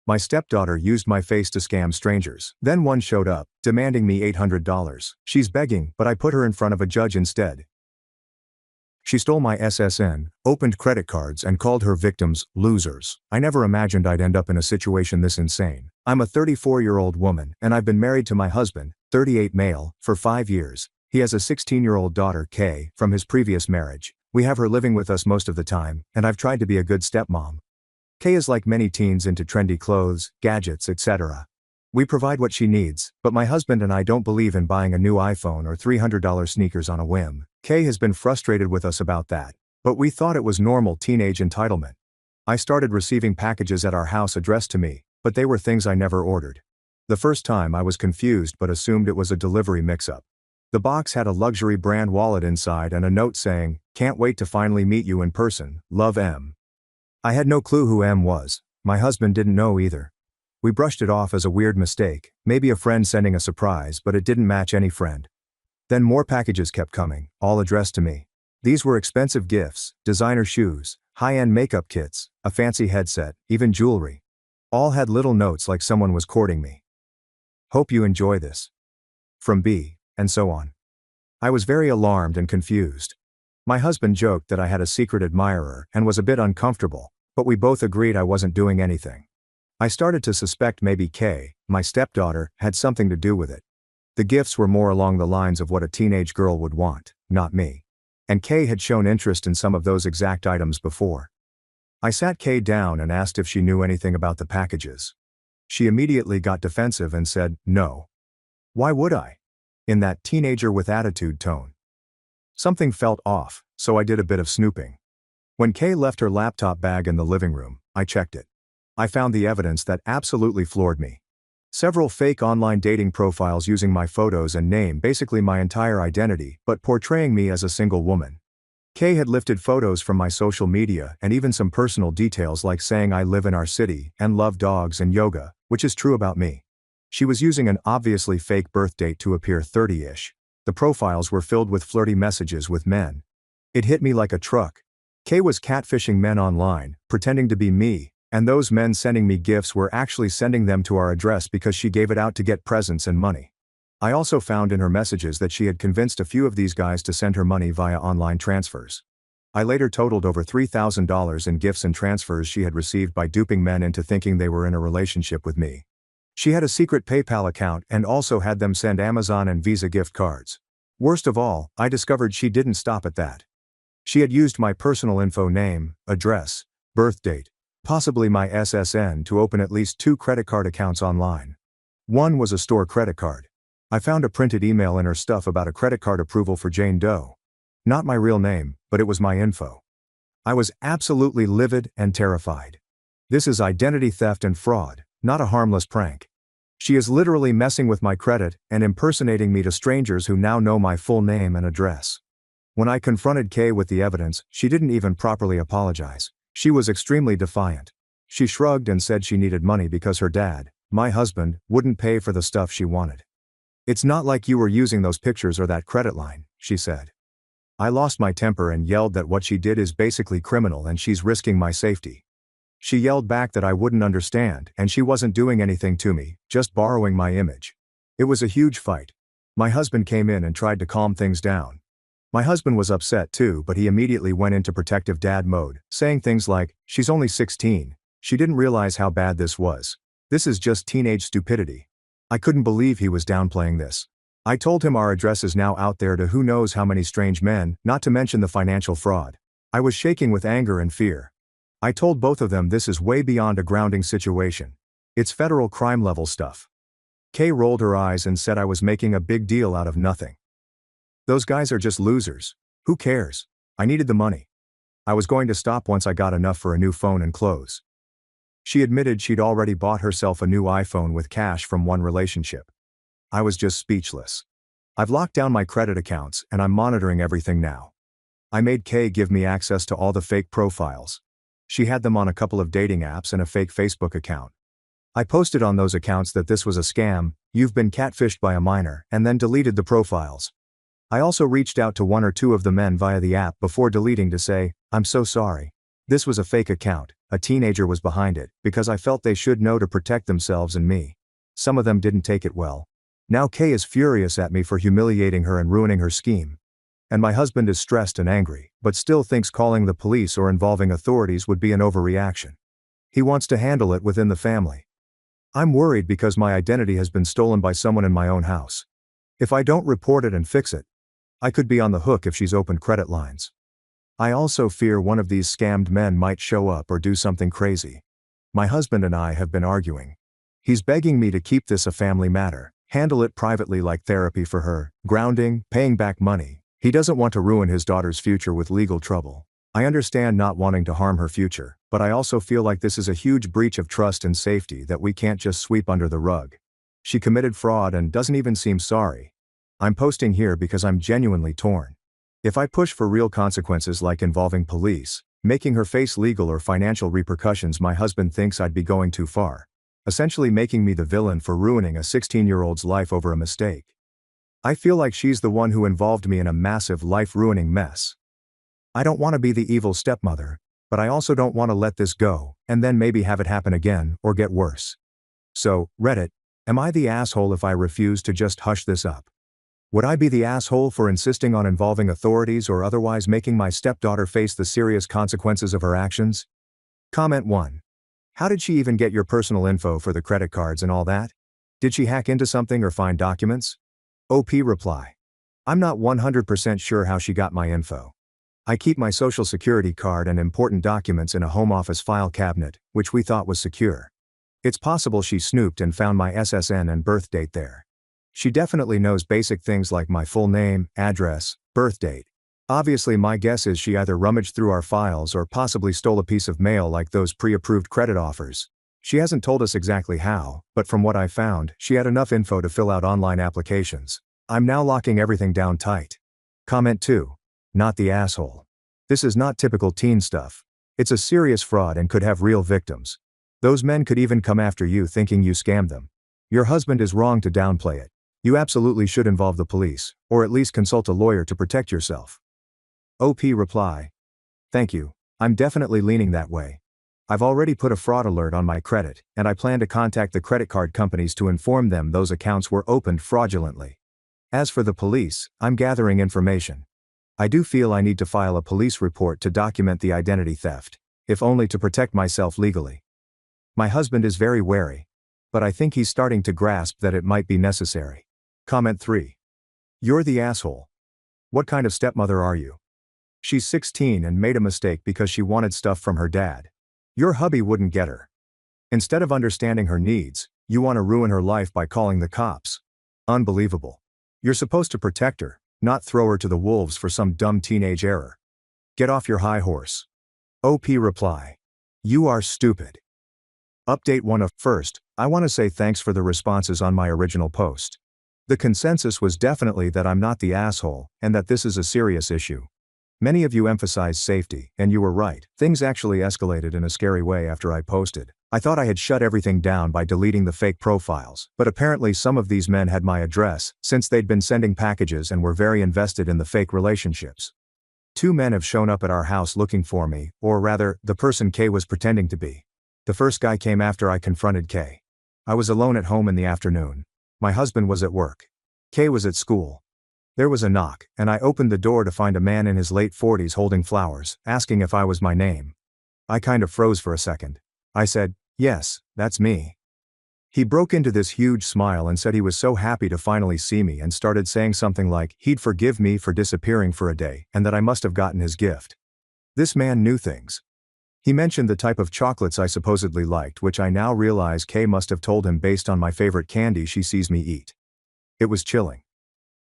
My stepdaughter used my face to scam strangers. Then one showed up, demanding me $800. She's begging, but I put her in front of a judge instead. She stole my SSN, opened credit cards and called her victims losers. I never imagined I'd end up in a situation this insane. I'm a 34-year-old woman, and I've been married to my husband, 38 male, for 5 years. He has a 16-year-old daughter, Kay, from his previous marriage. We have her living with us most of the time, and I've tried to be a good stepmom. Kay is like many teens into trendy clothes, gadgets, etc. We provide what she needs, but my husband and I don't believe in buying a new iPhone or $300 sneakers on a whim. Kay has been frustrated with us about that, but we thought it was normal teenage entitlement. I started receiving packages at our house addressed to me, but they were things I never ordered. The first time I was confused but assumed it was a delivery mix-up. The box had a luxury brand wallet inside and a note saying, "Can't wait to finally meet you in person, love M." I had no clue who M was. My husband didn't know either. We brushed it off as a weird mistake, maybe a friend sending a surprise, but it didn't match any friend. Then more packages kept coming, all addressed to me. These were expensive gifts, designer shoes, high-end makeup kits, a fancy headset, even jewelry. All had little notes like someone was courting me. "Hope you enjoy this. From B," and so on. I was very alarmed and confused. My husband joked that I had a secret admirer and was a bit uncomfortable, but we both agreed I wasn't doing anything. I started to suspect maybe Kay, my stepdaughter, had something to do with it. The gifts were more along the lines of what a teenage girl would want, not me. And Kay had shown interest in some of those exact items before. I sat Kay down and asked if she knew anything about the packages. She immediately got defensive and said, "No. Why would I?" in that teenager with attitude tone. Something felt off, so I did a bit of snooping. When Kay left her laptop bag in the living room, I checked it. I found the evidence that absolutely floored me. Several fake online dating profiles using my photos and name, basically my entire identity, but portraying me as a single woman. Kay had lifted photos from my social media and even some personal details like saying I live in our city and love dogs and yoga, which is true about me. She was using an obviously fake birth date to appear 30-ish. The profiles were filled with flirty messages with men. It hit me like a truck. Kay was catfishing men online, pretending to be me, and those men sending me gifts were actually sending them to our address because she gave it out to get presents and money. I also found in her messages that she had convinced a few of these guys to send her money via online transfers. I later totaled over $3,000 in gifts and transfers she had received by duping men into thinking they were in a relationship with me. She had a secret PayPal account and also had them send Amazon and Visa gift cards. Worst of all, I discovered she didn't stop at that. She had used my personal info, name, address, birth date, possibly my SSN, to open at least 2 credit card accounts online. One was a store credit card. I found a printed email in her stuff about a credit card approval for Jane Doe. Not my real name, but it was my info. I was absolutely livid and terrified. This is identity theft and fraud, not a harmless prank. She is literally messing with my credit and impersonating me to strangers who now know my full name and address. When I confronted Kay with the evidence, she didn't even properly apologize. She was extremely defiant. She shrugged and said she needed money because her dad, my husband, wouldn't pay for the stuff she wanted. "It's not like you were using those pictures or that credit line," she said. I lost my temper and yelled that what she did is basically criminal and she's risking my safety. She yelled back that I wouldn't understand and she wasn't doing anything to me, just borrowing my image. It was a huge fight. My husband came in and tried to calm things down. My husband was upset too, but he immediately went into protective dad mode, saying things like, "She's only 16. She didn't realize how bad this was. This is just teenage stupidity." I couldn't believe he was downplaying this. I told him our address is now out there to who knows how many strange men, not to mention the financial fraud. I was shaking with anger and fear. I told both of them this is way beyond a grounding situation. It's federal crime level stuff. Kay rolled her eyes and said I was making a big deal out of nothing. "Those guys are just losers. Who cares? I needed the money. I was going to stop once I got enough for a new phone and clothes." She admitted she'd already bought herself a new iPhone with cash from one relationship. I was just speechless. I've locked down my credit accounts and I'm monitoring everything now. I made Kay give me access to all the fake profiles. She had them on a couple of dating apps and a fake Facebook account. I posted on those accounts that this was a scam, you've been catfished by a minor, and then deleted the profiles. I also reached out to 1 or 2 of the men via the app before deleting to say, "I'm so sorry. This was a fake account, a teenager was behind it, because I felt they should know to protect themselves and me. Some of them didn't take it well. Now Kay is furious at me for humiliating her and ruining her scheme. And my husband is stressed and angry, but still thinks calling the police or involving authorities would be an overreaction. He wants to handle it within the family. I'm worried because my identity has been stolen by someone in my own house. If I don't report it and fix it, I could be on the hook if she's opened credit lines. I also fear one of these scammed men might show up or do something crazy. My husband and I have been arguing. He's begging me to keep this a family matter, handle it privately like therapy for her, grounding, paying back money. He doesn't want to ruin his daughter's future with legal trouble. I understand not wanting to harm her future, but I also feel like this is a huge breach of trust and safety that we can't just sweep under the rug. She committed fraud and doesn't even seem sorry. I'm posting here because I'm genuinely torn. If I push for real consequences like involving police, making her face legal or financial repercussions, my husband thinks I'd be going too far. Essentially making me the villain for ruining a 16-year-old's life over a mistake. I feel like she's the one who involved me in a massive life-ruining mess. I don't want to be the evil stepmother, but I also don't want to let this go, and then maybe have it happen again, or get worse. So, Reddit, am I the asshole if I refuse to just hush this up? Would I be the asshole for insisting on involving authorities or otherwise making my stepdaughter face the serious consequences of her actions? Comment 1. How did she even get your personal info for the credit cards and all that? Did she hack into something or find documents? OP reply. I'm not 100% sure how she got my info. I keep my social security card and important documents in a home office file cabinet, which we thought was secure. It's possible she snooped and found my SSN and birth date there. She definitely knows basic things like my full name, address, birth date. Obviously my guess is she either rummaged through our files or possibly stole a piece of mail like those pre-approved credit offers. She hasn't told us exactly how, but from what I found, she had enough info to fill out online applications. I'm now locking everything down tight. Comment 2. Not the asshole. This is not typical teen stuff. It's a serious fraud and could have real victims. Those men could even come after you thinking you scammed them. Your husband is wrong to downplay it. You absolutely should involve the police, or at least consult a lawyer to protect yourself. OP reply. Thank you. I'm definitely leaning that way. I've already put a fraud alert on my credit, and I plan to contact the credit card companies to inform them those accounts were opened fraudulently. As for the police, I'm gathering information. I do feel I need to file a police report to document the identity theft, if only to protect myself legally. My husband is very wary, but I think he's starting to grasp that it might be necessary. Comment 3. You're the asshole. What kind of stepmother are you? She's 16 and made a mistake because she wanted stuff from her dad. Your hubby wouldn't get her. Instead of understanding her needs, you want to ruin her life by calling the cops. Unbelievable. You're supposed to protect her, not throw her to the wolves for some dumb teenage error. Get off your high horse. OP reply. You are stupid. Update 1. First, I want to say thanks for the responses on my original post. The consensus was definitely that I'm not the asshole, and that this is a serious issue. Many of you emphasized safety, and you were right. Things actually escalated in a scary way after I posted. I thought I had shut everything down by deleting the fake profiles, but apparently some of these men had my address, since they'd been sending packages and were very invested in the fake relationships. 2 men have shown up at our house looking for me, or rather, the person Kay was pretending to be. The first guy came after I confronted Kay. I was alone at home in the afternoon. My husband was at work. Kay was at school. There was a knock, and I opened the door to find a man in his late 40s holding flowers, asking if I was my name. I kind of froze for a second. I said, "Yes, that's me." He broke into this huge smile and said he was so happy to finally see me and started saying something like he'd forgive me for disappearing for a day and that I must have gotten his gift. This man knew things. He mentioned the type of chocolates I supposedly liked, which I now realize Kay must have told him based on my favorite candy she sees me eat. It was chilling.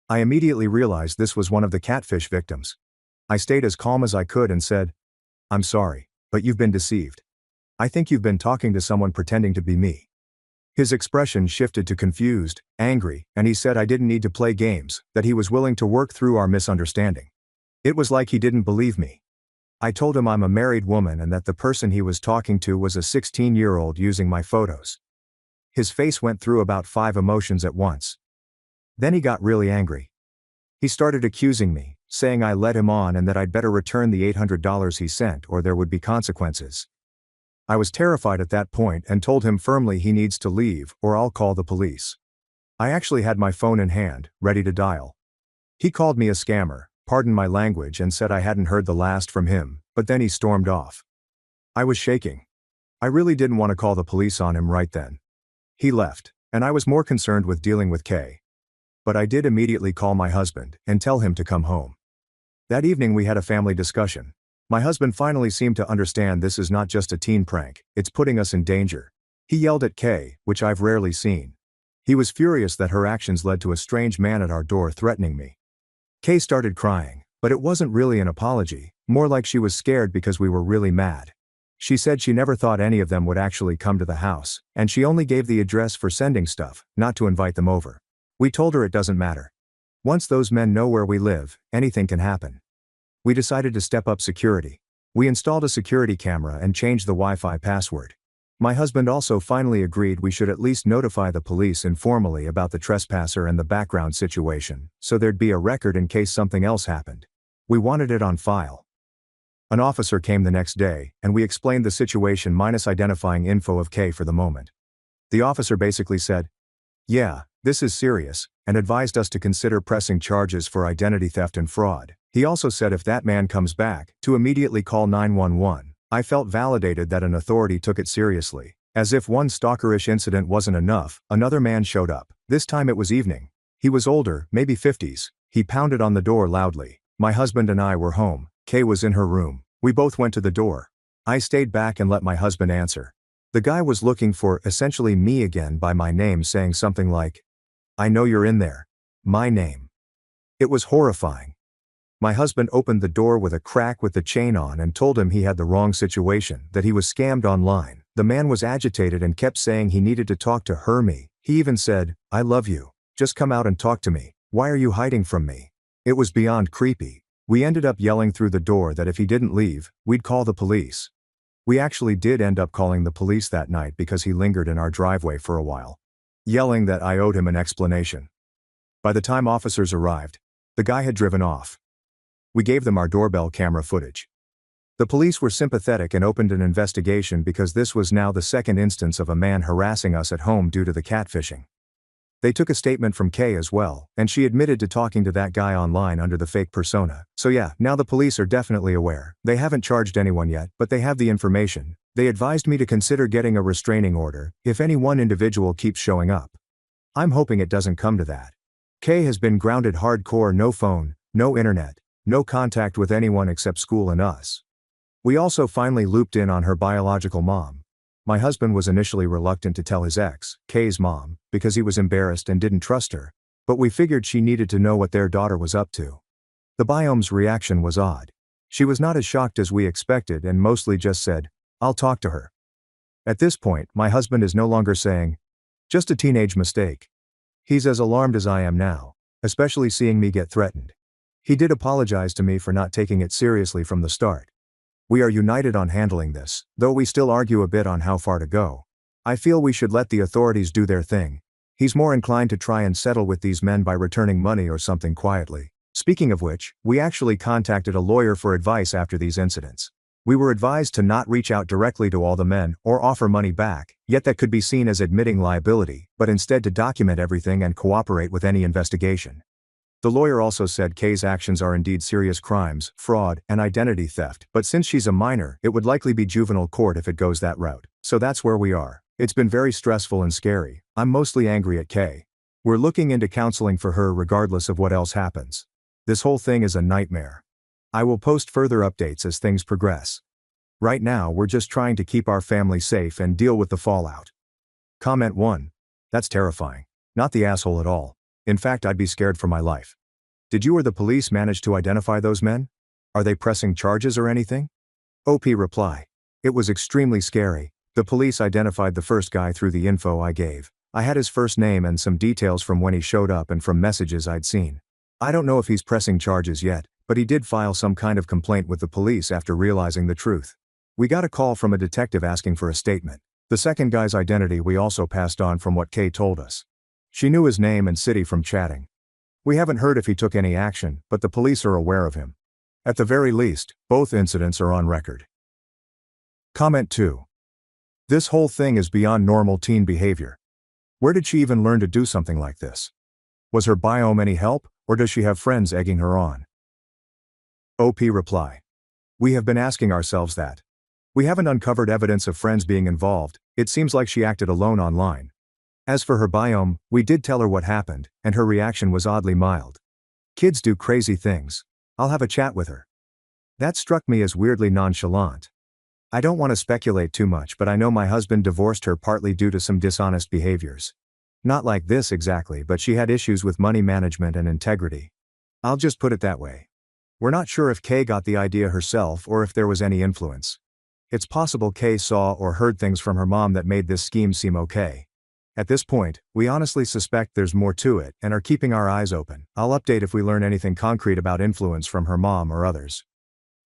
I immediately realized this was one of the catfish victims. I stayed as calm as I could and said, "I'm sorry, but you've been deceived. I think you've been talking to someone pretending to be me." His expression shifted to confused, angry, and he said I didn't need to play games, that he was willing to work through our misunderstanding. It was like he didn't believe me. I told him I'm a married woman and that the person he was talking to was a 16-year-old using my photos. His face went through about 5 emotions at once. Then he got really angry. He started accusing me, saying I led him on and that I'd better return the $800 he sent or there would be consequences. I was terrified at that point and told him firmly he needs to leave or I'll call the police. I actually had my phone in hand, ready to dial. He called me a scammer, pardon my language, and said I hadn't heard the last from him, but then he stormed off. I was shaking. I really didn't want to call the police on him right then. He left, and I was more concerned with dealing with Kay. But I did immediately call my husband and tell him to come home. That evening we had a family discussion. My husband finally seemed to understand this is not just a teen prank, it's putting us in danger. He yelled at Kay, which I've rarely seen. He was furious that her actions led to a strange man at our door threatening me. Kay started crying, but it wasn't really an apology, more like she was scared because we were really mad. She said she never thought any of them would actually come to the house, and she only gave the address for sending stuff, not to invite them over. We told her it doesn't matter. Once those men know where we live, anything can happen. We decided to step up security. We installed a security camera and changed the Wi-Fi password. My husband also finally agreed we should at least notify the police informally about the trespasser and the background situation, so there'd be a record in case something else happened. We wanted it on file. An officer came the next day, and we explained the situation minus identifying info of Kay for the moment. The officer basically said, "Yeah, this is serious," and advised us to consider pressing charges for identity theft and fraud. He also said if that man comes back, to immediately call 911. I felt validated that an authority took it seriously. As if one stalkerish incident wasn't enough, another man showed up. This time it was evening. He was older, maybe 50s. He pounded on the door loudly. My husband and I were home. Kay was in her room. We both went to the door. I stayed back and let my husband answer. The guy was looking for, essentially me again by my name, saying something like, "I know you're in there. My name." It was horrifying. My husband opened the door with a crack with the chain on and told him he had the wrong situation, that he was scammed online. The man was agitated and kept saying he needed to talk to me. He even said, "I love you. Just come out and talk to me. Why are you hiding from me?" It was beyond creepy. We ended up yelling through the door that if he didn't leave, we'd call the police. We actually did end up calling the police that night because he lingered in our driveway for a while, yelling that I owed him an explanation. By the time officers arrived, the guy had driven off. We gave them our doorbell camera footage. The police were sympathetic and opened an investigation because this was now the second instance of a man harassing us at home due to the catfishing. They took a statement from Kay as well, and she admitted to talking to that guy online under the fake persona. So yeah, now the police are definitely aware. They haven't charged anyone yet, but they have the information. They advised me to consider getting a restraining order if any one individual keeps showing up. I'm hoping it doesn't come to that. Kay has been grounded hardcore, no phone, no internet, no contact with anyone except school and us. We also finally looped in on her biological mom. My husband was initially reluctant to tell his ex, Kay's mom, because he was embarrassed and didn't trust her, but we figured she needed to know what their daughter was up to. The biome's reaction was odd. She was not as shocked as we expected and mostly just said, "I'll talk to her." At this point, my husband is no longer saying, "Just a teenage mistake." He's as alarmed as I am now, especially seeing me get threatened. He did apologize to me for not taking it seriously from the start. We are united on handling this, though we still argue a bit on how far to go. I feel we should let the authorities do their thing. He's more inclined to try and settle with these men by returning money or something quietly. Speaking of which, we actually contacted a lawyer for advice after these incidents. We were advised to not reach out directly to all the men or offer money back, yet that could be seen as admitting liability, but instead to document everything and cooperate with any investigation. The lawyer also said Kay's actions are indeed serious crimes, fraud, and identity theft, but since she's a minor, it would likely be juvenile court if it goes that route. So that's where we are. It's been very stressful and scary. I'm mostly angry at Kay. We're looking into counseling for her regardless of what else happens. This whole thing is a nightmare. I will post further updates as things progress. Right now we're just trying to keep our family safe and deal with the fallout. Comment 1. That's terrifying. Not the asshole at all. In fact, I'd be scared for my life. Did you or the police manage to identify those men? Are they pressing charges or anything? OP reply. It was extremely scary. The police identified the first guy through the info I gave. I had his first name and some details from when he showed up and from messages I'd seen. I don't know if he's pressing charges yet, but he did file some kind of complaint with the police after realizing the truth. We got a call from a detective asking for a statement. The second guy's identity we also passed on from what Kay told us. She knew his name and city from chatting. We haven't heard if he took any action, but the police are aware of him. At the very least, both incidents are on record. Comment 2. This whole thing is beyond normal teen behavior. Where did she even learn to do something like this? Was her biome any help, or does she have friends egging her on? OP reply. We have been asking ourselves that. We haven't uncovered evidence of friends being involved, it seems like she acted alone online. As for her biome, we did tell her what happened, and her reaction was oddly mild. Kids do crazy things. I'll have a chat with her. That struck me as weirdly nonchalant. I don't want to speculate too much, but I know my husband divorced her partly due to some dishonest behaviors. Not like this exactly, but she had issues with money management and integrity. I'll just put it that way. We're not sure if Kay got the idea herself or if there was any influence. It's possible Kay saw or heard things from her mom that made this scheme seem okay. At this point, we honestly suspect there's more to it and are keeping our eyes open. I'll update if we learn anything concrete about influence from her mom or others.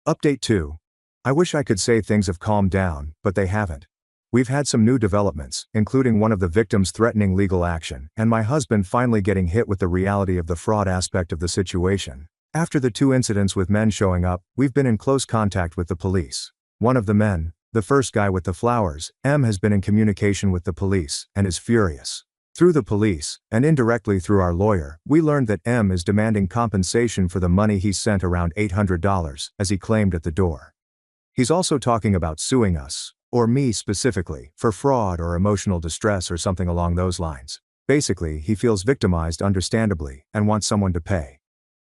Update 2. I wish I could say things have calmed down, but they haven't. We've had some new developments, including one of the victims threatening legal action, and my husband finally getting hit with the reality of the fraud aspect of the situation. After the 2 incidents with men showing up, we've been in close contact with the police. One of the men, the first guy with the flowers, M, has been in communication with the police, and is furious. Through the police, and indirectly through our lawyer, we learned that M is demanding compensation for the money he sent, around $800, as he claimed at the door. He's also talking about suing us, or me specifically, for fraud or emotional distress or something along those lines. Basically, he feels victimized understandably, and wants someone to pay.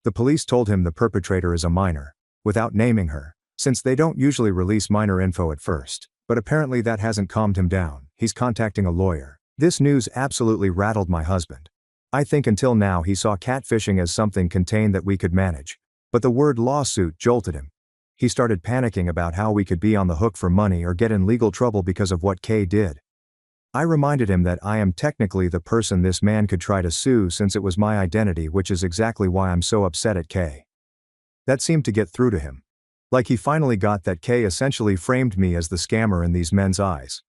The police told him the perpetrator is a minor, without naming her, since they don't usually release minor info at first, but apparently that hasn't calmed him down. He's contacting a lawyer. This news absolutely rattled my husband. I think until now he saw catfishing as something contained that we could manage, but the word lawsuit jolted him. He started panicking about how we could be on the hook for money or get in legal trouble because of what Kay did. I reminded him that I am technically the person this man could try to sue since it was my identity, which is exactly why I'm so upset at Kay. That seemed to get through to him. Like he finally got that Kay essentially framed me as the scammer in these men's eyes.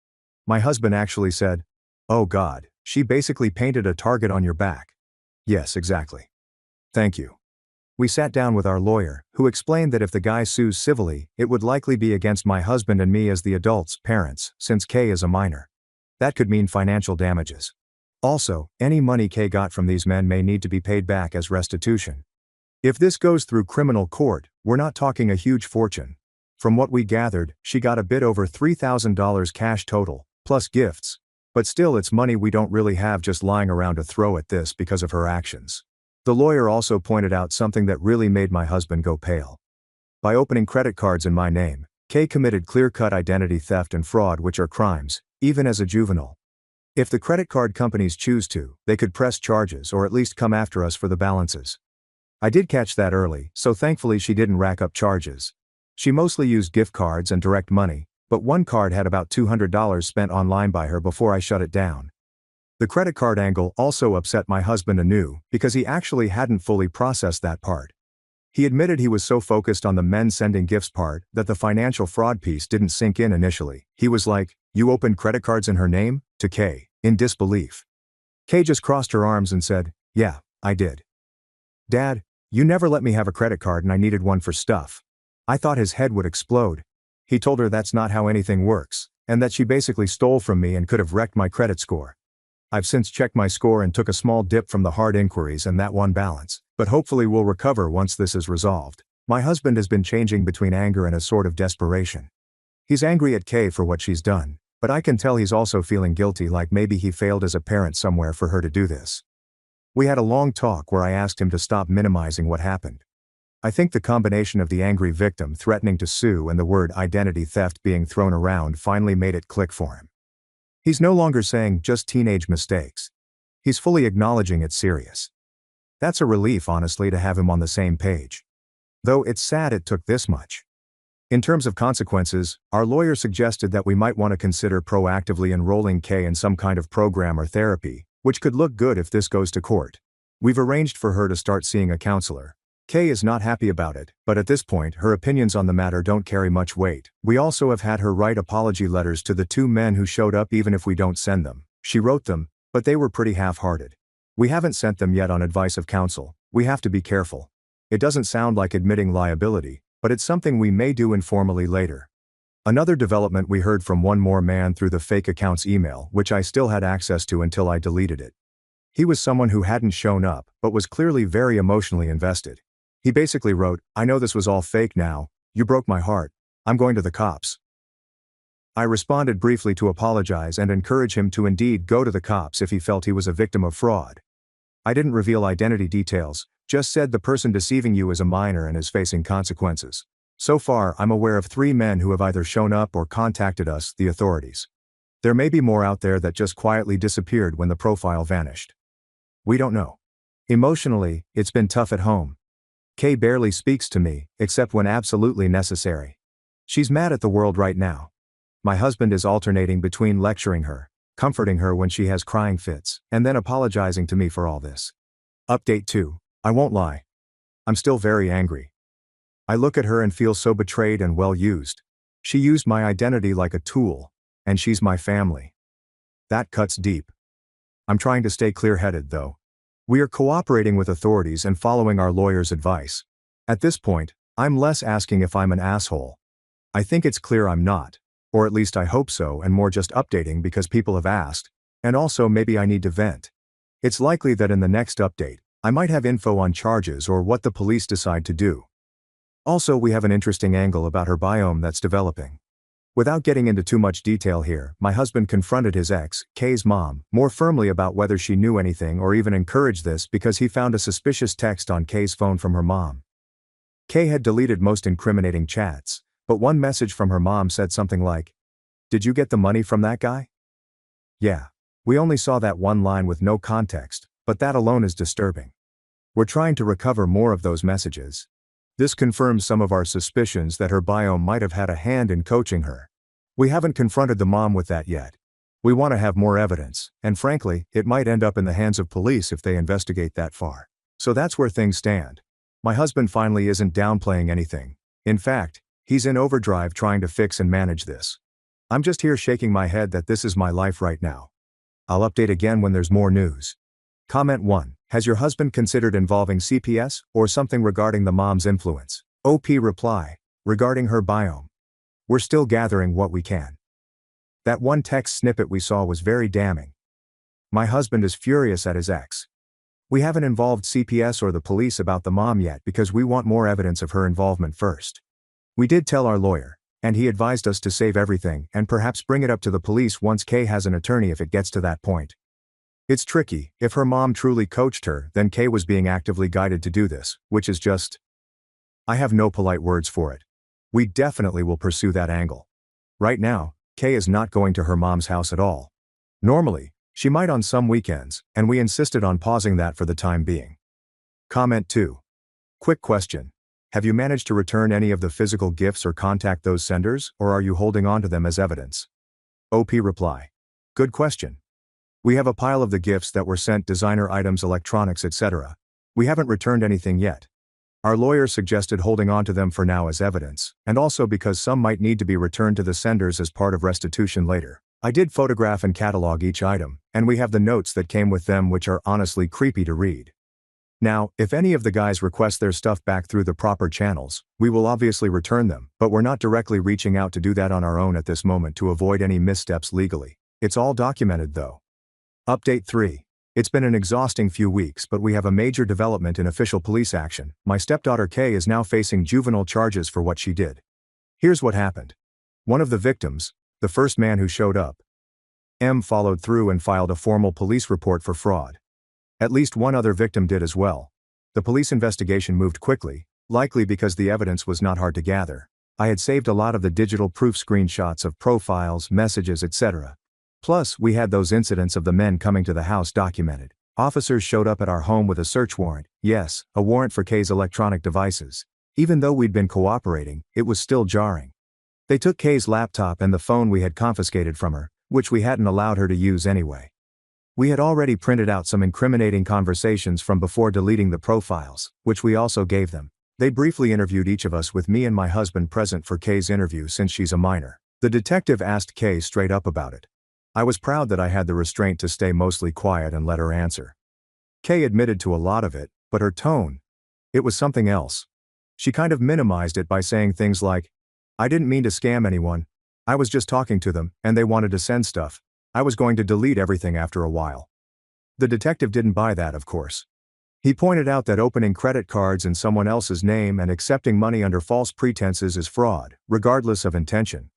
My husband actually said, "Oh God, she basically painted a target on your back." Yes, exactly. Thank you. We sat down with our lawyer, who explained that if the guy sues civilly, it would likely be against my husband and me as the adults, parents, since Kay is a minor. That could mean financial damages. Also, any money Kay got from these men may need to be paid back as restitution. If this goes through criminal court, we're not talking a huge fortune. From what we gathered, she got a bit over $3,000 cash total, plus gifts. But still, it's money we don't really have just lying around to throw at this because of her actions. The lawyer also pointed out something that really made my husband go pale. By opening credit cards in my name, Kay committed clear-cut identity theft and fraud, which are crimes, even as a juvenile. If the credit card companies choose to, they could press charges or at least come after us for the balances. I did catch that early, so thankfully she didn't rack up charges. She mostly used gift cards and direct money, but one card had about $200 spent online by her before I shut it down. The credit card angle also upset my husband anew, because he actually hadn't fully processed that part. He admitted he was so focused on the men sending gifts part that the financial fraud piece didn't sink in initially. He was like, "You opened credit cards in her name?" to Kay, in disbelief. Kay just crossed her arms and said, "Yeah, I did. Dad, you never let me have a credit card and I needed one for stuff." I thought his head would explode. He told her that's not how anything works, and that she basically stole from me and could have wrecked my credit score. I've since checked my score and took a small dip from the hard inquiries and that one balance, but hopefully we'll recover once this is resolved. My husband has been changing between anger and a sort of desperation. He's angry at Kay for what she's done, but I can tell he's also feeling guilty, like maybe he failed as a parent somewhere for her to do this. We had a long talk where I asked him to stop minimizing what happened. I think the combination of the angry victim threatening to sue and the word identity theft being thrown around finally made it click for him. He's no longer saying just teenage mistakes. He's fully acknowledging it's serious. That's a relief, honestly, to have him on the same page. Though it's sad it took this much. In terms of consequences, our lawyer suggested that we might want to consider proactively enrolling Kay in some kind of program or therapy, which could look good if this goes to court. We've arranged for her to start seeing a counselor. Kay is not happy about it, but at this point her opinions on the matter don't carry much weight. We also have had her write apology letters to the 2 men who showed up even if we don't send them. She wrote them, but they were pretty half-hearted. We haven't sent them yet on advice of counsel, We have to be careful. It doesn't sound like admitting liability, but it's something we may do informally later. Another development we heard from one more man through the fake account's email, which I still had access to until I deleted it. He was someone who hadn't shown up, but was clearly very emotionally invested. He basically wrote, "I know this was all fake now, you broke my heart, I'm going to the cops." I responded briefly to apologize and encourage him to indeed go to the cops if he felt he was a victim of fraud. I didn't reveal identity details, just said the person deceiving you is a minor and is facing consequences. So far, I'm aware of 3 men who have either shown up or contacted us, the authorities. There may be more out there that just quietly disappeared when the profile vanished. We don't know. Emotionally, it's been tough at home. Kay barely speaks to me, except when absolutely necessary. She's mad at the world right now. My husband is alternating between lecturing her, comforting her when she has crying fits, and then apologizing to me for all this. Update 2. I won't lie. I'm still very angry. I look at her and feel so betrayed and well used. She used my identity like a tool, and she's my family. That cuts deep. I'm trying to stay clear-headed though. We are cooperating with authorities and following our lawyer's advice. At this point, I'm less asking if I'm an asshole. I think it's clear I'm not, or at least I hope so, and more just updating because people have asked, and also maybe I need to vent. It's likely that in the next update, I might have info on charges or what the police decide to do. Also, we have an interesting angle about her biome that's developing. Without getting into too much detail here, my husband confronted his ex, Kay's mom, more firmly about whether she knew anything or even encouraged this because he found a suspicious text on Kay's phone from her mom. Kay had deleted most incriminating chats, but one message from her mom said something like, "Did you get the money from that guy?" Yeah. We only saw that one line with no context, but that alone is disturbing. We're trying to recover more of those messages. This confirms some of our suspicions that her biome might have had a hand in coaching her. We haven't confronted the mom with that yet. We want to have more evidence, and frankly, it might end up in the hands of police if they investigate that far. So that's where things stand. My husband finally isn't downplaying anything. In fact, he's in overdrive trying to fix and manage this. I'm just here shaking my head that this is my life right now. I'll update again when there's more news. Comment 1. Has your husband considered involving CPS or something regarding the mom's influence? OP reply. Regarding her biome. We're still gathering what we can. That one text snippet we saw was very damning. My husband is furious at his ex. We haven't involved CPS or the police about the mom yet because we want more evidence of her involvement first. We did tell our lawyer, and he advised us to save everything and perhaps bring it up to the police once Kay has an attorney if it gets to that point. It's tricky. If her mom truly coached her, then Kay was being actively guided to do this, which is just... I have no polite words for it. We definitely will pursue that angle. Right now, Kay is not going to her mom's house at all. Normally, she might on some weekends, and we insisted on pausing that for the time being. Comment 2. Quick question. Have you managed to return any of the physical gifts or contact those senders, or are you holding on to them as evidence? OP reply. Good question. We have a pile of the gifts that were sent, designer items, electronics, etc. We haven't returned anything yet. Our lawyer suggested holding on to them for now as evidence, and also because some might need to be returned to the senders as part of restitution later. I did photograph and catalog each item, and we have the notes that came with them, which are honestly creepy to read. Now, if any of the guys request their stuff back through the proper channels, we will obviously return them, but we're not directly reaching out to do that on our own at this moment to avoid any missteps legally. It's all documented though. Update 3. It's been an exhausting few weeks, but we have a major development in official police action. My stepdaughter Kay is now facing juvenile charges for what she did. Here's what happened. One of the victims, the first man who showed up, M, followed through and filed a formal police report for fraud. At least one other victim did as well. The police investigation moved quickly, likely because the evidence was not hard to gather. I had saved a lot of the digital proof screenshots of profiles, messages, etc. Plus, we had those incidents of the men coming to the house documented. Officers showed up at our home with a search warrant, yes, a warrant for Kay's electronic devices. Even though we'd been cooperating, it was still jarring. They took Kay's laptop and the phone we had confiscated from her, which we hadn't allowed her to use anyway. We had already printed out some incriminating conversations from before deleting the profiles, which we also gave them. They briefly interviewed each of us with me and my husband present for Kay's interview since she's a minor. The detective asked Kay straight up about it. I was proud that I had the restraint to stay mostly quiet and let her answer. Kay admitted to a lot of it, but her tone, it was something else. She kind of minimized it by saying things like, "I didn't mean to scam anyone. I was just talking to them, and they wanted to send stuff. I was going to delete everything after a while." The detective didn't buy that, of course. He pointed out that opening credit cards in someone else's name and accepting money under false pretenses is fraud, regardless of intention.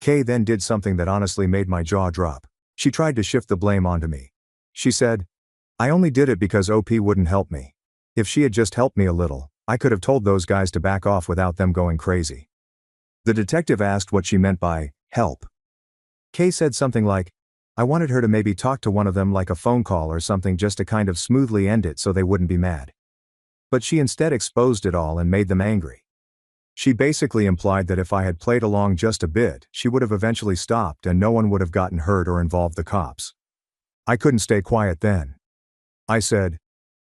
Kay then did something that honestly made my jaw drop. She tried to shift the blame onto me. She said, "I only did it because OP wouldn't help me. If she had just helped me a little, I could have told those guys to back off without them going crazy." The detective asked what she meant by help. Kay said something like, "I wanted her to maybe talk to one of them like a phone call or something just to kind of smoothly end it so they wouldn't be mad." But she instead exposed it all and made them angry. She basically implied that if I had played along just a bit, she would have eventually stopped and no one would have gotten hurt or involved the cops. I couldn't stay quiet then. I said,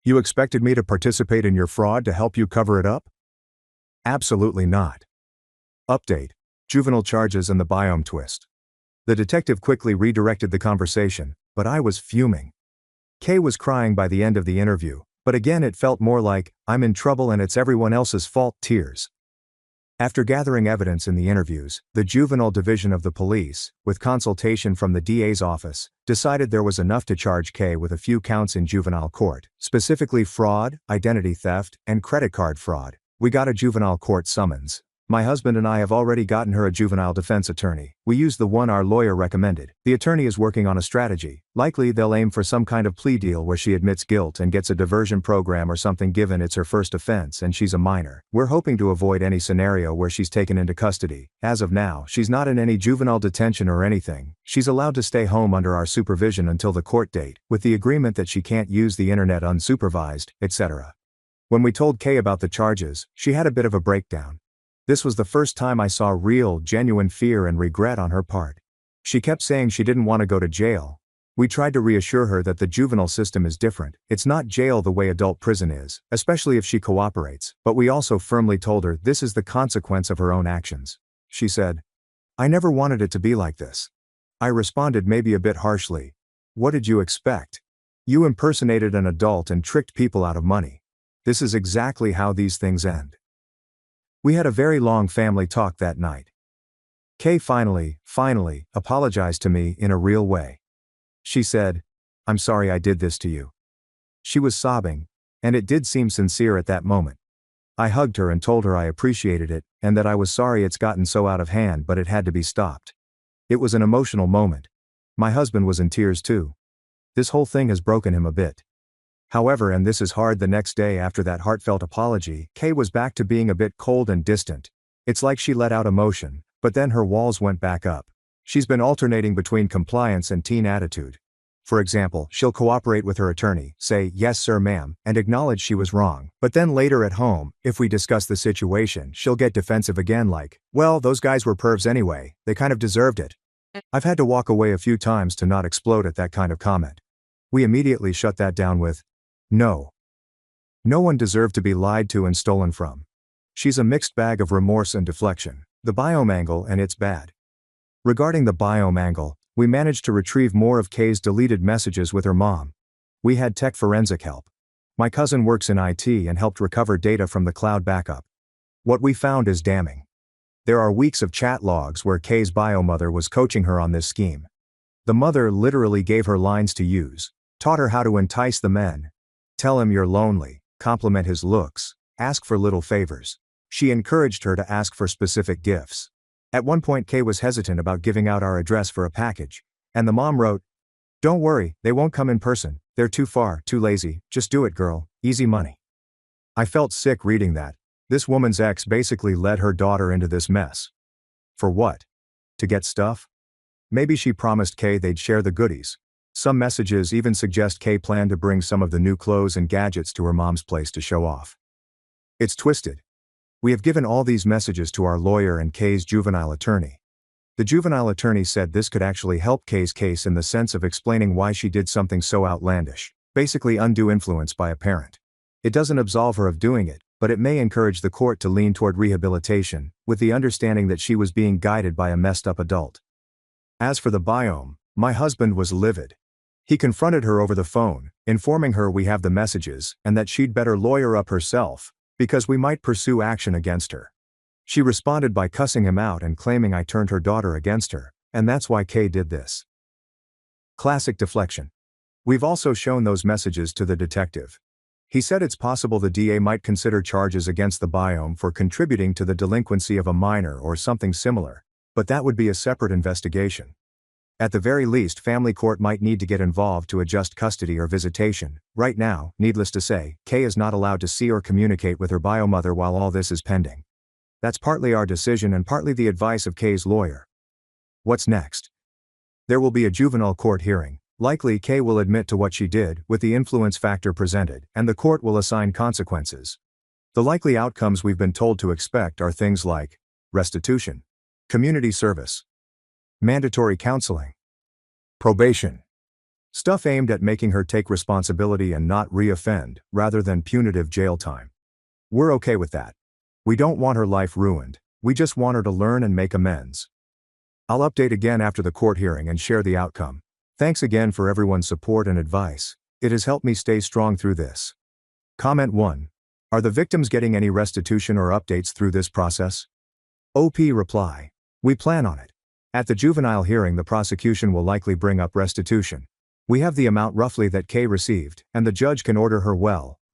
"You expected me to participate in your fraud to help you cover it up?" Absolutely not. Update: juvenile charges and the biome twist. The detective quickly redirected the conversation, but I was fuming. Kay was crying by the end of the interview, but again it felt more like, "I'm in trouble and it's everyone else's fault" tears. After gathering evidence in the interviews, the juvenile division of the police, with consultation from the DA's office, decided there was enough to charge Kay with a few counts in juvenile court, specifically fraud, identity theft, and credit card fraud. We got a juvenile court summons. My husband and I have already gotten her a juvenile defense attorney. We used the one our lawyer recommended. The attorney is working on a strategy. Likely they'll aim for some kind of plea deal where she admits guilt and gets a diversion program or something given it's her first offense and she's a minor. We're hoping to avoid any scenario where she's taken into custody. As of now, she's not in any juvenile detention or anything. She's allowed to stay home under our supervision until the court date, with the agreement that she can't use the internet unsupervised, etc. When we told Kay about the charges, she had a bit of a breakdown. This was the first time I saw real, genuine fear and regret on her part. She kept saying she didn't want to go to jail. We tried to reassure her that the juvenile system is different. It's not jail the way adult prison is, especially if she cooperates, but we also firmly told her this is the consequence of her own actions. She said, "I never wanted it to be like this." I responded maybe a bit harshly, "What did you expect? You impersonated an adult and tricked people out of money. This is exactly how these things end." We had a very long family talk that night. Kay finally apologized to me in a real way. She said, "I'm sorry I did this to you." She was sobbing, and it did seem sincere at that moment. I hugged her and told her I appreciated it, and that I was sorry it's gotten so out of hand but it had to be stopped. It was an emotional moment. My husband was in tears too. This whole thing has broken him a bit. However, and this is hard, the next day after that heartfelt apology, Kay was back to being a bit cold and distant. It's like she let out emotion, but then her walls went back up. She's been alternating between compliance and teen attitude. For example, she'll cooperate with her attorney, say, "Yes sir ma'am," and acknowledge she was wrong. But then later at home, if we discuss the situation, she'll get defensive again like, "Well, those guys were pervs anyway, they kind of deserved it." I've had to walk away a few times to not explode at that kind of comment. We immediately shut that down with, "No. No one deserved to be lied to and stolen from." She's a mixed bag of remorse and deflection. The biome angle, and it's bad. Regarding the biome angle, we managed to retrieve more of Kay's deleted messages with her mom. We had tech forensic help. My cousin works in IT and helped recover data from the cloud backup. What we found is damning. There are weeks of chat logs where Kay's bio mother was coaching her on this scheme. The mother literally gave her lines to use, taught her how to entice the men. Tell him you're lonely, compliment his looks, ask for little favors. She encouraged her to ask for specific gifts. At one point Kay was hesitant about giving out our address for a package, and the mom wrote, "Don't worry, they won't come in person, they're too far, too lazy, just do it girl, easy money." I felt sick reading that. This woman's ex basically led her daughter into this mess. For what? To get stuff? Maybe she promised Kay they'd share the goodies. Some messages even suggest Kay planned to bring some of the new clothes and gadgets to her mom's place to show off. It's twisted. We have given all these messages to our lawyer and Kay's juvenile attorney. The juvenile attorney said this could actually help Kay's case in the sense of explaining why she did something so outlandish, basically undue influence by a parent. It doesn't absolve her of doing it, but it may encourage the court to lean toward rehabilitation, with the understanding that she was being guided by a messed up adult. As for the biome, my husband was livid. He confronted her over the phone, informing her we have the messages and that she'd better lawyer up herself, because we might pursue action against her. She responded by cussing him out and claiming I turned her daughter against her, and that's why Kay did this. Classic deflection. We've also shown those messages to the detective. He said it's possible the DA might consider charges against the biome for contributing to the delinquency of a minor or something similar, but that would be a separate investigation. At the very least, family court might need to get involved to adjust custody or visitation. Right now, needless to say, Kay is not allowed to see or communicate with her biomother while all this is pending. That's partly our decision and partly the advice of Kay's lawyer. What's next? There will be a juvenile court hearing. Likely Kay will admit to what she did, with the influence factor presented, and the court will assign consequences. The likely outcomes we've been told to expect are things like restitution, community service, mandatory counseling, probation. Stuff aimed at making her take responsibility and not re-offend, rather than punitive jail time. We're okay with that. We don't want her life ruined, we just want her to learn and make amends. I'll update again after the court hearing and share the outcome. Thanks again for everyone's support and advice. It has helped me stay strong through this. Comment 1. Are the victims getting any restitution or updates through this process? OP reply. We plan on it. At the juvenile hearing, the prosecution will likely bring up restitution. We have the amount roughly that Kay received, and the judge can order her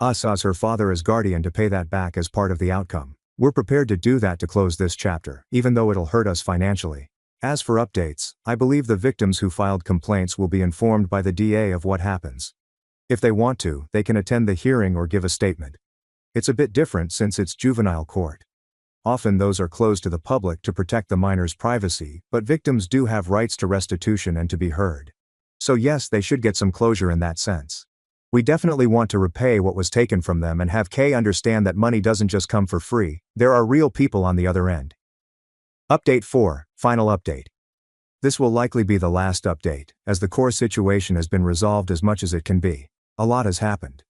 us as her father as guardian to pay that back as part of the outcome. We're prepared to do that to close this chapter, even though it'll hurt us financially. As for updates, I believe the victims who filed complaints will be informed by the DA of what happens. If they want to, they can attend the hearing or give a statement. It's a bit different since it's juvenile court. Often those are closed to the public to protect the minor's privacy, but victims do have rights to restitution and to be heard. So yes, they should get some closure in that sense. We definitely want to repay what was taken from them and have Kay understand that money doesn't just come for free, there are real people on the other end. Update 4, final update. This will likely be the last update, as the core situation has been resolved as much as it can be. A lot has happened.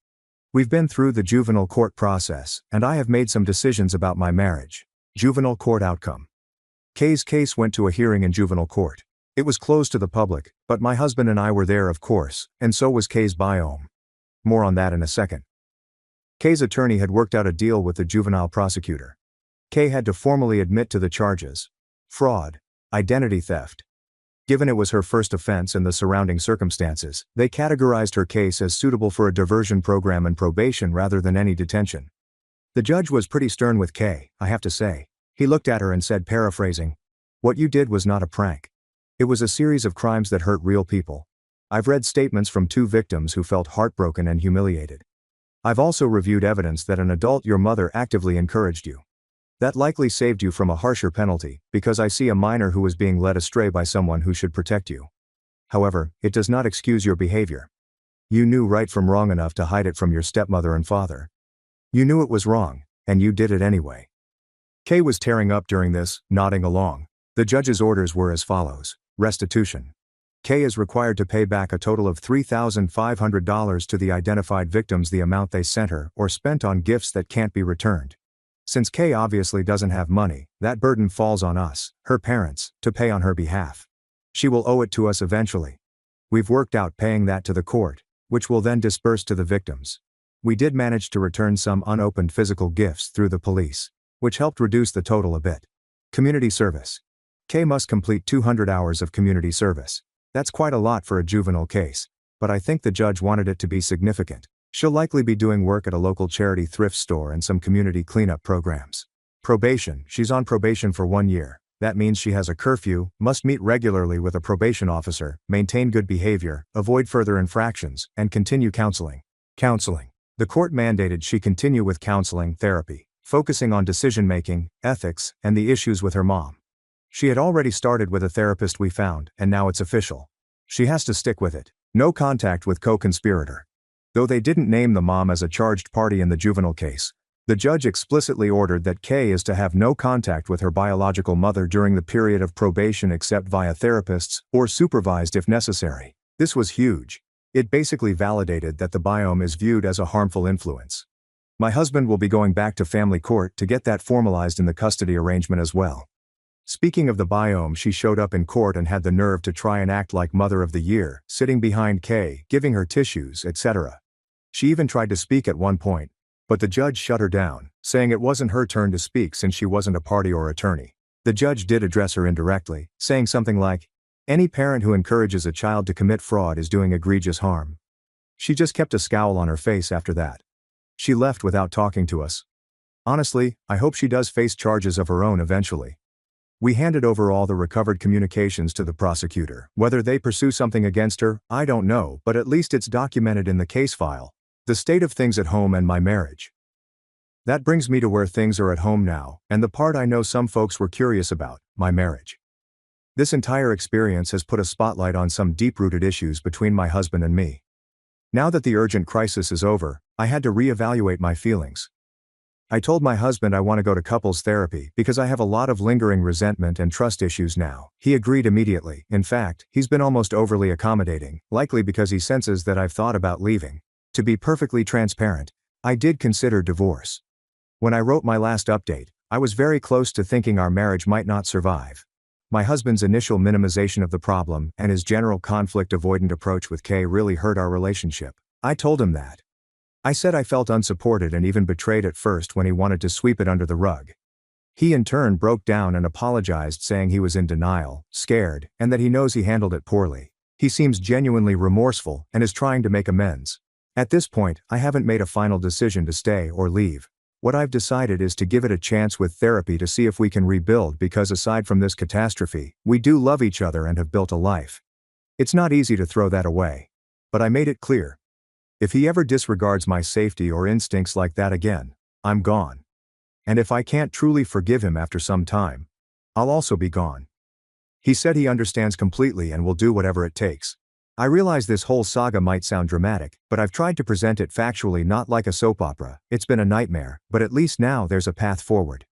We've been through the juvenile court process, and I have made some decisions about my marriage. Juvenile court outcome. Kay's case went to a hearing in juvenile court. It was closed to the public, but my husband and I were there, of course, and so was Kay's biome. More on that in a second. Kay's attorney had worked out a deal with the juvenile prosecutor. Kay had to formally admit to the charges: fraud, identity theft. Given it was her first offense and the surrounding circumstances, they categorized her case as suitable for a diversion program and probation rather than any detention. The judge was pretty stern with Kay, I have to say. He looked at her and said, paraphrasing, "What you did was not a prank. It was a series of crimes that hurt real people. I've read statements from 2 victims who felt heartbroken and humiliated. I've also reviewed evidence that an adult, your mother, actively encouraged you. That likely saved you from a harsher penalty, because I see a minor who was being led astray by someone who should protect you. However, it does not excuse your behavior. You knew right from wrong enough to hide it from your stepmother and father. You knew it was wrong, and you did it anyway." Kay was tearing up during this, nodding along. The judge's orders were as follows. Restitution. Kay is required to pay back a total of $3,500 to the identified victims, the amount they sent her or spent on gifts that can't be returned. Since Kay obviously doesn't have money, that burden falls on us, her parents, to pay on her behalf. She will owe it to us eventually. We've worked out paying that to the court, which will then disperse to the victims. We did manage to return some unopened physical gifts through the police, which helped reduce the total a bit. Community service. Kay must complete 200 hours of community service. That's quite a lot for a juvenile case, but I think the judge wanted it to be significant. She'll likely be doing work at a local charity thrift store and some community cleanup programs. Probation. She's on probation for 1 year. That means she has a curfew, must meet regularly with a probation officer, maintain good behavior, avoid further infractions, and continue counseling. Counseling. The court mandated she continue with counseling therapy, focusing on decision-making, ethics, and the issues with her mom. She had already started with a therapist we found, and now it's official. She has to stick with it. No contact with co-conspirator. Though they didn't name the mom as a charged party in the juvenile case, the judge explicitly ordered that Kay is to have no contact with her biological mother during the period of probation except via therapists, or supervised if necessary. This was huge. It basically validated that the biome is viewed as a harmful influence. My husband will be going back to family court to get that formalized in the custody arrangement as well. Speaking of the biome, she showed up in court and had the nerve to try and act like Mother of the Year, sitting behind Kay, giving her tissues, etc. She even tried to speak at one point, but the judge shut her down, saying it wasn't her turn to speak since she wasn't a party or attorney. The judge did address her indirectly, saying something like, "Any parent who encourages a child to commit fraud is doing egregious harm." She just kept a scowl on her face after that. She left without talking to us. Honestly, I hope she does face charges of her own eventually. We handed over all the recovered communications to the prosecutor. Whether they pursue something against her, I don't know, but at least it's documented in the case file. The state of things at home and my marriage. That brings me to where things are at home now, and the part I know some folks were curious about, my marriage. This entire experience has put a spotlight on some deep-rooted issues between my husband and me. Now that the urgent crisis is over, I had to reevaluate my feelings. I told my husband I want to go to couples therapy because I have a lot of lingering resentment and trust issues now. He agreed immediately. In fact, he's been almost overly accommodating, likely because he senses that I've thought about leaving. To be perfectly transparent, I did consider divorce. When I wrote my last update, I was very close to thinking our marriage might not survive. My husband's initial minimization of the problem and his general conflict-avoidant approach with Kay really hurt our relationship. I told him that. I said I felt unsupported and even betrayed at first when he wanted to sweep it under the rug. He in turn broke down and apologized, saying he was in denial, scared, and that he knows he handled it poorly. He seems genuinely remorseful and is trying to make amends. At this point, I haven't made a final decision to stay or leave. What I've decided is to give it a chance with therapy to see if we can rebuild, because aside from this catastrophe, we do love each other and have built a life. It's not easy to throw that away. But I made it clear. If he ever disregards my safety or instincts like that again, I'm gone. And if I can't truly forgive him after some time, I'll also be gone. He said he understands completely and will do whatever it takes. I realize this whole saga might sound dramatic, but I've tried to present it factually, not like a soap opera. It's been a nightmare, but at least now there's a path forward.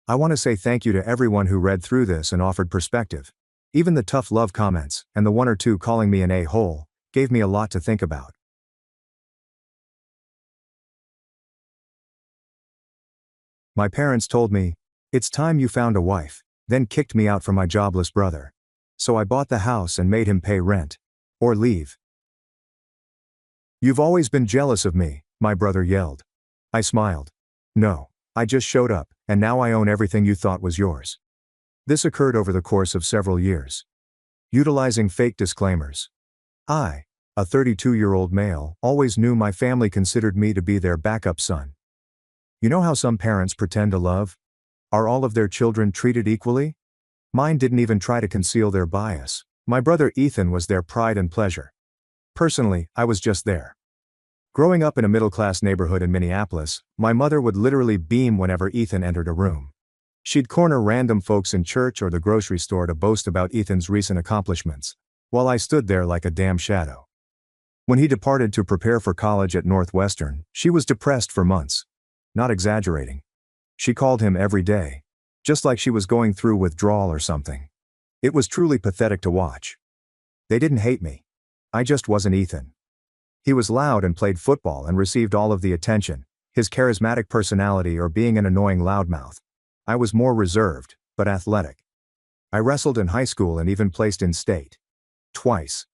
I want to say thank you to everyone who read through this and offered perspective. Even the tough love comments, and the one or two calling me an a-hole, gave me a lot to think about. My parents told me, "It's time you found a wife," then kicked me out from my jobless brother. So I bought the house and made him pay rent. Or leave. "You've always been jealous of me," my brother yelled. I smiled. "No, I just showed up, and now I own everything you thought was yours." This occurred over the course of several years. Utilizing fake disclaimers. I, a 32-year-old male, always knew my family considered me to be their backup son. You know how some parents pretend to love? Are all of their children treated equally? Mine didn't even try to conceal their bias. My brother Ethan was their pride and pleasure. Personally, I was just there. Growing up in a middle-class neighborhood in Minneapolis, my mother would literally beam whenever Ethan entered a room. She'd corner random folks in church or the grocery store to boast about Ethan's recent accomplishments, while I stood there like a damn shadow. When he departed to prepare for college at Northwestern, she was depressed for months. Not exaggerating. She called him every day, just like she was going through withdrawal or something. It was truly pathetic to watch. They didn't hate me. I just wasn't Ethan. He was loud and played football and received all of the attention, his charismatic personality or being an annoying loudmouth. I was more reserved, but athletic. I wrestled in high school and even placed in state. Twice.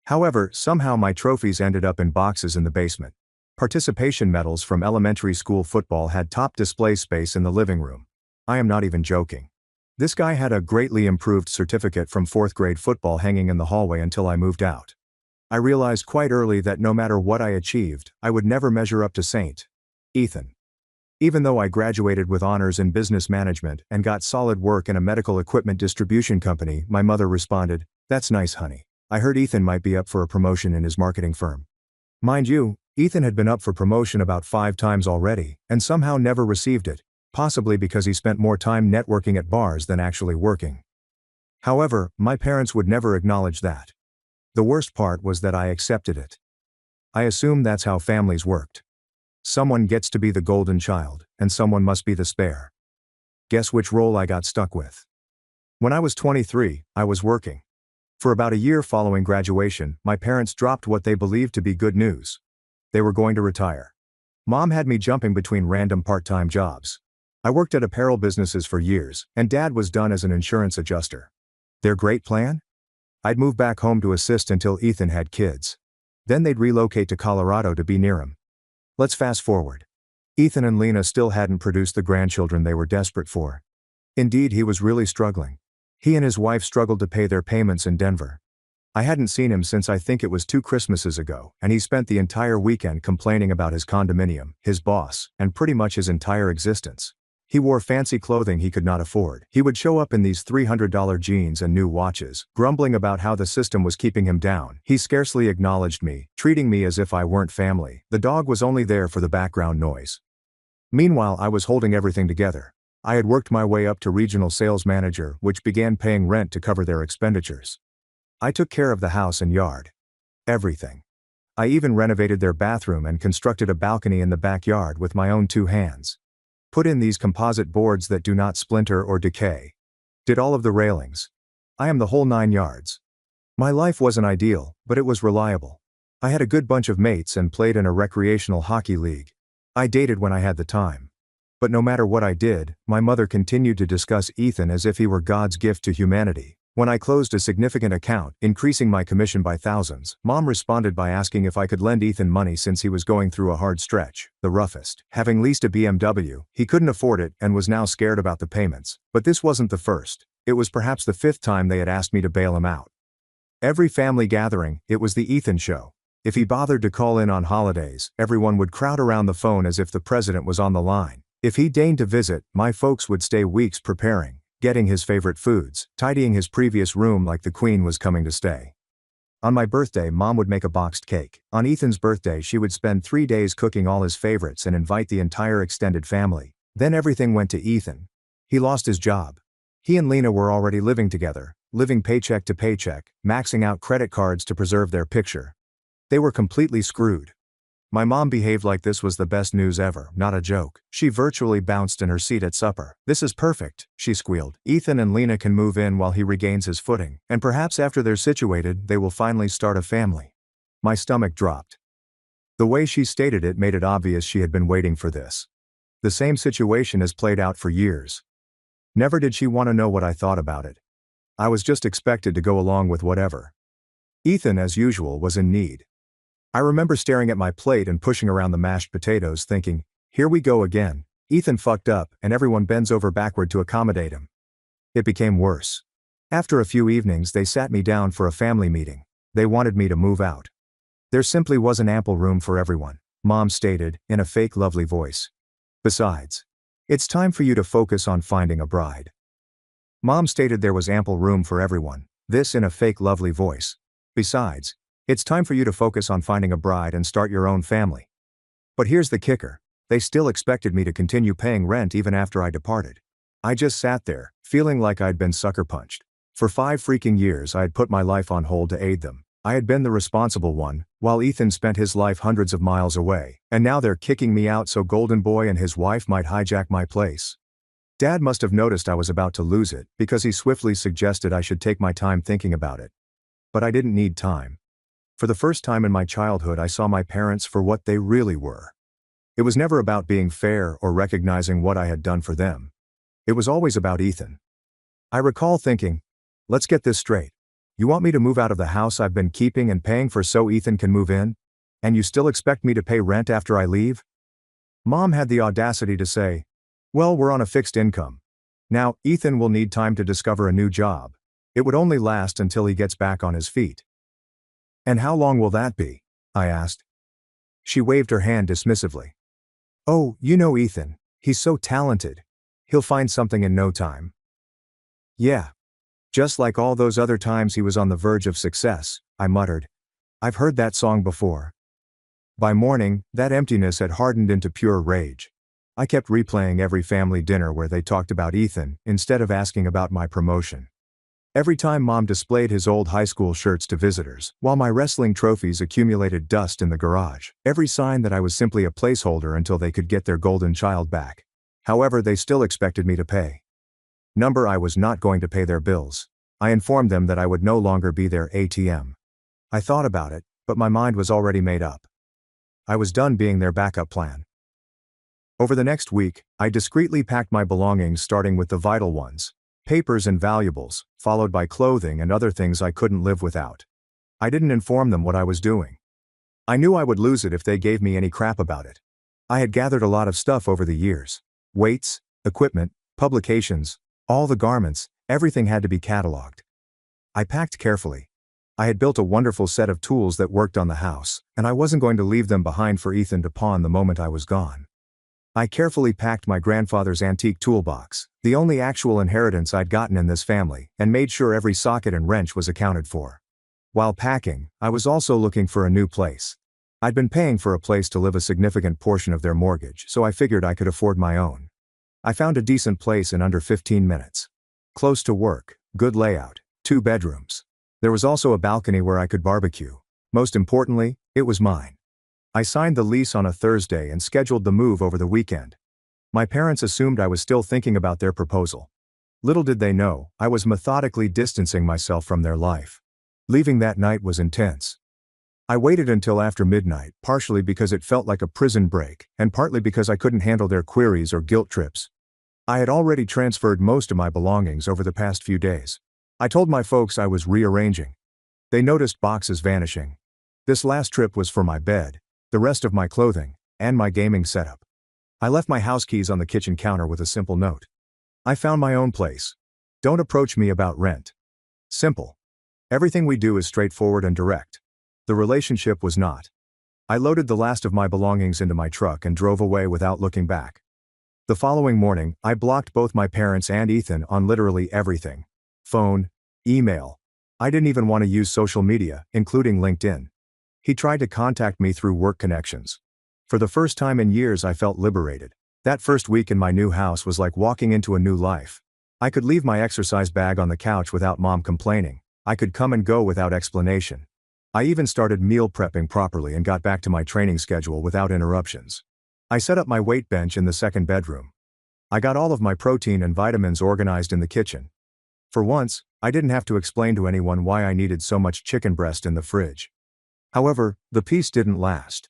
However, somehow my trophies ended up in boxes in the basement. Participation medals from elementary school football had top display space in the living room. I am not even joking. This guy had a greatly improved certificate from 4th grade football hanging in the hallway until I moved out. I realized quite early that no matter what I achieved, I would never measure up to Saint Ethan. Even though I graduated with honors in business management and got solid work in a medical equipment distribution company, my mother responded, "That's nice, honey. I heard Ethan might be up for a promotion in his marketing firm." Mind you, Ethan had been up for promotion about 5 times already, and somehow never received it, possibly because he spent more time networking at bars than actually working. However, my parents would never acknowledge that. The worst part was that I accepted it. I assumed that's how families worked. Someone gets to be the golden child, and someone must be the spare. Guess which role I got stuck with? When I was 23, I was working. For about a year following graduation, my parents dropped what they believed to be good news. They were going to retire. Mom had me jumping between random part-time jobs. I I worked at apparel businesses for years, and Dad was done as an insurance adjuster. Their great plan? I'd move back home to assist until Ethan had kids. Then they'd relocate to Colorado to be near him. Let's fast forward. Ethan and Lena still hadn't produced the grandchildren they were desperate for. Indeed, he was really struggling. He and his wife struggled to pay their payments in Denver. I hadn't seen him since I think it was 2 Christmases ago, and he spent the entire weekend complaining about his condominium, his boss, and pretty much his entire existence. He wore fancy clothing he could not afford. He would show up in these $300 jeans and new watches, grumbling about how the system was keeping him down. He scarcely acknowledged me, treating me as if I weren't family. The dog was only there for the background noise. Meanwhile, I was holding everything together. I had worked my way up to regional sales manager, which began paying rent to cover their expenditures. I took care of the house and yard. Everything. I even renovated their bathroom and constructed a balcony in the backyard with my own 2 hands. Put in these composite boards that do not splinter or decay. Did all of the railings. I am the whole 9 yards. My life wasn't ideal, but it was reliable. I had a good bunch of mates and played in a recreational hockey league. I dated when I had the time. But no matter what I did, my mother continued to discuss Ethan as if he were God's gift to humanity. When I closed a significant account, increasing my commission by thousands, Mom responded by asking if I could lend Ethan money since he was going through a hard stretch, the roughest. Having leased a BMW, he couldn't afford it and was now scared about the payments. But this wasn't the first. It was perhaps the 5th time they had asked me to bail him out. Every family gathering, it was the Ethan show. If he bothered to call in on holidays, everyone would crowd around the phone as if the president was on the line. If he deigned to visit, my folks would stay weeks preparing, getting his favorite foods, tidying his previous room like the Queen was coming to stay. On my birthday, Mom would make a boxed cake. On Ethan's birthday, she would spend 3 days cooking all his favorites and invite the entire extended family. Then everything went to Ethan. He lost his job. He and Lena were already living together, living paycheck to paycheck, maxing out credit cards to preserve their picture. They were completely screwed. My mom behaved like this was the best news ever, not a joke. She virtually bounced in her seat at supper. "This is perfect," she squealed. "Ethan and Lena can move in while he regains his footing, and perhaps after they're situated, they will finally start a family." My stomach dropped. The way she stated it made it obvious she had been waiting for this. The same situation has played out for years. Never did she want to know what I thought about it. I was just expected to go along with whatever. Ethan, as usual, was in need. I remember staring at my plate and pushing around the mashed potatoes thinking, here we go again. Ethan fucked up, and everyone bends over backward to accommodate him. It became worse. After a few evenings, they sat me down for a family meeting. They wanted me to move out. There simply wasn't ample room for everyone, Mom stated, in a fake lovely voice. Besides, it's time for you to focus on finding a bride. Mom stated there was ample room for everyone, this in a fake lovely voice. Besides, it's time for you to focus on finding a bride and start your own family. But here's the kicker. They still expected me to continue paying rent even after I departed. I just sat there, feeling like I'd been sucker punched. For 5 freaking years I had put my life on hold to aid them. I had been the responsible one, while Ethan spent his life hundreds of miles away, and now they're kicking me out so Golden Boy and his wife might hijack my place. Dad must have noticed I was about to lose it, because he swiftly suggested I should take my time thinking about it. But I didn't need time. For the first time in my childhood, I saw my parents for what they really were. It was never about being fair or recognizing what I had done for them. It was always about Ethan. I recall thinking, let's get this straight. You want me to move out of the house I've been keeping and paying for so Ethan can move in? And you still expect me to pay rent after I leave? Mom had the audacity to say, well, we're on a fixed income. Now, Ethan will need time to discover a new job. It would only last until he gets back on his feet. And how long will that be? I asked. She waved her hand dismissively. Oh, you know Ethan. He's so talented. He'll find something in no time. Yeah. Just like all those other times he was on the verge of success, I muttered. I've heard that song before. By morning, that emptiness had hardened into pure rage. I kept replaying every family dinner where they talked about Ethan, instead of asking about my promotion. Every time Mom displayed his old high school shirts to visitors, while my wrestling trophies accumulated dust in the garage, every sign that I was simply a placeholder until they could get their golden child back. However, they still expected me to pay. I was not going to pay their bills. I informed them that I would no longer be their ATM. I thought about it, but my mind was already made up. I was done being their backup plan. Over the next week, I discreetly packed my belongings starting with the vital ones. Papers and valuables, followed by clothing and other things I couldn't live without. I didn't inform them what I was doing. I knew I would lose it if they gave me any crap about it. I had gathered a lot of stuff over the years. Weights, equipment, publications, all the garments, everything had to be cataloged. I packed carefully. I had built a wonderful set of tools that worked on the house, and I wasn't going to leave them behind for Ethan to pawn the moment I was gone. I carefully packed my grandfather's antique toolbox, the only actual inheritance I'd gotten in this family, and made sure every socket and wrench was accounted for. While packing, I was also looking for a new place. I'd been paying for a place to live a significant portion of their mortgage, so I figured I could afford my own. I found a decent place in under 15 minutes. Close to work, good layout, 2 bedrooms. There was also a balcony where I could barbecue. Most importantly, it was mine. I signed the lease on a Thursday and scheduled the move over the weekend. My parents assumed I was still thinking about their proposal. Little did they know, I was methodically distancing myself from their life. Leaving that night was intense. I waited until after midnight, partially because it felt like a prison break, and partly because I couldn't handle their queries or guilt trips. I had already transferred most of my belongings over the past few days. I told my folks I was rearranging. They noticed boxes vanishing. This last trip was for my bed, the rest of my clothing, and my gaming setup. I left my house keys on the kitchen counter with a simple note. I found my own place. Don't approach me about rent. Simple. Everything we do is straightforward and direct. The relationship was not. I loaded the last of my belongings into my truck and drove away without looking back. The following morning, I blocked both my parents and Ethan on literally everything. Phone, email. I didn't even want to use social media, including LinkedIn. He tried to contact me through work connections. For the first time in years, I felt liberated. That first week in my new house was like walking into a new life. I could leave my exercise bag on the couch without mom complaining. I could come and go without explanation. I even started meal prepping properly and got back to my training schedule without interruptions. I set up my weight bench in the second bedroom. I got all of my protein and vitamins organized in the kitchen. For once, I didn't have to explain to anyone why I needed so much chicken breast in the fridge. However, the peace didn't last.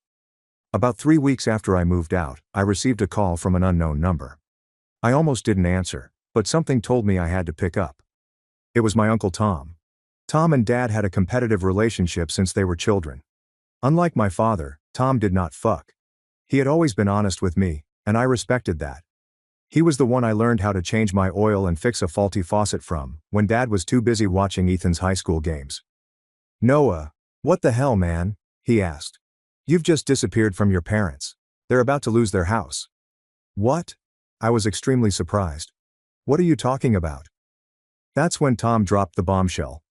About 3 weeks after I moved out, I received a call from an unknown number. I almost didn't answer, but something told me I had to pick up. It was my Uncle Tom. Tom and Dad had a competitive relationship since they were children. Unlike my father, Tom did not fuck. He had always been honest with me, and I respected that. He was the one I learned how to change my oil and fix a faulty faucet from, when Dad was too busy watching Ethan's high school games. "Noah, what the hell, man?" he asked. "You've just disappeared from your parents. They're about to lose their house." "What?" I was extremely surprised. "What are you talking about?" That's when Tom dropped the bombshell.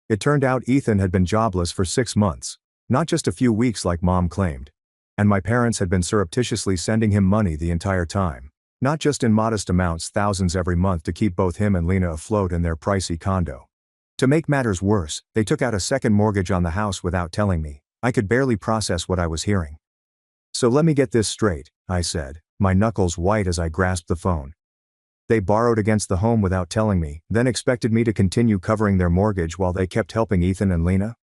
It turned out Ethan had been jobless for 6 months, not just a few weeks like Mom claimed. And my parents had been surreptitiously sending him money the entire time, not just in modest amounts, thousands every month to keep both him and Lena afloat in their pricey condo. To make matters worse, they took out a second mortgage on the house without telling me. I could barely process what I was hearing. "So let me get this straight," I said, my knuckles white as I grasped the phone. "They borrowed against the home without telling me, then expected me to continue covering their mortgage while they kept helping Ethan and Lena?"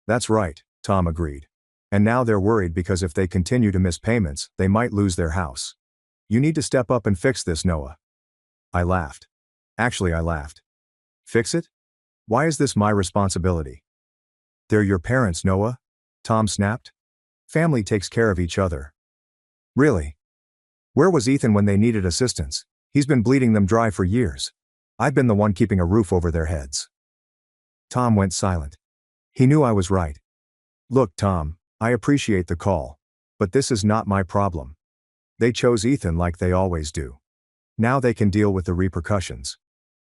"That's right," Tom agreed. "And now they're worried because if they continue to miss payments, they might lose their house. You need to step up and fix this, Noah." I laughed. Actually, I laughed. "Fix it? Why is this my responsibility?" "They're your parents, Noah," Tom snapped. "Family takes care of each other." "Really? Where was Ethan when they needed assistance? He's been bleeding them dry for years. I've been the one keeping a roof over their heads." Tom went silent. He knew I was right. "Look, Tom, I appreciate the call. But this is not my problem. They chose Ethan like they always do. Now they can deal with the repercussions."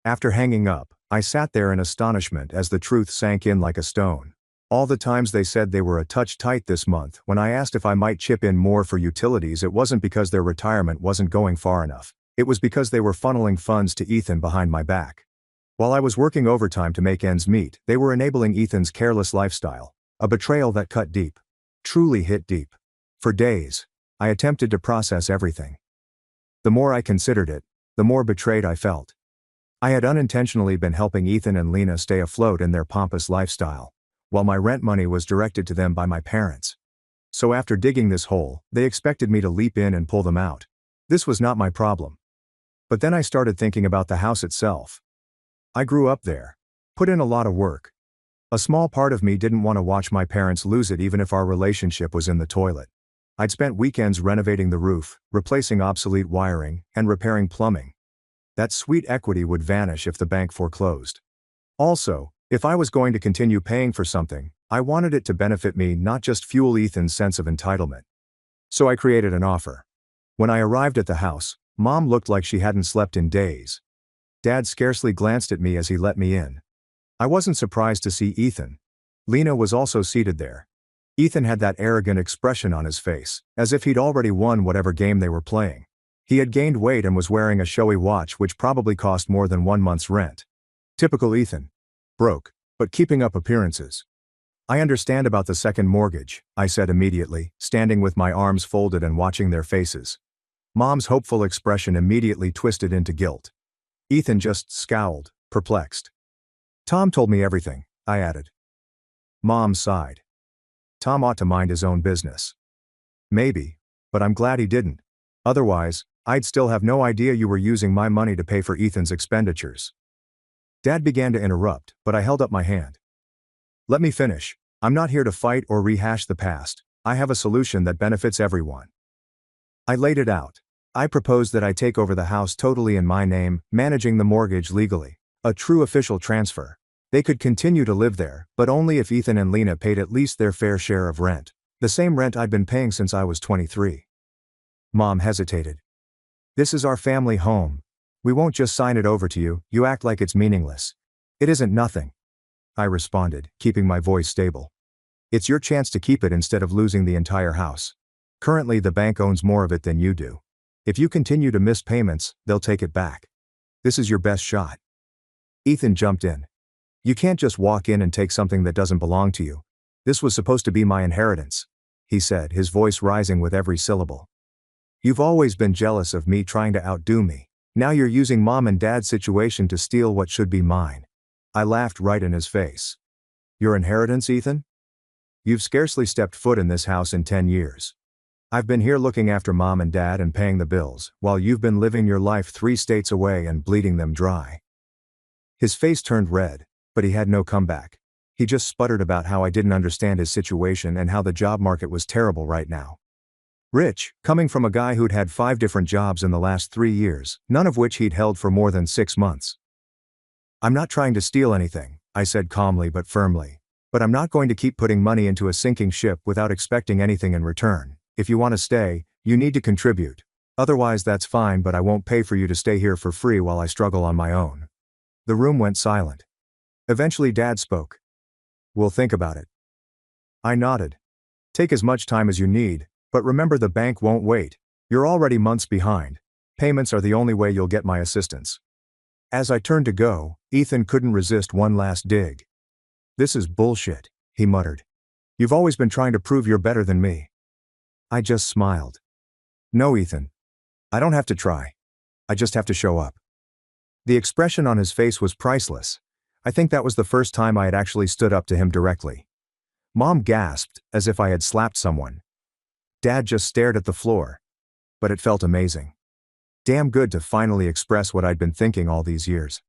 After hanging up, I sat there in astonishment as the truth sank in like a stone. All the times they said they were a touch tight this month, when I asked if I might chip in more for utilities, it wasn't because their retirement wasn't going far enough. It was because they were funneling funds to Ethan behind my back. While I was working overtime to make ends meet, they were enabling Ethan's careless lifestyle, a betrayal that cut deep. Truly hit deep. For days, I attempted to process everything. The more I considered it, the more betrayed I felt. I had unintentionally been helping Ethan and Lena stay afloat in their pompous lifestyle, while my rent money was directed to them by my parents. So after digging this hole, they expected me to leap in and pull them out. This was not my problem. But then I started thinking about the house itself. I grew up there. Put in a lot of work. A small part of me didn't want to watch my parents lose it even if our relationship was in the toilet. I'd spent weekends renovating the roof, replacing obsolete wiring, and repairing plumbing. That sweet equity would vanish if the bank foreclosed. Also, if I was going to continue paying for something, I wanted it to benefit me, not just fuel Ethan's sense of entitlement. So I created an offer. When I arrived at the house, Mom looked like she hadn't slept in days. Dad scarcely glanced at me as he let me in. I wasn't surprised to see Ethan. Lena was also seated there. Ethan had that arrogant expression on his face, as if he'd already won whatever game they were playing. He had gained weight and was wearing a showy watch which probably cost more than 1 month's rent. Typical Ethan. Broke, but keeping up appearances. I understand about the second mortgage, I said immediately, standing with my arms folded and watching their faces. Mom's hopeful expression immediately twisted into guilt. Ethan just scowled, perplexed. Tom told me everything, I added. Mom sighed. Tom ought to mind his own business. Maybe, but I'm glad he didn't. Otherwise, I'd still have no idea you were using my money to pay for Ethan's expenditures. Dad began to interrupt, but I held up my hand. Let me finish. I'm not here to fight or rehash the past. I have a solution that benefits everyone. I laid it out. I proposed that I take over the house totally in my name, managing the mortgage legally. A true official transfer. They could continue to live there, but only if Ethan and Lena paid at least their fair share of rent. The same rent I'd been paying since I was 23. Mom hesitated. This is our family home. We won't just sign it over to you. You act like it's meaningless. It isn't nothing. I responded, keeping my voice stable. It's your chance to keep it instead of losing the entire house. Currently the bank owns more of it than you do. If you continue to miss payments, they'll take it back. This is your best shot. Ethan jumped in. You can't just walk in and take something that doesn't belong to you. This was supposed to be my inheritance, he said, his voice rising with every syllable. You've always been jealous of me trying to outdo me. Now you're using Mom and Dad's situation to steal what should be mine. I laughed right in his face. Your inheritance, Ethan? You've scarcely stepped foot in this house in 10 years. I've been here looking after Mom and Dad and paying the bills, while you've been living your life 3 states away and bleeding them dry. His face turned red, but he had no comeback. He just sputtered about how I didn't understand his situation and how the job market was terrible right now. Rich, coming from a guy who'd had 5 different jobs in the last 3 years, none of which he'd held for more than 6 months. I'm not trying to steal anything, I said calmly but firmly. But I'm not going to keep putting money into a sinking ship without expecting anything in return. If you want to stay, you need to contribute. Otherwise that's fine, but I won't pay for you to stay here for free while I struggle on my own. The room went silent. Eventually Dad spoke. We'll think about it. I nodded. Take as much time as you need, but remember the bank won't wait. You're already months behind. Payments are the only way you'll get my assistance. As I turned to go, Ethan couldn't resist one last dig. This is bullshit, he muttered. You've always been trying to prove you're better than me. I just smiled. No, Ethan. I don't have to try. I just have to show up. The expression on his face was priceless. I think that was the first time I had actually stood up to him directly. Mom gasped, as if I had slapped someone. Dad just stared at the floor. But it felt amazing. Damn good to finally express what I'd been thinking all these years.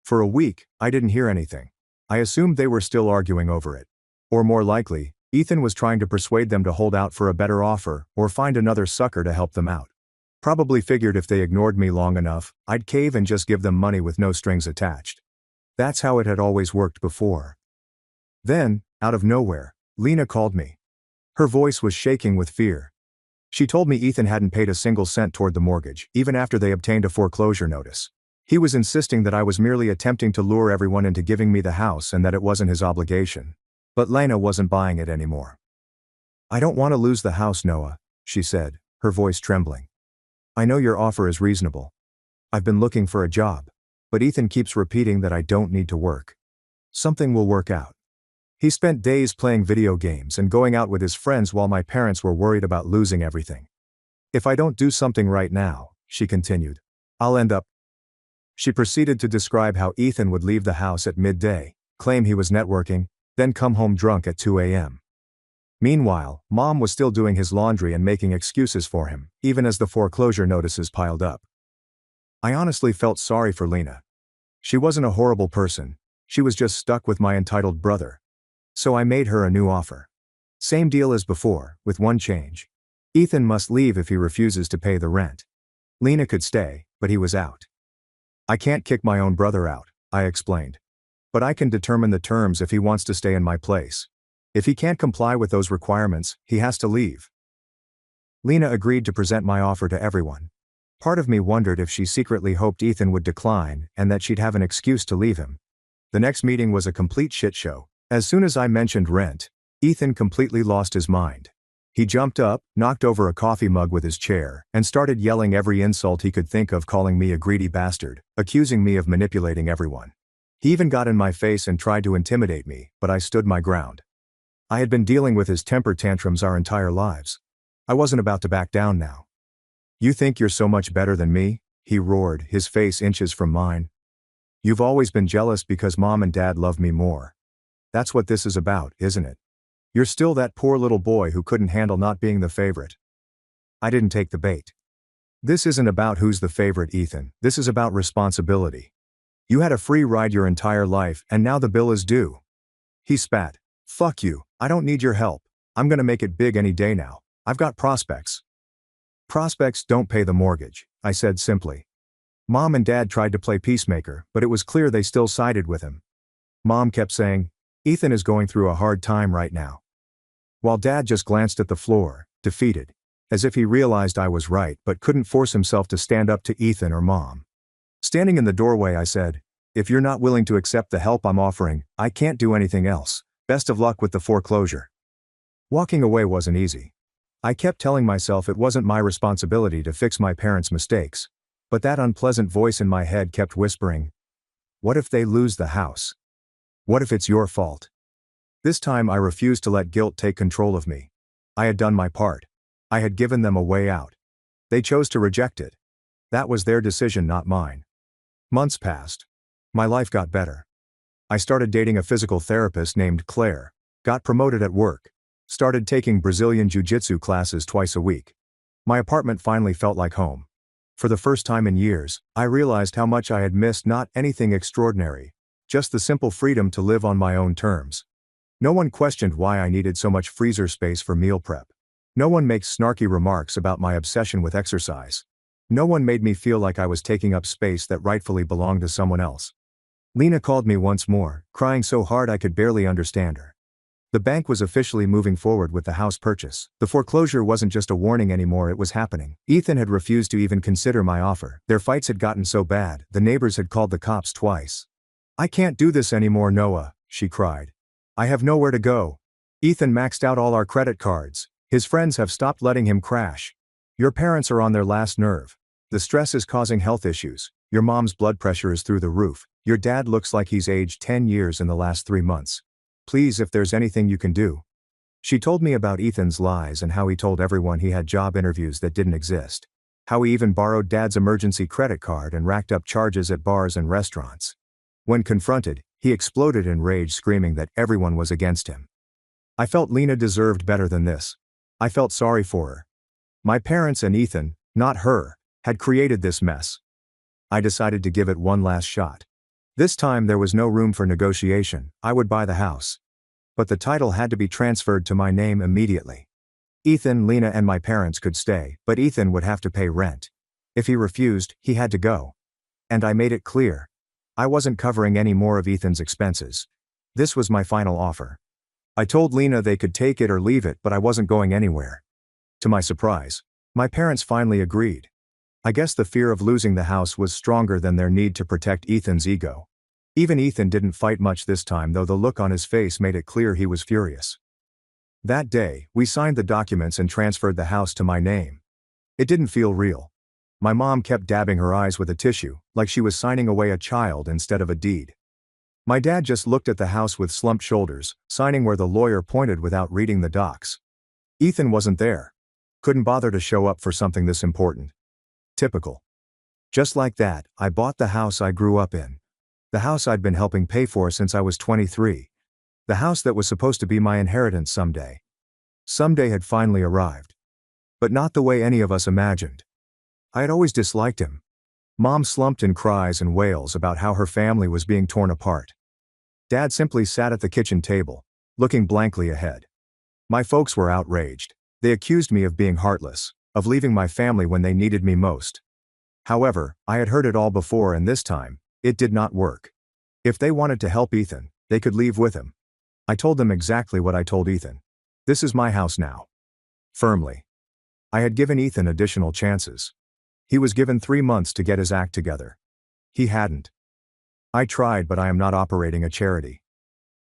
For a week, I didn't hear anything. I assumed they were still arguing over it. Or more likely, Ethan was trying to persuade them to hold out for a better offer, or find another sucker to help them out. Probably figured if they ignored me long enough, I'd cave and just give them money with no strings attached. That's how it had always worked before. Then, out of nowhere, Lena called me. Her voice was shaking with fear. She told me Ethan hadn't paid a single cent toward the mortgage, even after they obtained a foreclosure notice. He was insisting that I was merely attempting to lure everyone into giving me the house and that it wasn't his obligation. But Lena wasn't buying it anymore. I don't want to lose the house, Noah, she said, her voice trembling. I know your offer is reasonable. I've been looking for a job. But Ethan keeps repeating that I don't need to work. Something will work out. He spent days playing video games and going out with his friends while my parents were worried about losing everything. If I don't do something right now, she continued, I'll end up. She proceeded to describe how Ethan would leave the house at midday, claim he was networking, then come home drunk at 2 a.m. Meanwhile, Mom was still doing his laundry and making excuses for him, even as the foreclosure notices piled up. I honestly felt sorry for Lena. She wasn't a horrible person, she was just stuck with my entitled brother. So I made her a new offer. Same deal as before, with one change. Ethan must leave if he refuses to pay the rent. Lena could stay, but he was out. I can't kick my own brother out, I explained. But I can determine the terms if he wants to stay in my place. If he can't comply with those requirements, he has to leave. Lena agreed to present my offer to everyone. Part of me wondered if she secretly hoped Ethan would decline and that she'd have an excuse to leave him. The next meeting was a complete shit show. As soon as I mentioned rent, Ethan completely lost his mind. He jumped up, knocked over a coffee mug with his chair, and started yelling every insult he could think of, calling me a greedy bastard, accusing me of manipulating everyone. He even got in my face and tried to intimidate me, but I stood my ground. I had been dealing with his temper tantrums our entire lives. I wasn't about to back down now. "You think you're so much better than me?" he roared, his face inches from mine. "You've always been jealous because Mom and Dad love me more. That's what this is about, isn't it? You're still that poor little boy who couldn't handle not being the favorite." I didn't take the bait. "This isn't about who's the favorite, Ethan. This is about responsibility. You had a free ride your entire life and now the bill is due." He spat. "Fuck you, I don't need your help. I'm gonna make it big any day now. I've got prospects." "Prospects don't pay the mortgage," I said simply. Mom and Dad tried to play peacemaker, but it was clear they still sided with him. Mom kept saying, "Ethan is going through a hard time right now." While Dad just glanced at the floor, defeated, as if he realized I was right but couldn't force himself to stand up to Ethan or Mom. Standing in the doorway, I said, "If you're not willing to accept the help I'm offering, I can't do anything else. Best of luck with the foreclosure." Walking away wasn't easy. I kept telling myself it wasn't my responsibility to fix my parents' mistakes. But that unpleasant voice in my head kept whispering, "What if they lose the house? What if it's your fault?" This time I refused to let guilt take control of me. I had done my part. I had given them a way out. They chose to reject it. That was their decision, not mine. Months passed. My life got better. I started dating a physical therapist named Claire, got promoted at work, started taking Brazilian jiu-jitsu classes twice a week. My apartment finally felt like home. For the first time in years, I realized how much I had missed, not anything extraordinary, just the simple freedom to live on my own terms. No one questioned why I needed so much freezer space for meal prep. No one makes snarky remarks about my obsession with exercise. No one made me feel like I was taking up space that rightfully belonged to someone else. Lena called me once more, crying so hard I could barely understand her. The bank was officially moving forward with the house purchase. The foreclosure wasn't just a warning anymore, it was happening. Ethan had refused to even consider my offer. Their fights had gotten so bad, the neighbors had called the cops twice. "I can't do this anymore, Noah," she cried. "I have nowhere to go. Ethan maxed out all our credit cards. His friends have stopped letting him crash. Your parents are on their last nerve. The stress is causing health issues. Your mom's blood pressure is through the roof. Your dad looks like he's aged 10 years in the last 3 months. Please, if there's anything you can do." She told me about Ethan's lies and how he told everyone he had job interviews that didn't exist. How he even borrowed Dad's emergency credit card and racked up charges at bars and restaurants. When confronted, he exploded in rage, screaming that everyone was against him. I felt Lena deserved better than this. I felt sorry for her. My parents and Ethan, not her, had created this mess. I decided to give it one last shot. This time there was no room for negotiation. I would buy the house. But the title had to be transferred to my name immediately. Ethan, Lena, and my parents could stay, but Ethan would have to pay rent. If he refused, he had to go. And I made it clear. I wasn't covering any more of Ethan's expenses. This was my final offer. I told Lena they could take it or leave it, but I wasn't going anywhere. To my surprise, my parents finally agreed. I guess the fear of losing the house was stronger than their need to protect Ethan's ego. Even Ethan didn't fight much this time, though the look on his face made it clear he was furious. That day, we signed the documents and transferred the house to my name. It didn't feel real. My mom kept dabbing her eyes with a tissue, like she was signing away a child instead of a deed. My dad just looked at the house with slumped shoulders, signing where the lawyer pointed without reading the docs. Ethan wasn't there. Couldn't bother to show up for something this important. Typical. Just like that, I bought the house I grew up in. The house I'd been helping pay for since I was 23. The house that was supposed to be my inheritance someday. Someday had finally arrived. But not the way any of us imagined. I had always disliked him. Mom slumped in cries and wails about how her family was being torn apart. Dad simply sat at the kitchen table, looking blankly ahead. My folks were outraged. They accused me of being heartless, of leaving my family when they needed me most. However, I had heard it all before, and this time, it did not work. If they wanted to help Ethan, they could leave with him. I told them exactly what I told Ethan. This is my house now. Firmly. I had given Ethan additional chances. He was given 3 months to get his act together. He hadn't. I tried, but I am not operating a charity.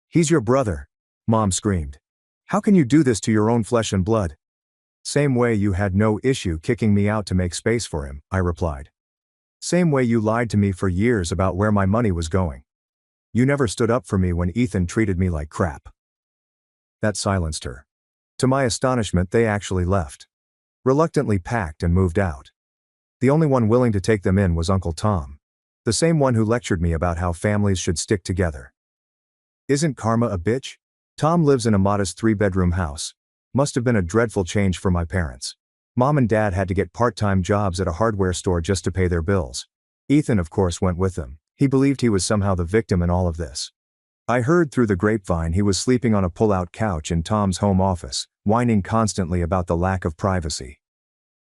He's your brother, Mom screamed. How can you do this to your own flesh and blood? Same way you had no issue kicking me out to make space for him, I replied. Same way you lied to me for years about where my money was going. You never stood up for me when Ethan treated me like crap. That silenced her. To my astonishment, they actually left. Reluctantly packed and moved out. The only one willing to take them in was Uncle Tom. The same one who lectured me about how families should stick together. Isn't karma a bitch? Tom lives in a modest 3-bedroom house. Must have been a dreadful change for my parents. Mom and Dad had to get part-time jobs at a hardware store just to pay their bills. Ethan, of course, went with them. He believed he was somehow the victim in all of this. I heard through the grapevine he was sleeping on a pull-out couch in Tom's home office, whining constantly about the lack of privacy.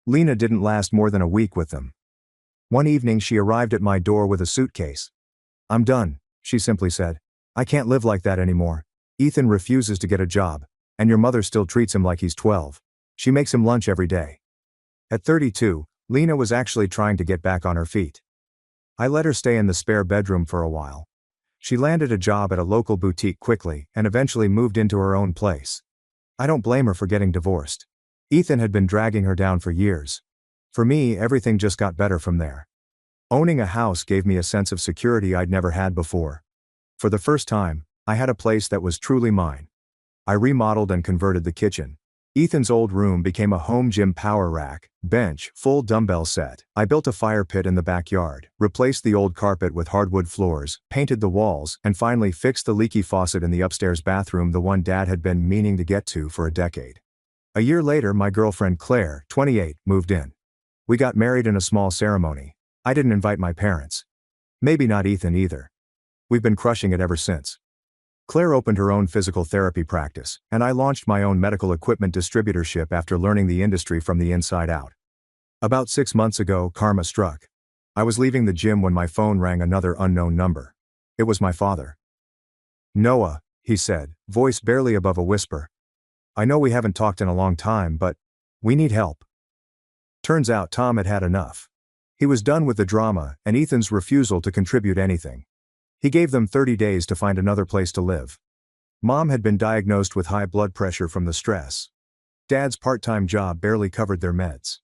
Lena didn't last more than a week with them. One evening she arrived at my door with a suitcase. I'm done, she simply said. I can't live like that anymore. Ethan refuses to get a job, and your mother still treats him like he's 12. She makes him lunch every day. At 32, Lena was actually trying to get back on her feet. I let her stay in the spare bedroom for a while. She landed a job at a local boutique quickly and eventually moved into her own place. I don't blame her for getting divorced. Ethan had been dragging her down for years. For me, everything just got better from there. Owning a house gave me a sense of security I'd never had before. For the first time, I had a place that was truly mine. I remodeled and converted the kitchen. Ethan's old room became a home gym power rack, bench, full dumbbell set. I built a fire pit in the backyard, replaced the old carpet with hardwood floors, painted the walls, and finally fixed the leaky faucet in the upstairs bathroom, the one Dad had been meaning to get to for a decade. A year later, my girlfriend Claire, 28, moved in. We got married in a small ceremony. I didn't invite my parents. Maybe not Ethan either. We've been crushing it ever since. Claire opened her own physical therapy practice, and I launched my own medical equipment distributorship after learning the industry from the inside out. About 6 months ago, karma struck. I was leaving the gym when my phone rang, another unknown number. It was my father. Noah, he said, voice barely above a whisper. I know we haven't talked in a long time, but we need help. Turns out Tom had had enough. He was done with the drama and Ethan's refusal to contribute anything. He gave them 30 days to find another place to live. Mom had been diagnosed with high blood pressure from the stress. Dad's part-time job barely covered their meds.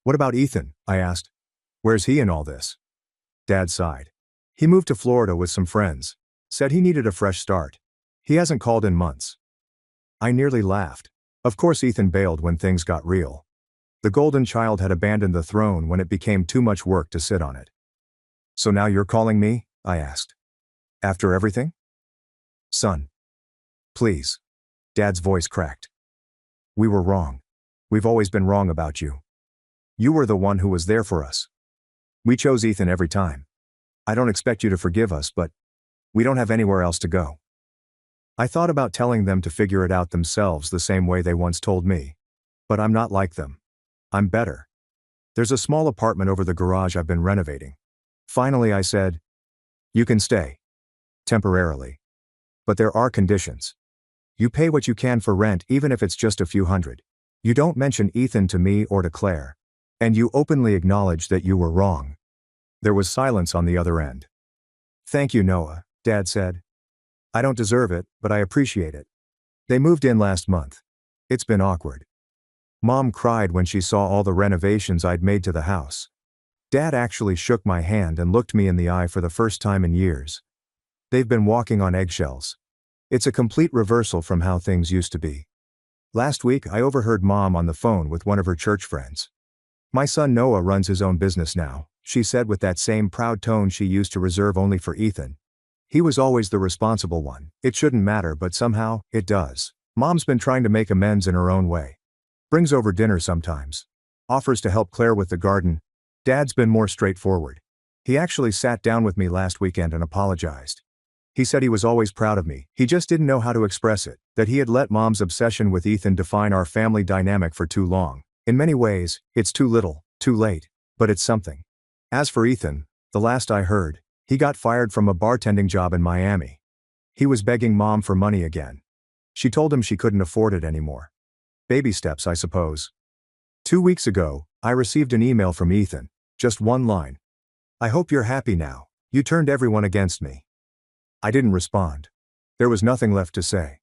What about Ethan? I asked. Where's he in all this? Dad sighed. He moved to Florida with some friends. Said he needed a fresh start. He hasn't called in months. I nearly laughed. Of course Ethan bailed when things got real. The golden child had abandoned the throne when it became too much work to sit on it. So now you're calling me? I asked. After everything? Son. Please. Dad's voice cracked. We were wrong. We've always been wrong about you. You were the one who was there for us. We chose Ethan every time. I don't expect you to forgive us, but we don't have anywhere else to go. I thought about telling them to figure it out themselves the same way they once told me. But I'm not like them. I'm better. There's a small apartment over the garage I've been renovating. Finally I said, you can stay. Temporarily. But there are conditions. You pay what you can for rent, even if it's just a few hundred. You don't mention Ethan to me or to Claire. And you openly acknowledge that you were wrong. There was silence on the other end. Thank you, Noah, Dad said. I don't deserve it, but I appreciate it. They moved in last month. It's been awkward. Mom cried when she saw all the renovations I'd made to the house. Dad actually shook my hand and looked me in the eye for the first time in years. They've been walking on eggshells. It's a complete reversal from how things used to be. Last week I overheard Mom on the phone with one of her church friends. My son Noah runs his own business now, she said with that same proud tone she used to reserve only for Ethan. He was always the responsible one. It shouldn't matter, but somehow, it does. Mom's been trying to make amends in her own way. Brings over dinner sometimes. Offers to help Claire with the garden. Dad's been more straightforward. He actually sat down with me last weekend and apologized. He said he was always proud of me, he just didn't know how to express it, that he had let Mom's obsession with Ethan define our family dynamic for too long. In many ways, it's too little, too late, but it's something. As for Ethan, the last I heard, he got fired from a bartending job in Miami. He was begging Mom for money again. She told him she couldn't afford it anymore. Baby steps, I suppose. 2 weeks ago, I received an email from Ethan, just one line. "I hope you're happy now, you turned everyone against me." I didn't respond. There was nothing left to say.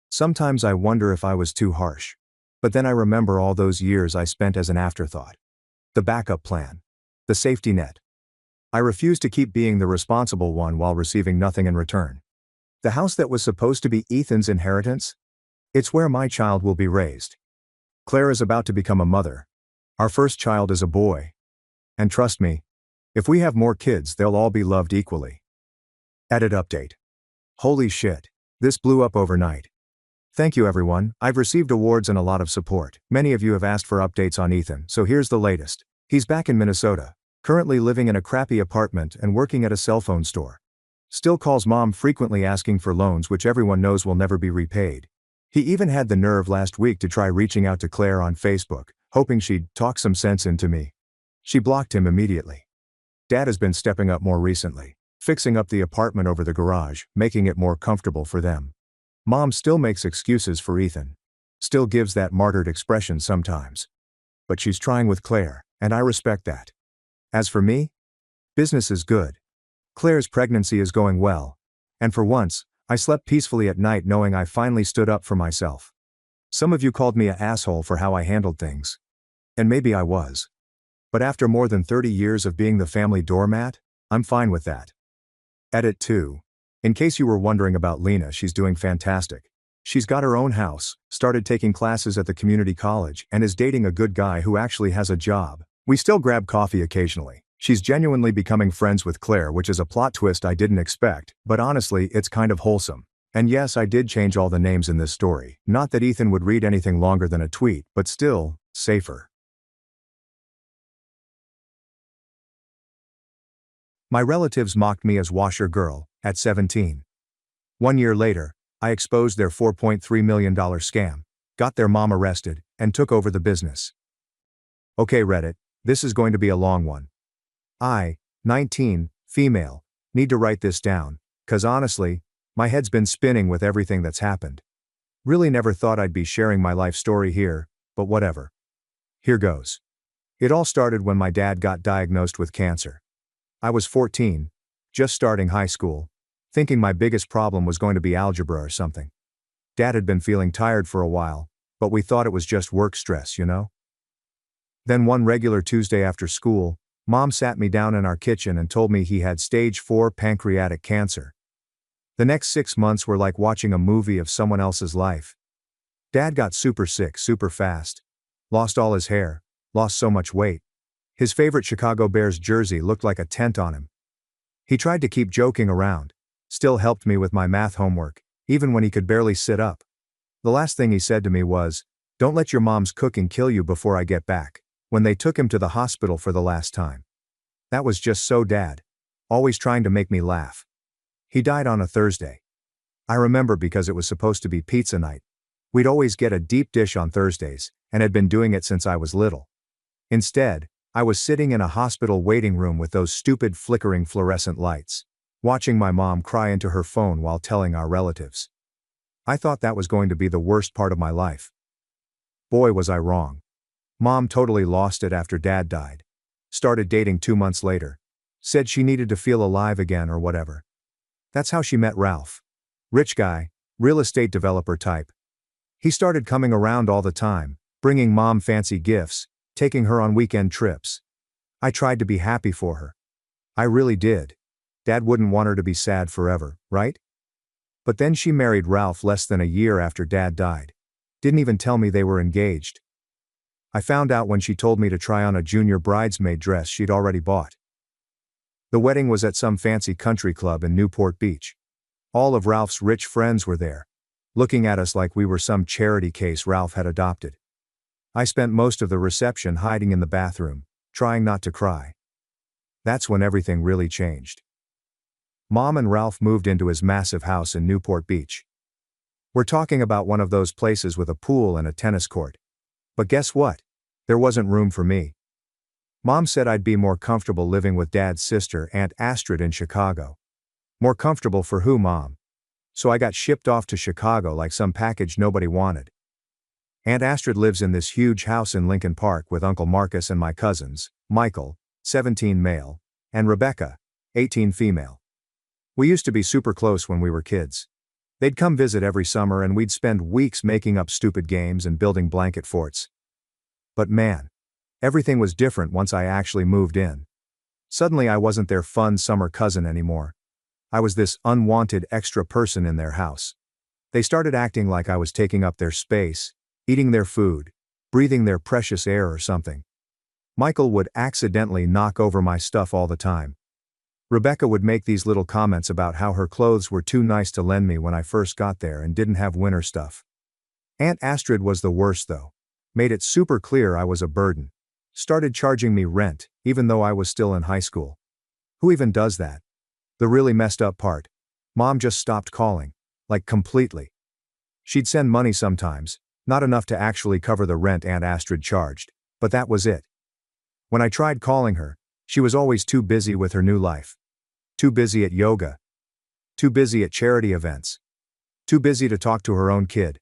Sometimes I wonder if I was too harsh. But then I remember all those years I spent as an afterthought. The backup plan. The safety net. I refuse to keep being the responsible one while receiving nothing in return. The house that was supposed to be Ethan's inheritance? It's where my child will be raised. Claire is about to become a mother. Our first child is a boy. And trust me, if we have more kids, they'll all be loved equally. Edit update. Holy shit, this blew up overnight. Thank you everyone, I've received awards and a lot of support. Many of you have asked for updates on Ethan, so here's the latest. He's back in Minnesota, currently living in a crappy apartment and working at a cell phone store. Still calls Mom frequently asking for loans which everyone knows will never be repaid. He even had the nerve last week to try reaching out to Claire on Facebook, hoping she'd talk some sense into me. She blocked him immediately. Dad has been stepping up more recently, fixing up the apartment over the garage, making it more comfortable for them. Mom still makes excuses for Ethan. Still gives that martyred expression sometimes. But she's trying with Claire, and I respect that. As for me, business is good. Claire's pregnancy is going well. And for once, I slept peacefully at night knowing I finally stood up for myself. Some of you called me an asshole for how I handled things. And maybe I was. But after more than 30 years of being the family doormat, I'm fine with that. Edit 2. In case you were wondering about Lena, she's doing fantastic. She's got her own house, started taking classes at the community college, and is dating a good guy who actually has a job. We still grab coffee occasionally. She's genuinely becoming friends with Claire, which is a plot twist I didn't expect, but honestly, it's kind of wholesome. And yes, I did change all the names in this story. Not that Ethan would read anything longer than a tweet, but still, safer. My relatives mocked me as washer girl, at 17. 1 year later, I exposed their $4.3 million scam, got their mom arrested, and took over the business. Okay Reddit, this is going to be a long one. I, 19, female, need to write this down, 'cause honestly, my head's been spinning with everything that's happened. Really never thought I'd be sharing my life story here, but whatever. Here goes. It all started when my dad got diagnosed with cancer. I was 14, just starting high school, thinking my biggest problem was going to be algebra or something. Dad had been feeling tired for a while, but we thought it was just work stress, you know? Then one regular Tuesday after school, Mom sat me down in our kitchen and told me he had stage 4 pancreatic cancer. The next 6 months were like watching a movie of someone else's life. Dad got super sick super fast. Lost all his hair, lost so much weight. His favorite Chicago Bears jersey looked like a tent on him. He tried to keep joking around, still helped me with my math homework, even when he could barely sit up. The last thing he said to me was, "Don't let your mom's cooking kill you before I get back," when they took him to the hospital for the last time. That was just so Dad. Always trying to make me laugh. He died on a Thursday. I remember because it was supposed to be pizza night. We'd always get a deep dish on Thursdays, and had been doing it since I was little. Instead, I was sitting in a hospital waiting room with those stupid flickering fluorescent lights, watching my mom cry into her phone while telling our relatives. I thought that was going to be the worst part of my life. Boy was I wrong. Mom totally lost it after Dad died. Started dating 2 months later. Said she needed to feel alive again or whatever. That's how she met Ralph. Rich guy, real estate developer type. He started coming around all the time, bringing Mom fancy gifts, taking her on weekend trips. I tried to be happy for her. I really did. Dad wouldn't want her to be sad forever, right? But then she married Ralph less than a year after Dad died. Didn't even tell me they were engaged. I found out when she told me to try on a junior bridesmaid dress she'd already bought. The wedding was at some fancy country club in Newport Beach. All of Ralph's rich friends were there. looking at us like we were some charity case Ralph had adopted. I spent most of the reception hiding in the bathroom, trying not to cry. That's when everything really changed. Mom and Ralph moved into his massive house in Newport Beach. We're talking about one of those places with a pool and a tennis court. But guess what? There wasn't room for me. Mom said I'd be more comfortable living with Dad's sister, Aunt Astrid, in Chicago. More comfortable for who, Mom? So I got shipped off to Chicago like some package nobody wanted. Aunt Astrid lives in this huge house in Lincoln Park with Uncle Marcus and my cousins, Michael, 17 male, and Rebecca, 18 female. We used to be super close when we were kids. They'd come visit every summer and we'd spend weeks making up stupid games and building blanket forts. But man, everything was different once I actually moved in. Suddenly I wasn't their fun summer cousin anymore. I was this unwanted extra person in their house. They started acting like I was taking up their space, eating their food, breathing their precious air or something. Michael would accidentally knock over my stuff all the time. Rebecca would make these little comments about how her clothes were too nice to lend me when I first got there and didn't have winter stuff. Aunt Astrid was the worst though. Made it super clear I was a burden. Started charging me rent, even though I was still in high school. Who even does that? The really messed up part. Mom just stopped calling. Like completely. She'd send money sometimes, not enough to actually cover the rent Aunt Astrid charged, but that was it. When I tried calling her, she was always too busy with her new life. Too busy at yoga. Too busy at charity events. Too busy to talk to her own kid.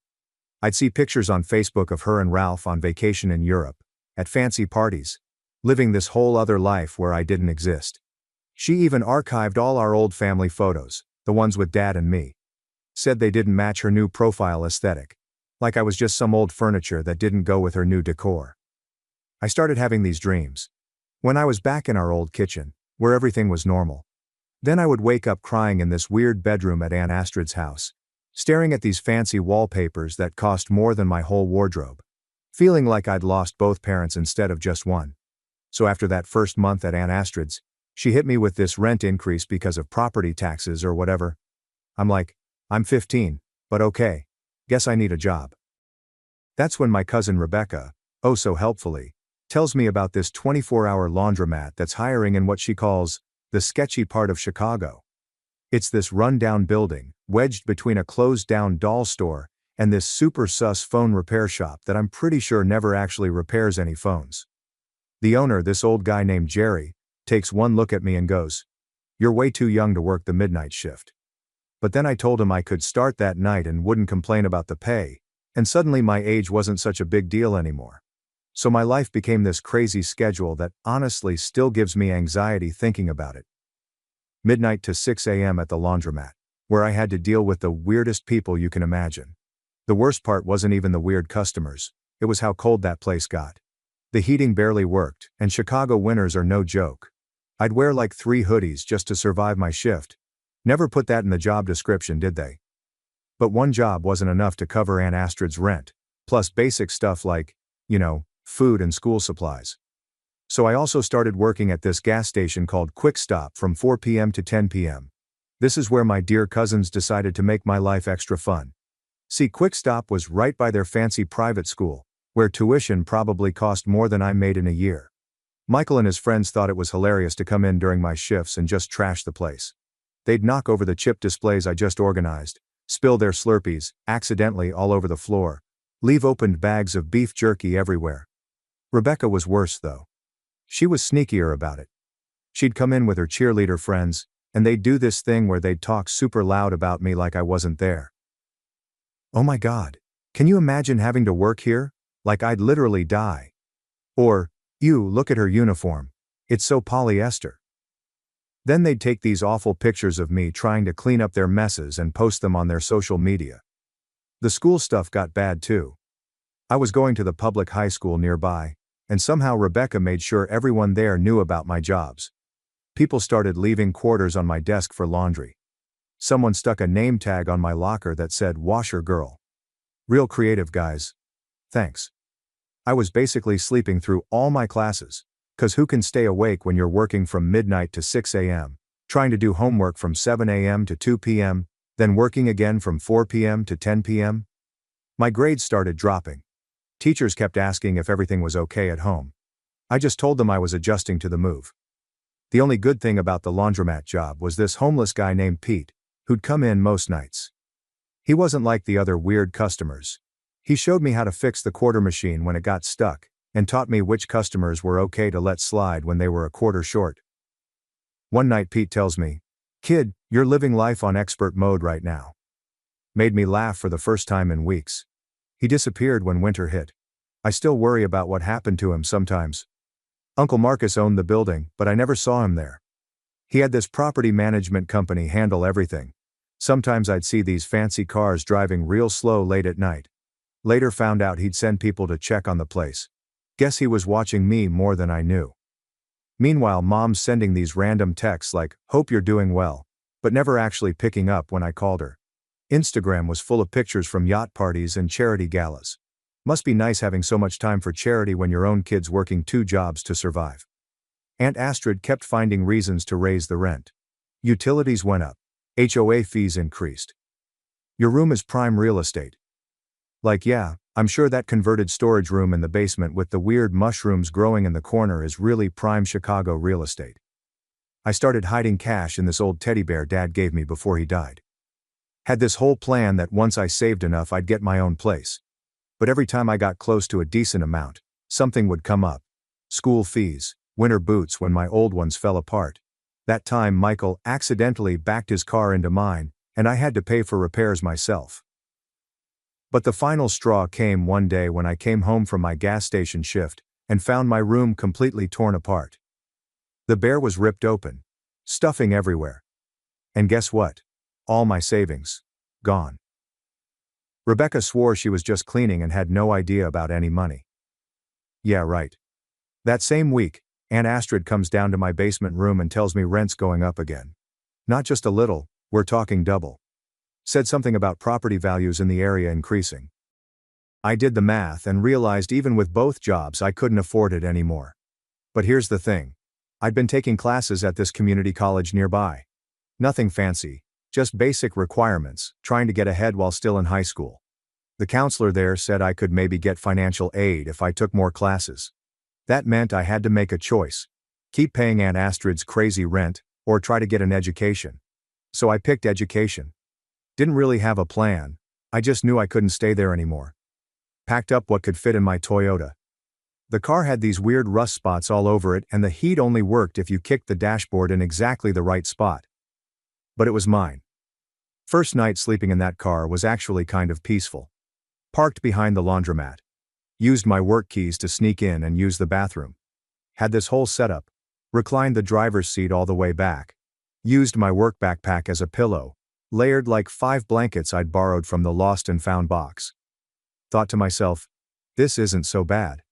I'd see pictures on Facebook of her and Ralph on vacation in Europe, at fancy parties, living this whole other life where I didn't exist. She even archived all our old family photos, the ones with Dad and me. Said they didn't match her new profile aesthetic. Like I was just some old furniture that didn't go with her new decor. I started having these dreams. When I was back in our old kitchen, where everything was normal. Then I would wake up crying in this weird bedroom at Aunt Astrid's house, staring at these fancy wallpapers that cost more than my whole wardrobe. Feeling like I'd lost both parents instead of just one. So after that first month at Aunt Astrid's, she hit me with this rent increase because of property taxes or whatever. I'm like, I'm 15, but okay. Guess I need a job. That's when my cousin Rebecca, oh so helpfully, tells me about this 24-hour laundromat that's hiring in what she calls the sketchy part of Chicago. It's this run-down building, wedged between a closed-down doll store and this super sus phone repair shop that I'm pretty sure never actually repairs any phones. The owner, this old guy named Jerry, takes one look at me and goes, "You're way too young to work the midnight shift." But then I told him I could start that night and wouldn't complain about the pay, and suddenly my age wasn't such a big deal anymore. So my life became this crazy schedule that honestly still gives me anxiety thinking about it. Midnight to 6 a.m. at the laundromat, where I had to deal with the weirdest people you can imagine. The worst part wasn't even the weird customers, it was how cold that place got. The heating barely worked, and Chicago winters are no joke. I'd wear like 3 hoodies just to survive my shift. Never put that in the job description, did they? But one job wasn't enough to cover Aunt Astrid's rent, plus basic stuff like, food and school supplies. So I also started working at this gas station called Quick Stop from 4 p.m. to 10 p.m. This is where my dear cousins decided to make my life extra fun. See, Quick Stop was right by their fancy private school, where tuition probably cost more than I made in a year. Michael and his friends thought it was hilarious to come in during my shifts and just trash the place. They'd knock over the chip displays I just organized, spill their Slurpees, accidentally all over the floor, leave opened bags of beef jerky everywhere. Rebecca was worse though. She was sneakier about it. She'd come in with her cheerleader friends, and they'd do this thing where they'd talk super loud about me like I wasn't there. Oh my God, can you imagine having to work here? Like I'd literally die. Or, ew, look at her uniform. It's so polyester. Then they'd take these awful pictures of me trying to clean up their messes and post them on their social media. The school stuff got bad too. I was going to the public high school nearby, and somehow Rebecca made sure everyone there knew about my jobs. People started leaving quarters on my desk for laundry. Someone stuck a name tag on my locker that said "Washer Girl." Real creative, guys. Thanks. I was basically sleeping through all my classes, 'cause who can stay awake when you're working from midnight to 6 a.m., trying to do homework from 7 a.m. to 2 p.m., Then working again from 4 p.m. to 10 p.m. My grades started dropping. Teachers kept asking if everything was okay at home. I just told them I was adjusting to the move. The only good thing about the laundromat job was this homeless guy named Pete, who'd come in most nights. He wasn't like the other weird customers. He showed me how to fix the quarter machine when it got stuck, and taught me which customers were okay to let slide when they were a quarter short. One night Pete tells me, "Kid, you're living life on expert mode right now." Made me laugh for the first time in weeks. He disappeared when winter hit. I still worry about what happened to him sometimes. Uncle Marcus owned the building, but I never saw him there. He had this property management company handle everything. Sometimes I'd see these fancy cars driving real slow late at night. Later found out he'd send people to check on the place. Guess he was watching me more than I knew. Meanwhile, Mom's sending these random texts like, "Hope you're doing well," but never actually picking up when I called her. Instagram was full of pictures from yacht parties and charity galas. Must be nice having so much time for charity when your own kid's working 2 jobs to survive. Aunt Astrid kept finding reasons to raise the rent. Utilities went up. HOA fees increased. Your room is prime real estate. Like, yeah, I'm sure that converted storage room in the basement with the weird mushrooms growing in the corner is really prime Chicago real estate. I started hiding cash in this old teddy bear Dad gave me before he died. Had this whole plan that once I saved enough I'd get my own place. But every time I got close to a decent amount, something would come up. School fees, winter boots when my old ones fell apart. That time Michael accidentally backed his car into mine, and I had to pay for repairs myself. But the final straw came one day when I came home from my gas station shift, and found my room completely torn apart. The bear was ripped open. Stuffing everywhere. And guess what? All my savings. Gone. Rebecca swore she was just cleaning and had no idea about any money. Yeah, right. That same week, Aunt Astrid comes down to my basement room and tells me rent's going up again. Not just a little, we're talking double. Said something about property values in the area increasing. I did the math and realized even with both jobs I couldn't afford it anymore. But here's the thing. I'd been taking classes at this community college nearby. Nothing fancy, just basic requirements, trying to get ahead while still in high school. The counselor there said I could maybe get financial aid if I took more classes. That meant I had to make a choice. Keep paying Aunt Astrid's crazy rent, or try to get an education. So I picked education. Didn't really have a plan, I just knew I couldn't stay there anymore. Packed up what could fit in my Toyota. The car had these weird rust spots all over it and the heat only worked if you kicked the dashboard in exactly the right spot. But it was mine. First night sleeping in that car was actually kind of peaceful. Parked behind the laundromat. Used my work keys to sneak in and use the bathroom. Had this whole setup. Reclined the driver's seat all the way back. Used my work backpack as a pillow. Layered like 5 blankets I'd borrowed from the lost and found box. Thought to myself, this isn't so bad.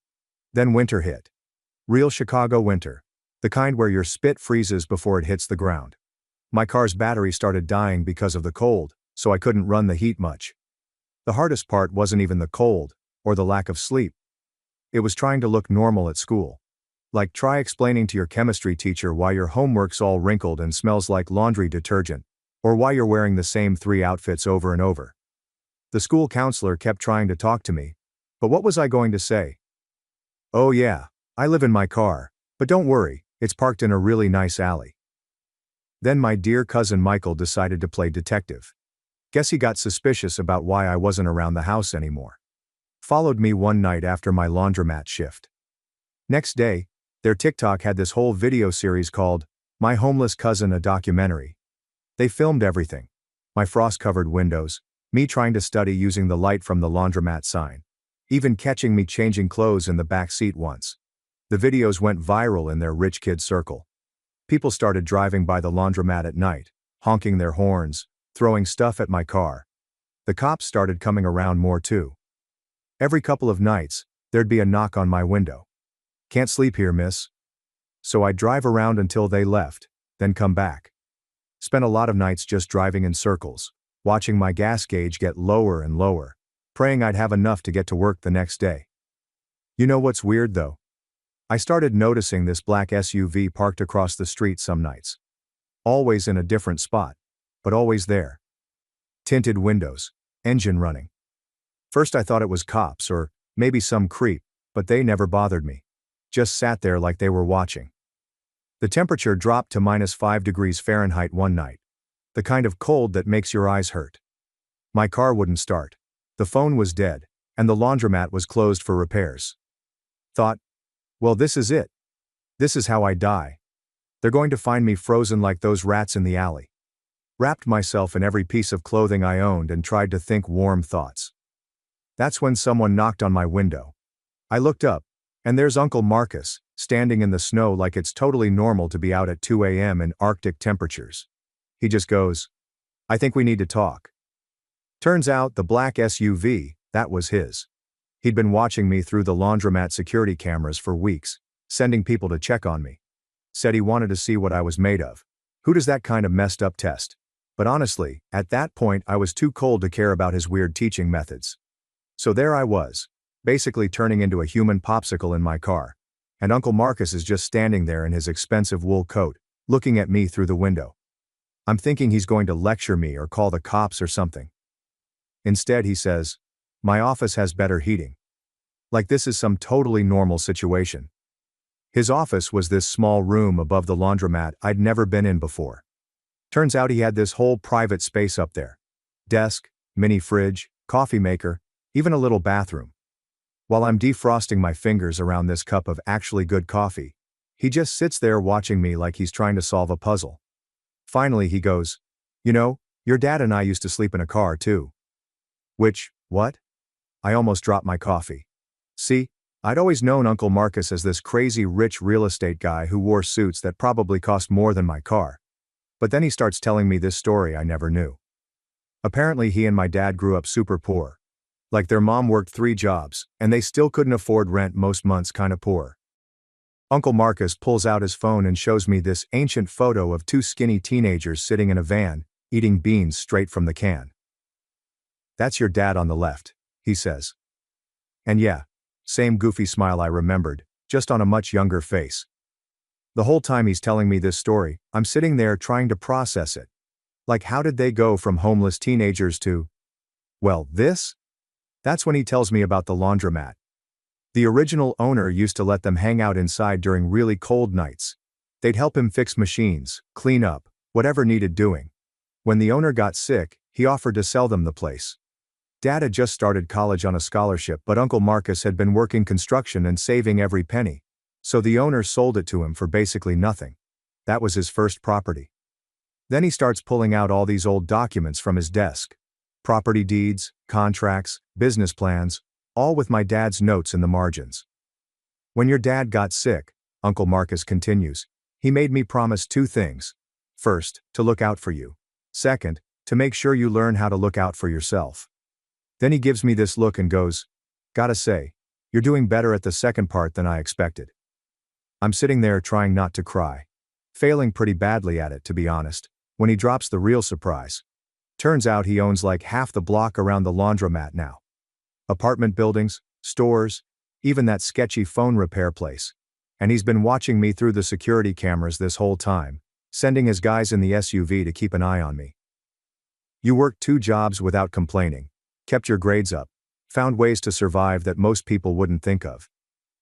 Then winter hit. Real Chicago winter. The kind where your spit freezes before it hits the ground. My car's battery started dying because of the cold, so I couldn't run the heat much. The hardest part wasn't even the cold, or the lack of sleep. It was trying to look normal at school. Like try explaining to your chemistry teacher why your homework's all wrinkled and smells like laundry detergent, or why you're wearing the same 3 outfits over and over. The school counselor kept trying to talk to me, but what was I going to say? Oh yeah, I live in my car, but don't worry, it's parked in a really nice alley. Then my dear cousin Michael decided to play detective. Guess he got suspicious about why I wasn't around the house anymore. Followed me one night after my laundromat shift. Next day, their TikTok had this whole video series called, My Homeless Cousin, a Documentary. They filmed everything. My frost-covered windows, me trying to study using the light from the laundromat sign. Even catching me changing clothes in the back seat once. The videos went viral in their rich kid circle. People started driving by the laundromat at night, honking their horns, throwing stuff at my car. The cops started coming around more too. Every couple of nights, there'd be a knock on my window. Can't sleep here, miss. So I'd drive around until they left, then come back. Spent a lot of nights just driving in circles, watching my gas gauge get lower and lower, praying I'd have enough to get to work the next day. You know what's weird though? I started noticing this black SUV parked across the street some nights. Always in a different spot, but always there. Tinted windows. Engine running. First I thought it was cops or maybe some creep, but they never bothered me. Just sat there like they were watching. The temperature dropped to -5 degrees Fahrenheit one night. The kind of cold that makes your eyes hurt. My car wouldn't start. The phone was dead, and the laundromat was closed for repairs. Thought, well, this is it. This is how I die. They're going to find me frozen like those rats in the alley. Wrapped myself in every piece of clothing I owned and tried to think warm thoughts. That's when someone knocked on my window. I looked up, and there's Uncle Marcus, standing in the snow like it's totally normal to be out at 2 a.m. in Arctic temperatures. He just goes, "I think we need to talk." Turns out the black SUV, that was his. He'd been watching me through the laundromat security cameras for weeks, sending people to check on me. Said he wanted to see what I was made of. Who does that kind of messed up test? But honestly, at that point I was too cold to care about his weird teaching methods. So there I was, basically turning into a human popsicle in my car, and Uncle Marcus is just standing there in his expensive wool coat, looking at me through the window. I'm thinking he's going to lecture me or call the cops or something. Instead he says, "My office has better heating." Like this is some totally normal situation. His office was this small room above the laundromat I'd never been in before. Turns out he had this whole private space up there. Desk, mini fridge, coffee maker, even a little bathroom. While I'm defrosting my fingers around this cup of actually good coffee, he just sits there watching me like he's trying to solve a puzzle. Finally he goes, "You know, your dad and I used to sleep in a car too." Which, what? I almost dropped my coffee. See, I'd always known Uncle Marcus as this crazy rich real estate guy who wore suits that probably cost more than my car. But then he starts telling me this story I never knew. Apparently he and my dad grew up super poor. Like their mom worked 3 jobs, and they still couldn't afford rent most months, kinda poor. Uncle Marcus pulls out his phone and shows me this ancient photo of 2 skinny teenagers sitting in a van, eating beans straight from the can. "That's your dad on the left," he says. And yeah, same goofy smile I remembered, just on a much younger face. The whole time he's telling me this story, I'm sitting there trying to process it. Like, how did they go from homeless teenagers to, well, this? That's when he tells me about the laundromat. The original owner used to let them hang out inside during really cold nights. They'd help him fix machines, clean up, whatever needed doing. When the owner got sick, he offered to sell them the place. Dad had just started college on a scholarship, but Uncle Marcus had been working construction and saving every penny. So the owner sold it to him for basically nothing. That was his first property. Then he starts pulling out all these old documents from his desk. Property deeds, contracts, business plans, all with my dad's notes in the margins. When your dad got sick, Uncle Marcus continues, he made me promise 2 things. First, to look out for you. Second, to make sure you learn how to look out for yourself. Then he gives me this look and goes, "Gotta say, you're doing better at the second part than I expected." I'm sitting there trying not to cry. Failing pretty badly at it, to be honest, when he drops the real surprise. Turns out he owns like half the block around the laundromat now. Apartment buildings, stores, even that sketchy phone repair place. And he's been watching me through the security cameras this whole time, sending his guys in the SUV to keep an eye on me. You worked 2 jobs without complaining, kept your grades up, found ways to survive that most people wouldn't think of.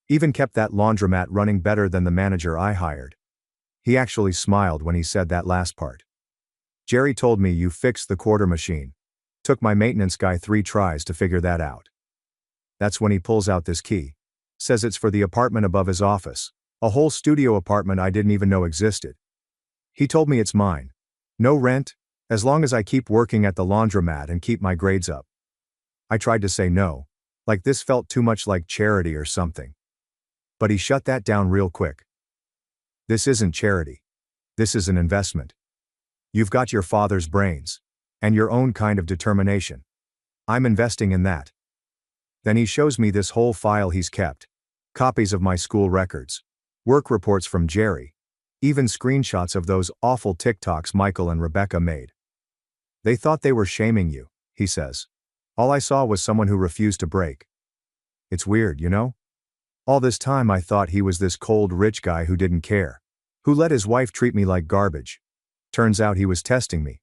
Even kept that laundromat running better than the manager I hired. He actually smiled when he said that last part. "Jerry told me you fixed the quarter machine. Took my maintenance guy 3 tries to figure that out." That's when he pulls out this key. Says it's for the apartment above his office, a whole studio apartment I didn't even know existed. He told me it's mine. No rent, as long as I keep working at the laundromat and keep my grades up. I tried to say no, like this felt too much like charity or something. But he shut that down real quick. "This isn't charity. This is an investment. You've got your father's brains. And your own kind of determination. I'm investing in that." Then he shows me this whole file he's kept. Copies of my school records. Work reports from Jerry. Even screenshots of those awful TikToks Michael and Rebecca made. "They thought they were shaming you," he says. "All I saw was someone who refused to break." It's weird, you know? All this time I thought he was this cold rich guy who didn't care. Who let his wife treat me like garbage. Turns out he was testing me.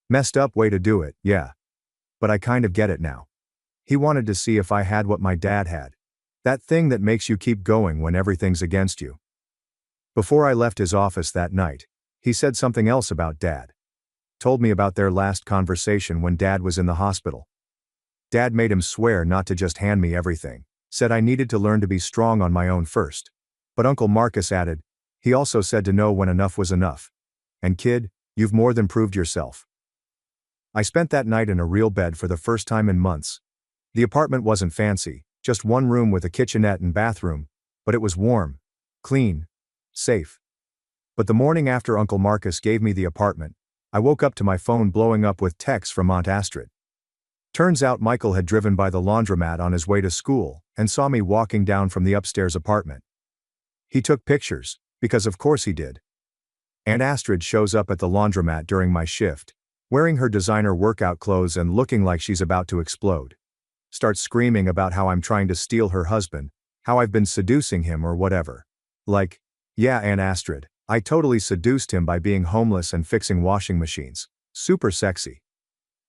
Messed up way to do it, yeah. but I kind of get it now. He wanted to see if I had what my dad had. That thing that makes you keep going when everything's against you. Before I left his office that night, he said something else about Dad. Told me about their last conversation when Dad was in the hospital. Dad made him swear not to just hand me everything, said I needed to learn to be strong on my own first. But Uncle Marcus added, he also said to know when enough was enough. And kid, you've more than proved yourself. I spent that night in a real bed for the first time in months. The apartment wasn't fancy, just one room with a kitchenette and bathroom, but it was warm, clean, safe. But the morning after Uncle Marcus gave me the apartment, I woke up to my phone blowing up with texts from Aunt Astrid. Turns out Michael had driven by the laundromat on his way to school and saw me walking down from the upstairs apartment. He took pictures, because of course he did. Aunt Astrid shows up at the laundromat during my shift, wearing her designer workout clothes and looking like she's about to explode. Starts screaming about how I'm trying to steal her husband, how I've been seducing him or whatever. Like, yeah, Aunt Astrid, I totally seduced him by being homeless and fixing washing machines. Super sexy.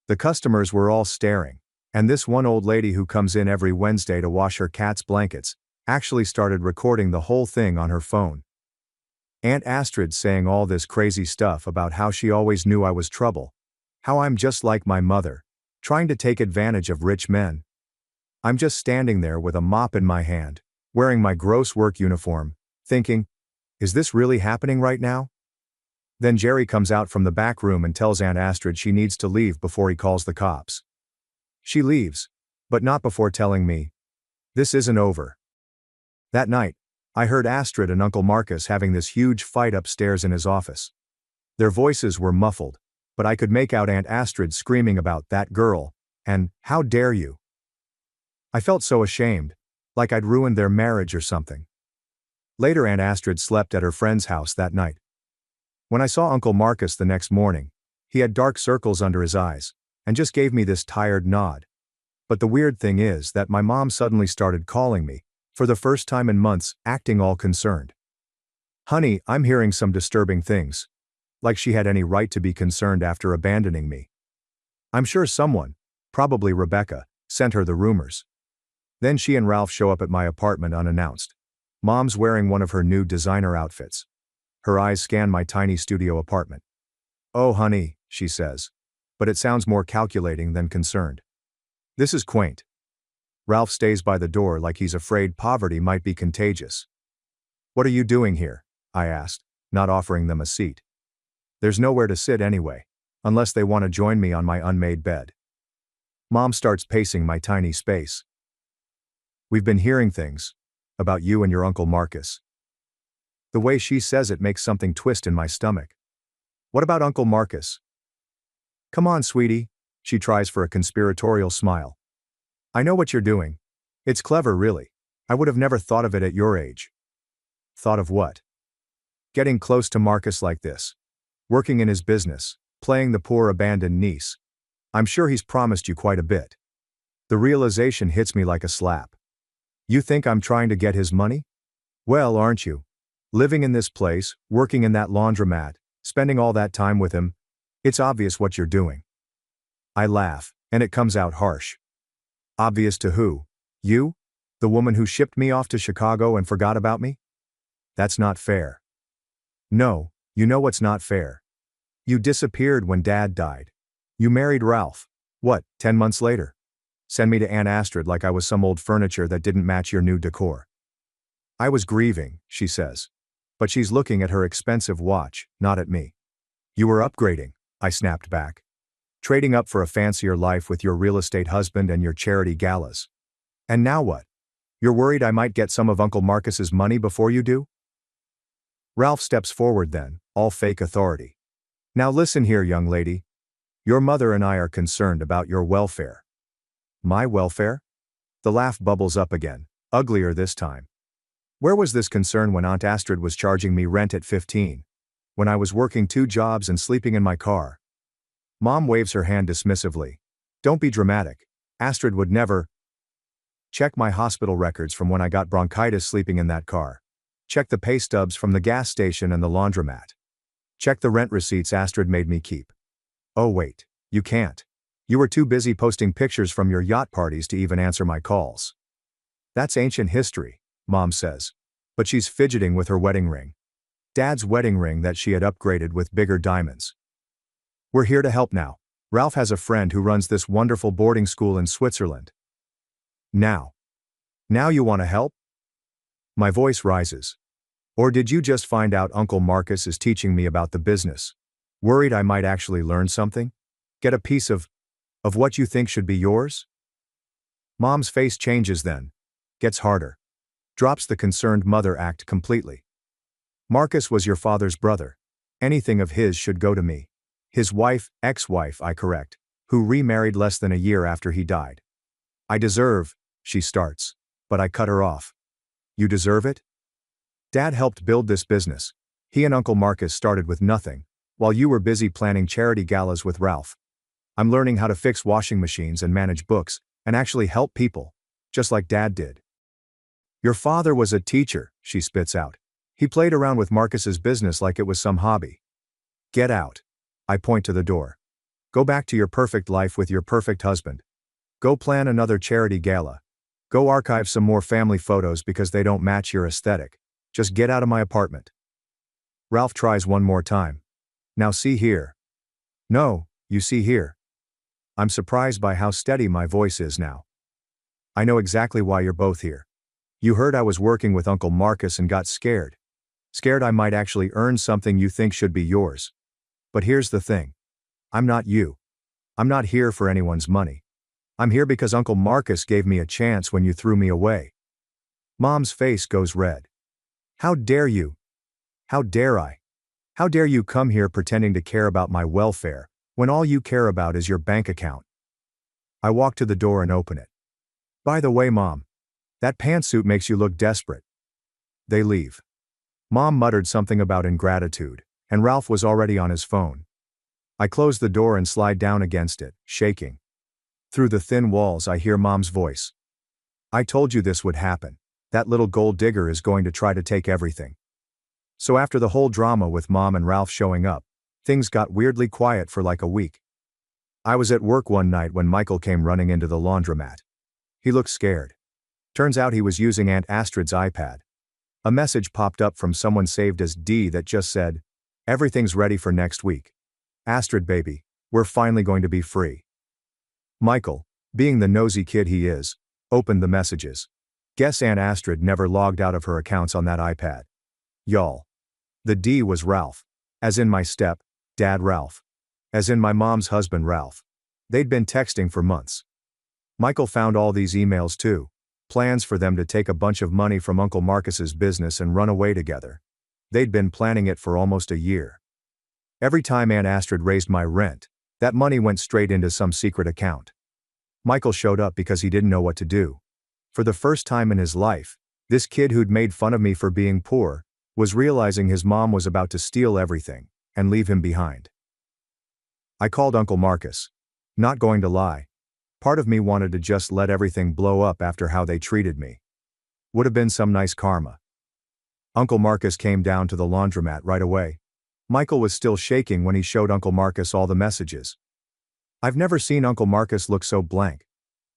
The customers were all staring, and this one old lady who comes in every Wednesday to wash her cat's blankets actually started recording the whole thing on her phone. Aunt Astrid saying all this crazy stuff about how she always knew I was trouble, how I'm just like my mother, trying to take advantage of rich men. I'm just standing there with a mop in my hand, wearing my gross work uniform, thinking, is this really happening right now? Then Jerry comes out from the back room and tells Aunt Astrid she needs to leave before he calls the cops. She leaves, but not before telling me, this isn't over. That night, I heard Astrid and Uncle Marcus having this huge fight upstairs in his office. Their voices were muffled, but I could make out Aunt Astrid screaming about that girl, and how dare you. I felt so ashamed, like I'd ruined their marriage or something. Later Aunt Astrid slept at her friend's house that night. When I saw Uncle Marcus the next morning, he had dark circles under his eyes, and just gave me this tired nod. But the weird thing is that my mom suddenly started calling me, for the first time in months, acting all concerned. Honey, I'm hearing some disturbing things. Like she had any right to be concerned after abandoning me. I'm sure someone, probably Rebecca, sent her the rumors. Then she and Ralph show up at my apartment unannounced. Mom's wearing one of her new designer outfits. Her eyes scan my tiny studio apartment. Oh honey, she says. But it sounds more calculating than concerned. This is quaint. Ralph stays by the door like he's afraid poverty might be contagious. What are you doing here? I asked, not offering them a seat. There's nowhere to sit anyway, unless they want to join me on my unmade bed. Mom starts pacing my tiny space. We've been hearing things about you and your Uncle Marcus. The way she says it makes something twist in my stomach. What about Uncle Marcus? Come on, sweetie. She tries for a conspiratorial smile. I know what you're doing. It's clever, really. I would have never thought of it at your age. Thought of what? Getting close to Marcus like this. Working in his business, playing the poor abandoned niece. I'm sure he's promised you quite a bit. The realization hits me like a slap. You think I'm trying to get his money? Well, aren't you? Living in this place, working in that laundromat, spending all that time with him, it's obvious what you're doing. I laugh, and it comes out harsh. Obvious to who? You? The woman who shipped me off to Chicago and forgot about me? That's not fair. No, you know what's not fair. You disappeared when Dad died. You married Ralph. What, 10 months later? Send me to Aunt Astrid like I was some old furniture that didn't match your new decor. I was grieving, she says. But she's looking at her expensive watch, not at me. You were upgrading, I snapped back. Trading up for a fancier life with your real estate husband and your charity galas. And now what? You're worried I might get some of Uncle Marcus's money before you do? Ralph steps forward then, all fake authority. Now listen here, young lady. Your mother and I are concerned about your welfare. My welfare? The laugh bubbles up again, uglier this time. Where was this concern when Aunt Astrid was charging me rent at 15? When I was working 2 jobs and sleeping in my car? Mom waves her hand dismissively. Don't be dramatic. Astrid would never. Check my hospital records from when I got bronchitis sleeping in that car. Check the pay stubs from the gas station and the laundromat. Check the rent receipts Astrid made me keep. Oh wait, you can't. You were too busy posting pictures from your yacht parties to even answer my calls. That's ancient history, Mom says. But she's fidgeting with her wedding ring. Dad's wedding ring that she had upgraded with bigger diamonds. We're here to help now. Ralph has a friend who runs this wonderful boarding school in Switzerland. Now you want to help? My voice rises. Or did you just find out Uncle Marcus is teaching me about the business? Worried I might actually learn something? Get a piece of what you think should be yours? Mom's face changes then. Gets harder. Drops the concerned mother act completely. Marcus was your father's brother. Anything of his should go to me. His wife, ex-wife, I correct, who remarried less than a year after he died. I deserve, she starts, but I cut her off. You deserve it? Dad helped build this business. He and Uncle Marcus started with nothing, while you were busy planning charity galas with Ralph. I'm learning how to fix washing machines and manage books, and actually help people, just like Dad did. Your father was a teacher, she spits out. He played around with Marcus's business like it was some hobby. Get out. I point to the door. Go back to your perfect life with your perfect husband. Go plan another charity gala. Go archive some more family photos because they don't match your aesthetic. Just get out of my apartment. Ralph tries one more time. Now see here. No, you see here. I'm surprised by how steady my voice is now. I know exactly why you're both here. You heard I was working with Uncle Marcus and got scared. Scared I might actually earn something you think should be yours. But here's the thing. I'm not you. I'm not here for anyone's money. I'm here because Uncle Marcus gave me a chance when you threw me away. Mom's face goes red. How dare you? How dare I? How dare you come here pretending to care about my welfare, when all you care about is your bank account? I walk to the door and open it. By the way, Mom, that pantsuit makes you look desperate. They leave. Mom muttered something about ingratitude, and Ralph was already on his phone. I close the door and slide down against it, shaking. Through the thin walls I hear Mom's voice. I told you this would happen. That little gold digger is going to try to take everything. So after the whole drama with Mom and Ralph showing up, things got weirdly quiet for like a week. I was at work one night when Michael came running into the laundromat. He looked scared. Turns out he was using Aunt Astrid's iPad. A message popped up from someone saved as D that just said, "Everything's ready for next week. Astrid baby, we're finally going to be free." Michael, being the nosy kid he is, opened the messages. Guess Aunt Astrid never logged out of her accounts on that iPad. Y'all. The D was Ralph. As in my Dad Ralph. As in my mom's husband Ralph. They'd been texting for months. Michael found all these emails too. Plans for them to take a bunch of money from Uncle Marcus's business and run away together. They'd been planning it for almost a year. Every time Aunt Astrid raised my rent, that money went straight into some secret account. Michael showed up because he didn't know what to do. For the first time in his life, this kid who'd made fun of me for being poor, was realizing his mom was about to steal everything, and leave him behind. I called Uncle Marcus. Not going to lie. Part of me wanted to just let everything blow up after how they treated me. Would have been some nice karma. Uncle Marcus came down to the laundromat right away. Michael was still shaking when he showed Uncle Marcus all the messages. I've never seen Uncle Marcus look so blank.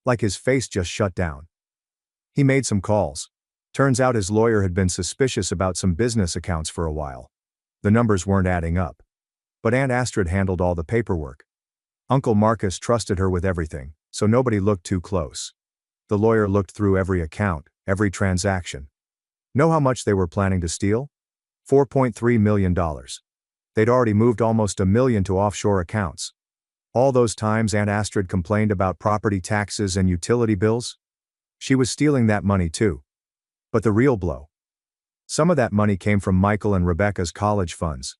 Like his face just shut down. He made some calls. Turns out his lawyer had been suspicious about some business accounts for a while. The numbers weren't adding up. But Aunt Astrid handled all the paperwork. Uncle Marcus trusted her with everything, so nobody looked too close. The lawyer looked through every account, every transaction. Know how much they were planning to steal? $4.3 million. They'd already moved almost $1 million to offshore accounts. All those times Aunt Astrid complained about property taxes and utility bills? She was stealing that money too. But the real blow. Some of that money came from Michael and Rebecca's college funds.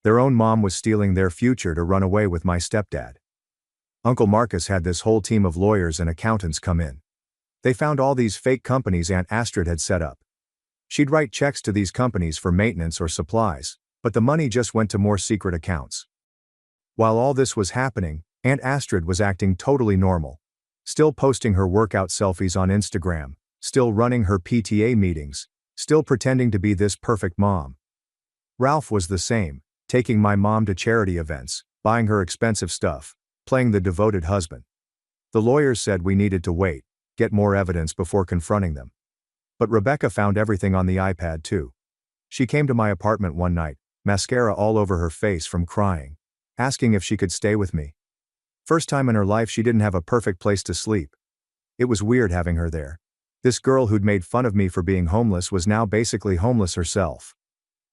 Their own mom was stealing their future to run away with my stepdad. Uncle Marcus had this whole team of lawyers and accountants come in. They found all these fake companies Aunt Astrid had set up. She'd write checks to these companies for maintenance or supplies, but the money just went to more secret accounts. While all this was happening, Aunt Astrid was acting totally normal. Still posting her workout selfies on Instagram, still running her PTA meetings, still pretending to be this perfect mom. Ralph was the same, taking my mom to charity events, buying her expensive stuff, playing the devoted husband. The lawyers said we needed to wait, get more evidence before confronting them. But Rebecca found everything on the iPad too. She came to my apartment one night, mascara all over her face from crying, asking if she could stay with me. First time in her life she didn't have a perfect place to sleep. It was weird having her there. This girl who'd made fun of me for being homeless was now basically homeless herself.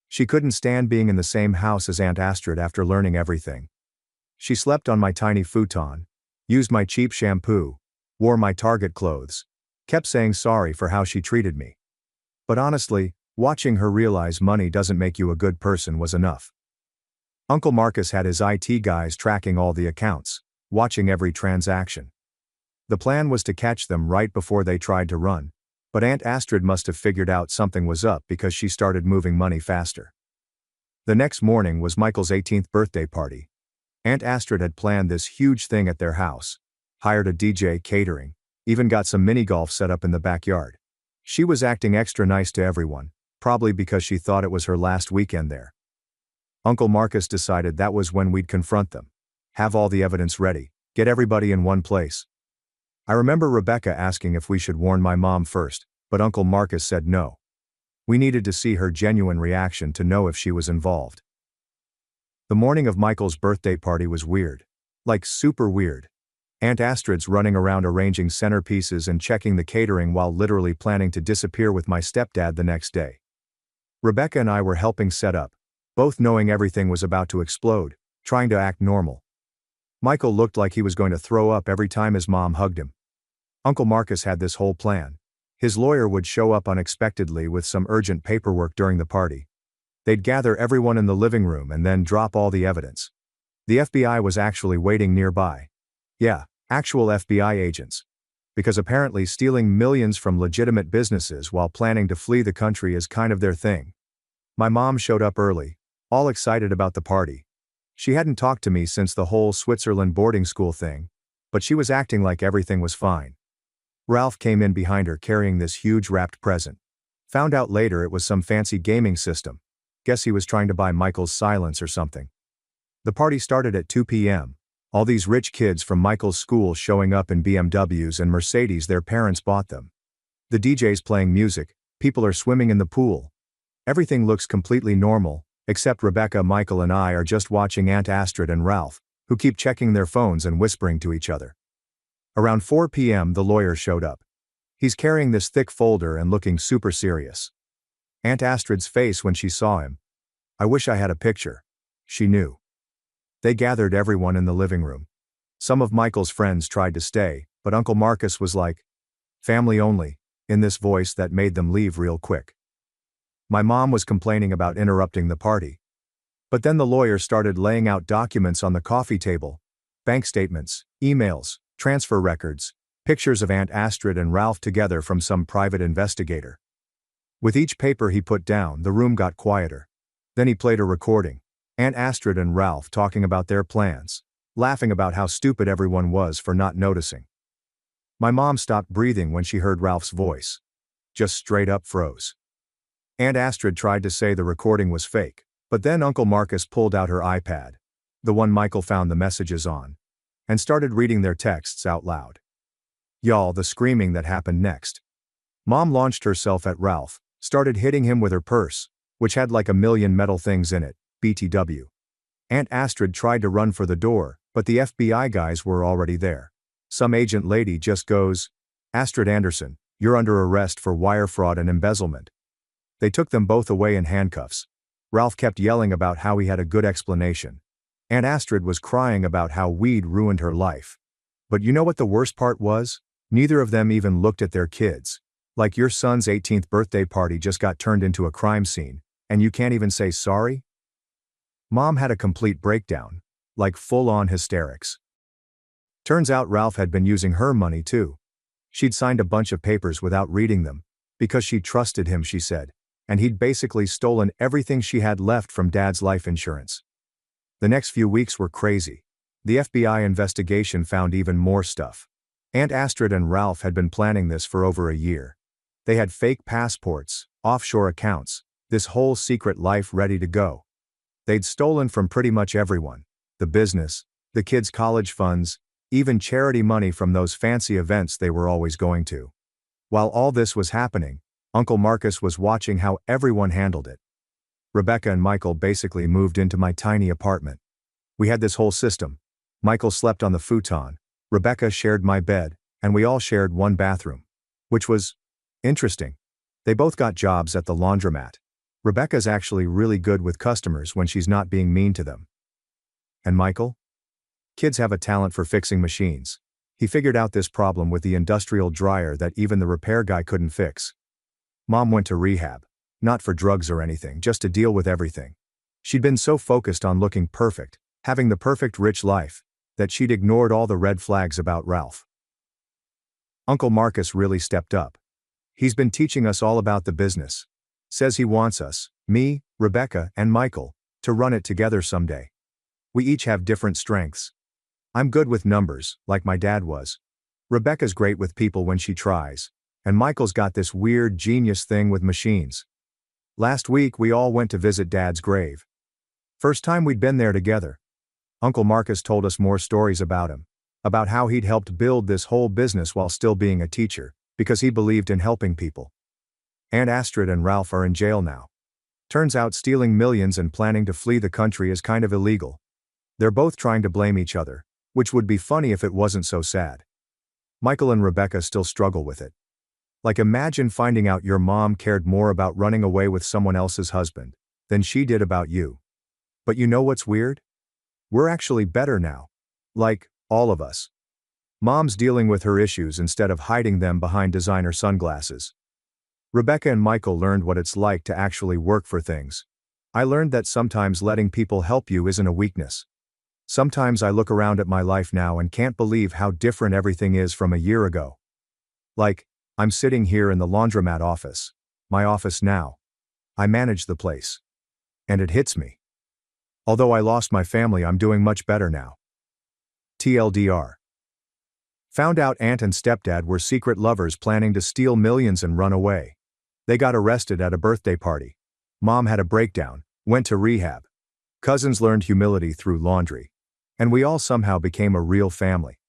She couldn't stand being in the same house as Aunt Astrid after learning everything. She slept on my tiny futon, used my cheap shampoo, wore my Target clothes, kept saying sorry for how she treated me. But honestly, watching her realize money doesn't make you a good person was enough. Uncle Marcus had his IT guys tracking all the accounts, watching every transaction. The plan was to catch them right before they tried to run, but Aunt Astrid must have figured out something was up because she started moving money faster. The next morning was Michael's 18th birthday party. Aunt Astrid had planned this huge thing at their house, hired a DJ, catering, even got some mini golf set up in the backyard. She was acting extra nice to everyone, probably because she thought it was her last weekend there. Uncle Marcus decided that was when we'd confront them. Have all the evidence ready, get everybody in one place. I remember Rebecca asking if we should warn my mom first, but Uncle Marcus said no. We needed to see her genuine reaction to know if she was involved. The morning of Michael's birthday party was weird. Like super weird. Aunt Astrid's running around arranging centerpieces and checking the catering while literally planning to disappear with my stepdad the next day. Rebecca and I were helping set up, both knowing everything was about to explode, trying to act normal. Michael looked like he was going to throw up every time his mom hugged him. Uncle Marcus had this whole plan. His lawyer would show up unexpectedly with some urgent paperwork during the party. They'd gather everyone in the living room and then drop all the evidence. The FBI was actually waiting nearby. Yeah, actual FBI agents. Because apparently stealing millions from legitimate businesses while planning to flee the country is kind of their thing. My mom showed up early, all excited about the party. She hadn't talked to me since the whole Switzerland boarding school thing, but she was acting like everything was fine. Ralph came in behind her carrying this huge wrapped present. Found out later it was some fancy gaming system. Guess he was trying to buy Michael's silence or something. The party started at 2 p.m. All these rich kids from Michael's school showing up in BMWs and Mercedes their parents bought them. The DJ's playing music, people are swimming in the pool. Everything looks completely normal, except Rebecca, Michael and I are just watching Aunt Astrid and Ralph, who keep checking their phones and whispering to each other. Around 4 p.m. the lawyer showed up. He's carrying this thick folder and looking super serious. Aunt Astrid's face when she saw him. I wish I had a picture. She knew. They gathered everyone in the living room. Some of Michael's friends tried to stay, but Uncle Marcus was like, family only, in this voice that made them leave real quick. My mom was complaining about interrupting the party. But then the lawyer started laying out documents on the coffee table. Bank statements, emails, transfer records, pictures of Aunt Astrid and Ralph together from some private investigator. With each paper he put down, the room got quieter. Then he played a recording. Aunt Astrid and Ralph talking about their plans, laughing about how stupid everyone was for not noticing. My mom stopped breathing when she heard Ralph's voice. Just straight up froze. Aunt Astrid tried to say the recording was fake, but then Uncle Marcus pulled out her iPad, the one Michael found the messages on, and started reading their texts out loud. Y'all, the screaming that happened next. Mom launched herself at Ralph, started hitting him with her purse, which had like a million metal things in it, BTW. Aunt Astrid tried to run for the door, but the FBI guys were already there. Some agent lady just goes, Astrid Anderson, you're under arrest for wire fraud and embezzlement. They took them both away in handcuffs. Ralph kept yelling about how he had a good explanation. Aunt Astrid was crying about how weed ruined her life. But you know what the worst part was? Neither of them even looked at their kids. Like your son's 18th birthday party just got turned into a crime scene, and you can't even say sorry? Mom had a complete breakdown, like full-on hysterics. Turns out Ralph had been using her money too. She'd signed a bunch of papers without reading them, because she trusted him, she said, and he'd basically stolen everything she had left from Dad's life insurance. The next few weeks were crazy. The FBI investigation found even more stuff. Aunt Astrid and Ralph had been planning this for over a year. They had fake passports, offshore accounts, this whole secret life ready to go. They'd stolen from pretty much everyone, the business, the kids' college funds, even charity money from those fancy events they were always going to. While all this was happening, Uncle Marcus was watching how everyone handled it. Rebecca and Michael basically moved into my tiny apartment. We had this whole system. Michael slept on the futon, Rebecca shared my bed, and we all shared one bathroom. Which was interesting. They both got jobs at the laundromat. Rebecca's actually really good with customers when she's not being mean to them. And Michael? Kids have a talent for fixing machines. He figured out this problem with the industrial dryer that even the repair guy couldn't fix. Mom went to rehab. Not for drugs or anything, just to deal with everything. She'd been so focused on looking perfect, having the perfect rich life, that she'd ignored all the red flags about Ralph. Uncle Marcus really stepped up. He's been teaching us all about the business. Says he wants us, me, Rebecca, and Michael, to run it together someday. We each have different strengths. I'm good with numbers, like my dad was. Rebecca's great with people when she tries, and Michael's got this weird genius thing with machines. Last week we all went to visit Dad's grave. First time we'd been there together. Uncle Marcus told us more stories about him, about how he'd helped build this whole business while still being a teacher, because he believed in helping people. Aunt Astrid and Ralph are in jail now. Turns out stealing millions and planning to flee the country is kind of illegal. They're both trying to blame each other, which would be funny if it wasn't so sad. Michael and Rebecca still struggle with it. Like, imagine finding out your mom cared more about running away with someone else's husband than she did about you. But you know what's weird? We're actually better now. Like, all of us. Mom's dealing with her issues instead of hiding them behind designer sunglasses. Rebecca and Michael learned what it's like to actually work for things. I learned that sometimes letting people help you isn't a weakness. Sometimes I look around at my life now and can't believe how different everything is from a year ago. Like, I'm sitting here in the laundromat office. My office now. I manage the place. And it hits me. Although I lost my family, I'm doing much better now. TLDR. Found out aunt and stepdad were secret lovers planning to steal millions and run away. They got arrested at a birthday party. Mom had a breakdown, went to rehab. Cousins learned humility through laundry. And we all somehow became a real family.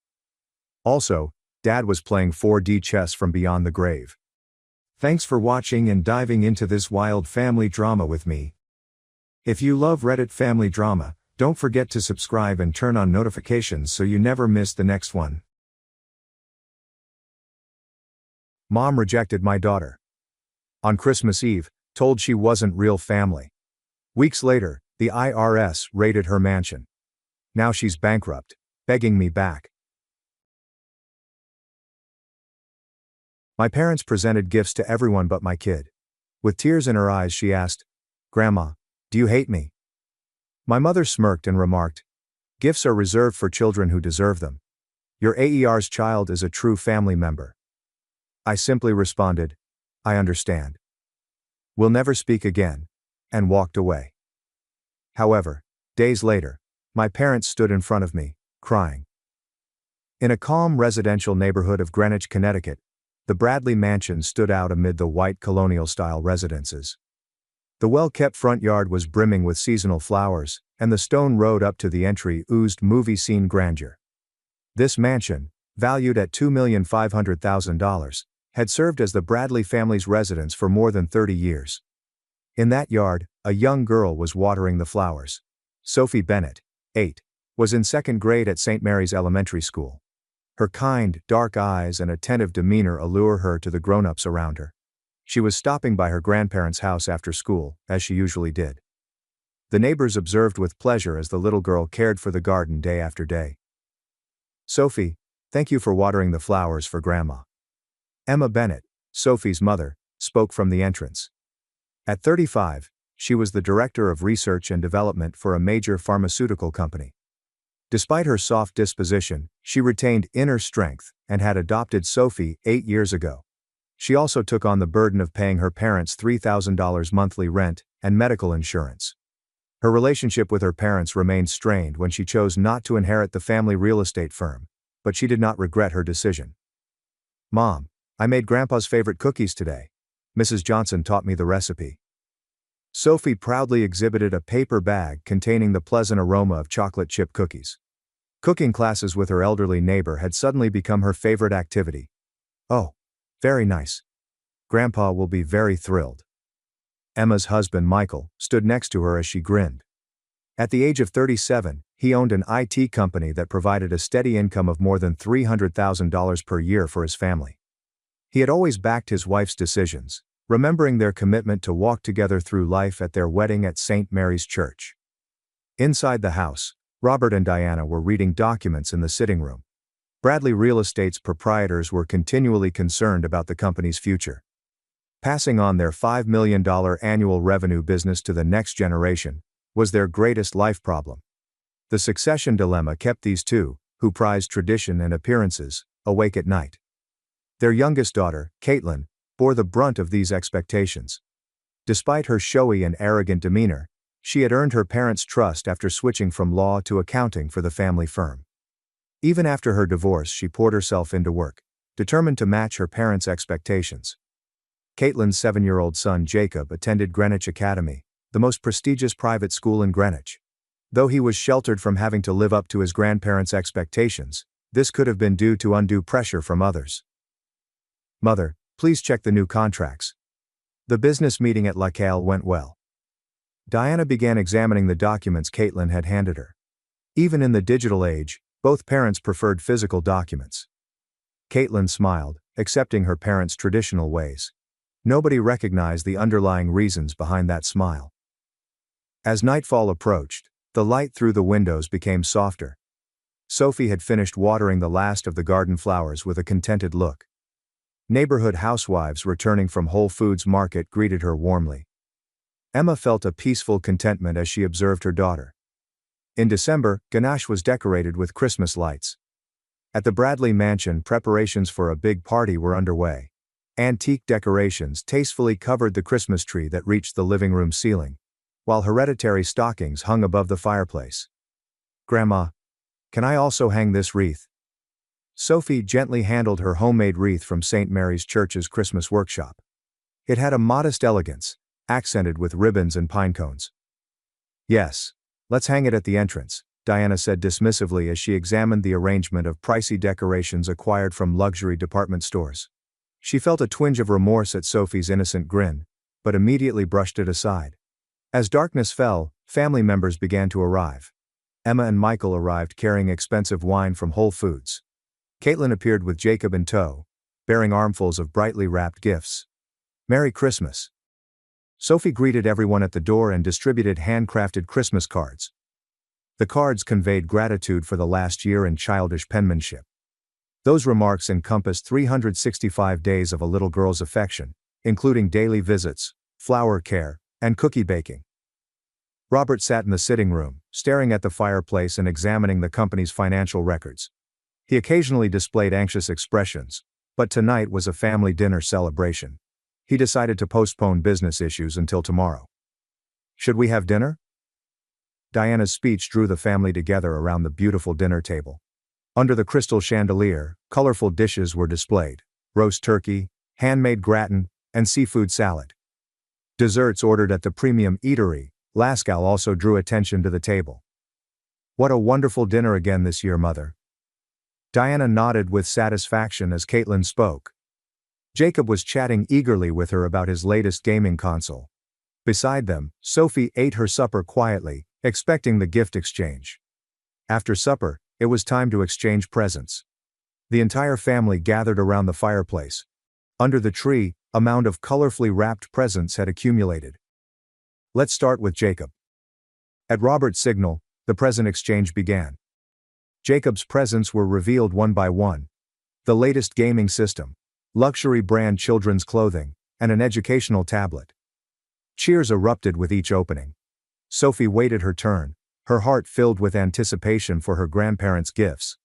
Also, Dad was playing 4D chess from beyond the grave. Thanks for watching and diving into this wild family drama with me. If you love Reddit family drama, don't forget to subscribe and turn on notifications so you never miss the next one. Mom rejected my daughter. On Christmas Eve, told she wasn't real family. Weeks later, the IRS raided her mansion. Now she's bankrupt, begging me back. My parents presented gifts to everyone but my kid. With tears in her eyes, she asked, "Grandma, do you hate me?" My mother smirked and remarked, "Gifts are reserved for children who deserve them. Your AER's child is a true family member." I simply responded, "I understand. We'll never speak again," and walked away. However, days later, my parents stood in front of me, crying. In a calm residential neighborhood of Greenwich, Connecticut, the Bradley Mansion stood out amid the white colonial-style residences. The well-kept front yard was brimming with seasonal flowers, and the stone road up to the entry oozed movie scene grandeur. This mansion, valued at $2,500,000, had served as the Bradley family's residence for more than 30 years. In that yard, a young girl was watering the flowers. Sophie Bennett, 8, was in second grade at St. Mary's Elementary School. Her kind, dark eyes and attentive demeanor allure her to the grown-ups around her. She was stopping by her grandparents' house after school, as she usually did. The neighbors observed with pleasure as the little girl cared for the garden day after day. "Sophie, thank you for watering the flowers for Grandma." Emma Bennett, Sophie's mother, spoke from the entrance. At 35, she was the director of research and development for a major pharmaceutical company. Despite her soft disposition, she retained inner strength and had adopted Sophie 8 years ago. She also took on the burden of paying her parents $3,000 monthly rent and medical insurance. Her relationship with her parents remained strained when she chose not to inherit the family real estate firm, but she did not regret her decision. "Mom, I made Grandpa's favorite cookies today. Mrs. Johnson taught me the recipe." Sophie proudly exhibited a paper bag containing the pleasant aroma of chocolate chip cookies. Cooking classes with her elderly neighbor had suddenly become her favorite activity. "Oh, very nice. Grandpa will be very thrilled." Emma's husband Michael stood next to her as she grinned. At the age of 37, he owned an IT company that provided a steady income of more than $300,000 per year for his family. He had always backed his wife's decisions, remembering their commitment to walk together through life at their wedding at St. Mary's Church. Inside the house, Robert and Diana were reading documents in the sitting room. Bradley Real Estate's proprietors were continually concerned about the company's future. Passing on their $5 million annual revenue business to the next generation was their greatest life problem. The succession dilemma kept these two, who prized tradition and appearances, awake at night. Their youngest daughter, Caitlin, bore the brunt of these expectations. Despite her showy and arrogant demeanor, she had earned her parents' trust after switching from law to accounting for the family firm. Even after her divorce, she poured herself into work, determined to match her parents' expectations. Caitlin's 7-year-old son Jacob attended Greenwich Academy, the most prestigious private school in Greenwich. Though he was sheltered from having to live up to his grandparents' expectations, this could have been due to undue pressure from others. "Mother, please check the new contracts." The business meeting at Lacale went well. Diana began examining the documents Caitlin had handed her. Even in the digital age, both parents preferred physical documents. Caitlin smiled, accepting her parents' traditional ways. Nobody recognized the underlying reasons behind that smile. As nightfall approached, the light through the windows became softer. Sophie had finished watering the last of the garden flowers with a contented look. Neighborhood housewives returning from Whole Foods Market greeted her warmly. Emma felt a peaceful contentment as she observed her daughter. In December, Ganache was decorated with Christmas lights. At the Bradley mansion, preparations for a big party were underway. Antique decorations tastefully covered the Christmas tree that reached the living room ceiling, while hereditary stockings hung above the fireplace. "Grandma, can I also hang this wreath?" Sophie gently handled her homemade wreath from St. Mary's Church's Christmas workshop. It had a modest elegance, accented with ribbons and pine cones. "Yes, let's hang it at the entrance," Diana said dismissively as she examined the arrangement of pricey decorations acquired from luxury department stores. She felt a twinge of remorse at Sophie's innocent grin, but immediately brushed it aside. As darkness fell, family members began to arrive. Emma and Michael arrived carrying expensive wine from Whole Foods. Caitlin appeared with Jacob in tow, bearing armfuls of brightly wrapped gifts. "Merry Christmas." Sophie greeted everyone at the door and distributed handcrafted Christmas cards. The cards conveyed gratitude for the last year and childish penmanship. Those remarks encompassed 365 days of a little girl's affection, including daily visits, flower care, and cookie baking. Robert sat in the sitting room, staring at the fireplace and examining the company's financial records. He occasionally displayed anxious expressions, but tonight was a family dinner celebration. He decided to postpone business issues until tomorrow. "Should we have dinner?" Diana's speech drew the family together around the beautiful dinner table. Under the crystal chandelier, colorful dishes were displayed: roast turkey, handmade gratin, and seafood salad. Desserts ordered at the premium eatery, Lascaux, also drew attention to the table. "What a wonderful dinner again this year, Mother." Diana nodded with satisfaction as Caitlin spoke. Jacob was chatting eagerly with her about his latest gaming console. Beside them, Sophie ate her supper quietly, expecting the gift exchange. After supper, it was time to exchange presents. The entire family gathered around the fireplace. Under the tree, a mound of colorfully wrapped presents had accumulated. "Let's start with Jacob." At Robert's signal, the present exchange began. Jacob's presents were revealed one by one: the latest gaming system, luxury brand children's clothing, and an educational tablet. Cheers erupted with each opening. Sophie waited her turn, her heart filled with anticipation for her grandparents' gifts.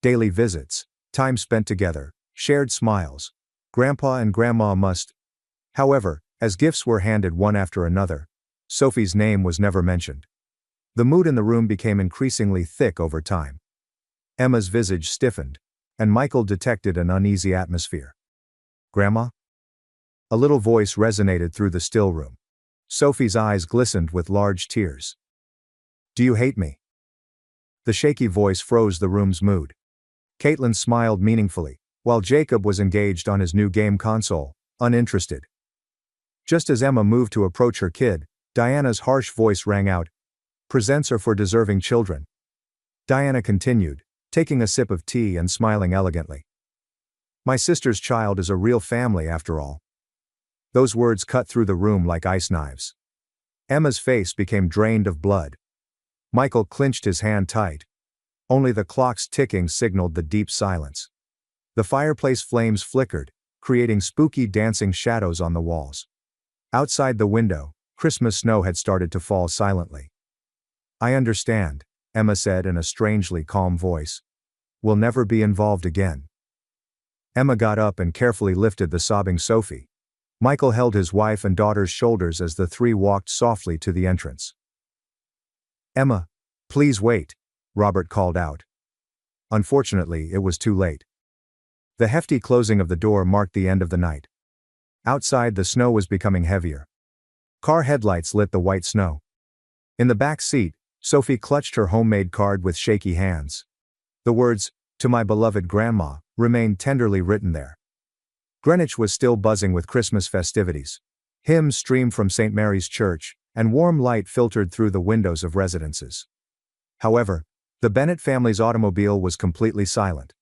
Daily visits, time spent together, shared smiles. Grandpa and Grandma must. However, as gifts were handed one after another, Sophie's name was never mentioned. The mood in the room became increasingly thick over time. Emma's visage stiffened, and Michael detected an uneasy atmosphere. "Grandma?" A little voice resonated through the still room. Sophie's eyes glistened with large tears. "Do you hate me?" The shaky voice froze the room's mood. Caitlin smiled meaningfully, while Jacob was engaged on his new game console, uninterested. Just as Emma moved to approach her kid, Diana's harsh voice rang out. "Presents are for deserving children." Diana continued, taking a sip of tea and smiling elegantly. "My sister's child is a real family after all." Those words cut through the room like ice knives. Emma's face became drained of blood. Michael clenched his hand tight. Only the clock's ticking signaled the deep silence. The fireplace flames flickered, creating spooky dancing shadows on the walls. Outside the window, Christmas snow had started to fall silently. "I understand," Emma said in a strangely calm voice. "We'll never be involved again." Emma got up and carefully lifted the sobbing Sophie. Michael held his wife and daughter's shoulders as the three walked softly to the entrance. "Emma, please wait," Robert called out. Unfortunately, it was too late. The hefty closing of the door marked the end of the night. Outside, the snow was becoming heavier. Car headlights lit the white snow. In the back seat, Sophie clutched her homemade card with shaky hands. The words, "To my beloved grandma," remained tenderly written there. Greenwich was still buzzing with Christmas festivities. Hymns streamed from St. Mary's Church, and warm light filtered through the windows of residences. However, the Bennett family's automobile was completely silent.